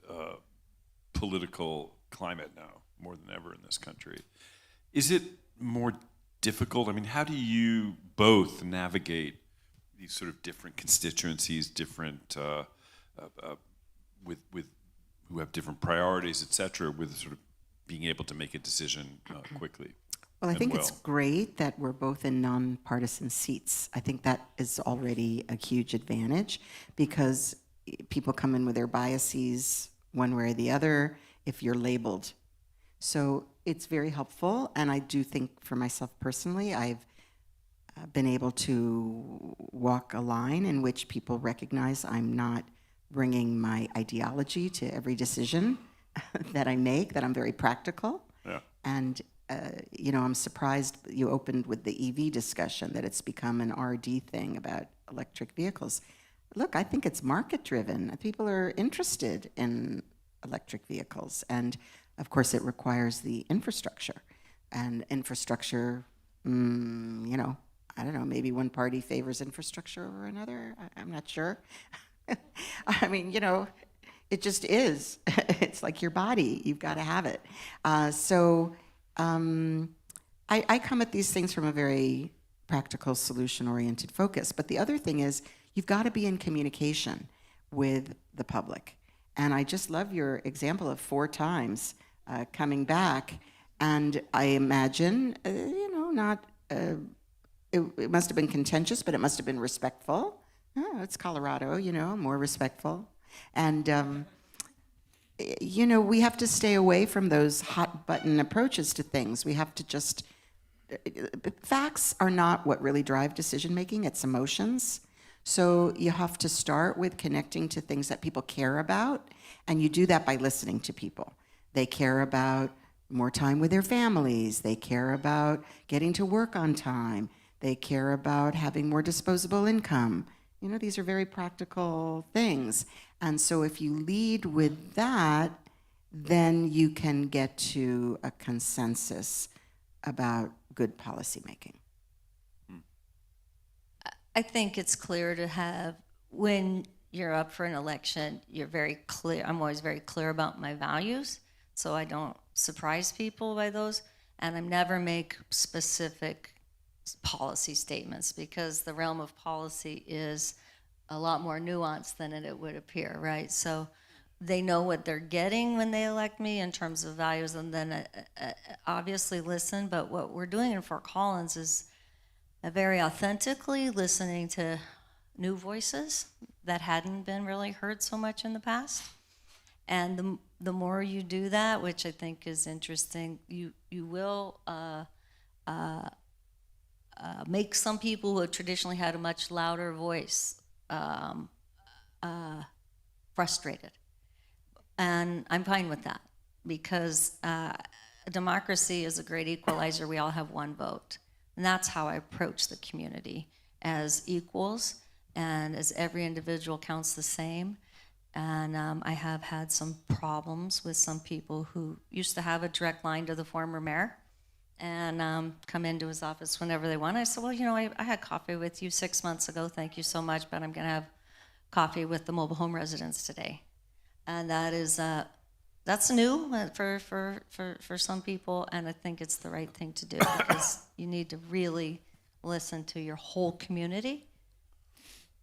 Speaker 6: political climate now, more than ever in this country. Is it more difficult? I mean, how do you both navigate these sort of different constituencies, different with who have different priorities, et cetera, with sort of being able to make a decision quickly.
Speaker 15: Well, I
Speaker 6: and
Speaker 15: think it's great that we're both in nonpartisan seats. I think that is already a huge advantage because people come in with their biases one way or the other if you're labeled. So it's very helpful, and I do think for myself personally, I've been able to walk a line in which people recognize I'm not bringing my ideology to every decision that I make, that I'm very practical.
Speaker 6: Yeah.
Speaker 15: And you know, I'm surprised you opened with the EV discussion, that it's become an RD thing about electric vehicles. Look, I think it's market driven. People are interested in electric vehicles. And of course, it requires the infrastructure. And infrastructure, you know, I don't know, maybe one party favors infrastructure over another. I'm not sure. I mean, you know, it just is. It's like your body. You've got to have it. I come at these things from a very practical, solution-oriented focus. But the other thing is, you've got to be in communication with the public. And I just love your example of 4 times coming back. And I imagine, you know, not, it must have been contentious, but it must have been respectful. Oh, it's Colorado, you know, more respectful. And, you know, we have to stay away from those hot button approaches to things. We have to just, facts are not what really drive decision making, it's emotions. So you have to start with connecting to things that people care about, and you do that by listening to people. They care about more time with their families, they care about getting to work on time, they care about having more disposable income. You know, these are very practical things. And so if you lead with that, then you can get to a consensus about good policymaking.
Speaker 14: I think it's clear to have, when you're up for an election, you're very clear. I'm always very clear about my values, so I don't surprise people by those. And I never make specific policy statements, because the realm of policy is a lot more nuanced than it would appear, right? So they know what they're getting when they elect me in terms of values, and then obviously listen. But what we're doing in Fort Collins is very authentically listening to new voices that hadn't been really heard so much in the past. And the more you do that, which I think is interesting, you will make some people who have traditionally had a much louder voice frustrated. And I'm fine with that, because democracy is a great equalizer. We all have one vote. And that's how I approach the community, as equals, and as every individual counts the same. And I have had some problems with some people who used to have a direct line to the former mayor and come into his office whenever they want. I said, well, you know, I had coffee with you 6 months ago, thank you so much, but I'm gonna have coffee with the mobile home residents today. And that is, that's new for some people, and I think it's the right thing to do, because you need to really listen to your whole community,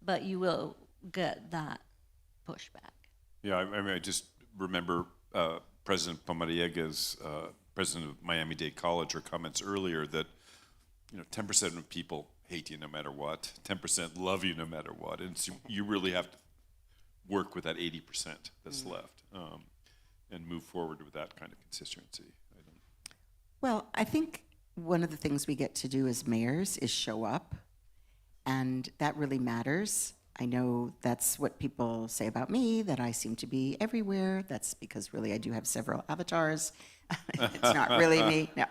Speaker 14: but you will get that pushback.
Speaker 6: Yeah, I mean, I just remember President Pomariega's, president of Miami-Dade College, her comments earlier that, you know, 10% of people hate you no matter what, 10% love you no matter what, and so you really have to work with that 80% that's left, and move forward with that kind of constituency.
Speaker 15: Well, I think one of the things we get to do as mayors is show up, and that really matters. I know that's what people say about me, that I seem to be everywhere. That's because really I do have several avatars. It's not really me. No,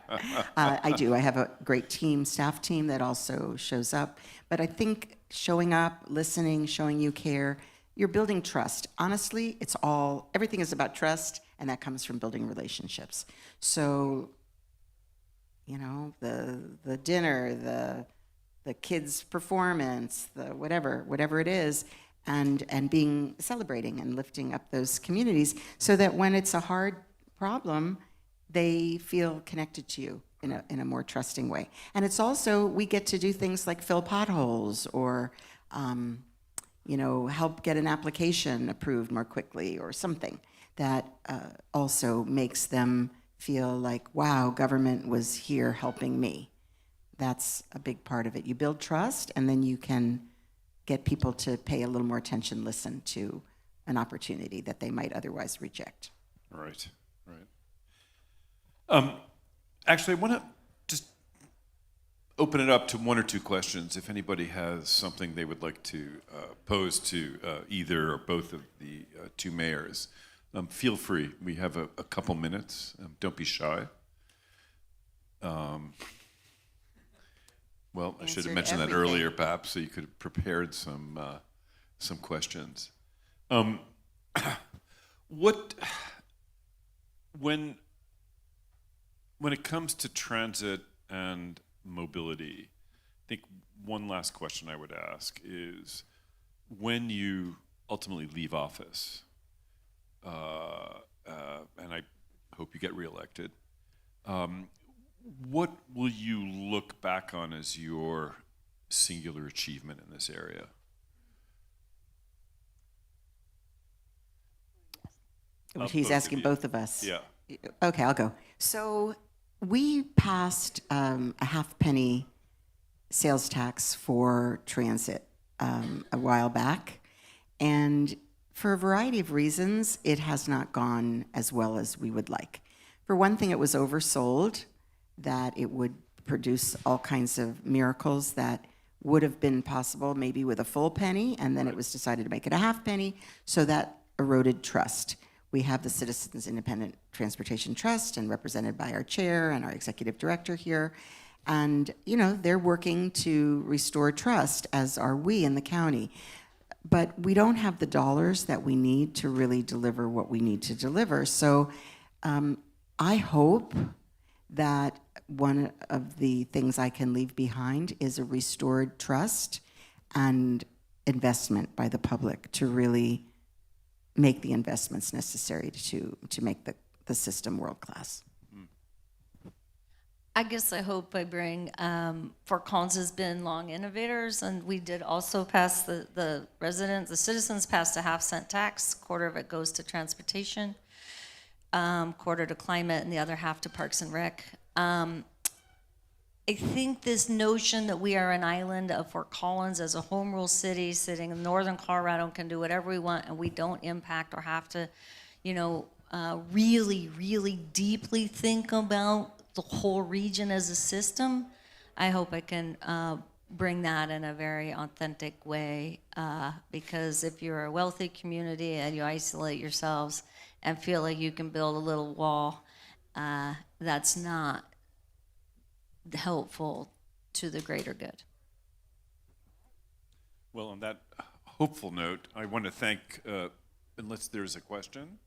Speaker 15: I do. I have a great team, staff team that also shows up. But I think showing up, listening, showing you care, you're building trust. Honestly, everything is about trust, and that comes from building relationships. So, you know, the dinner, the kids' performance, the whatever it is, and celebrating and lifting up those communities, so that when it's a hard problem, they feel connected to you in a more trusting way. And it's also, we get to do things like fill potholes or help get an application approved more quickly or something that also makes them feel like, wow, government was here helping me. That's a big part of it. You build trust, and then you can get people to pay a little more attention, listen to an opportunity that they might otherwise reject.
Speaker 6: Right, right. Actually, I want to just open it up to one or two questions. If anybody has something they would like to pose to either or both of the two mayors, feel free. We have a couple minutes. Don't be shy. Well, I should have mentioned that earlier, perhaps, so you could have prepared some questions. When it comes to transit and mobility, I think one last question I would ask is, when you ultimately leave office, and I hope you get reelected, what will you look back on as your singular achievement in this area?
Speaker 15: He's asking both of us.
Speaker 6: Yeah.
Speaker 15: Okay, I'll go. So we passed a half-penny sales tax for transit a while back, and for a variety of reasons, it has not gone as well as we would like. For one thing, it was oversold, that it would produce all kinds of miracles that would have been possible maybe with a full penny, and then it was decided to make it a half penny, so that eroded trust. We have the Citizens Independent Transportation Trust, and represented by our chair and our executive director here. And, they're working to restore trust, as are we in the county. But we don't have the dollars that we need to really deliver what we need to deliver. So I hope that one of the things I can leave behind is a restored trust and investment by the public to really make the investments necessary to make the system world-class.
Speaker 14: I guess I hope I bring, Fort Collins has been long innovators, and we did also pass the citizens passed a half-cent tax, quarter of it goes to transportation, quarter to climate, and the other half to Parks and Rec. I think this notion that we are an island of Fort Collins as a home rule city sitting in northern Colorado and can do whatever we want, and we don't impact or have to, really, really deeply think about the whole region as a system. I hope I can bring that in a very authentic way, because if you're a wealthy community and you isolate yourselves and feel like you can build a little wall, that's not helpful to the greater good.
Speaker 6: Well, on that hopeful note, I want to thank, unless there's a question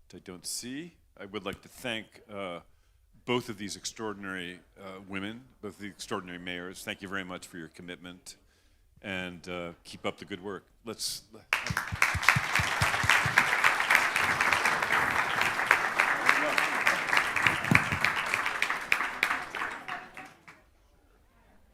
Speaker 6: that I don't see, I would like to thank both of these extraordinary women, both of the extraordinary mayors. Thank you very much for your commitment, and keep up the good work. Let's.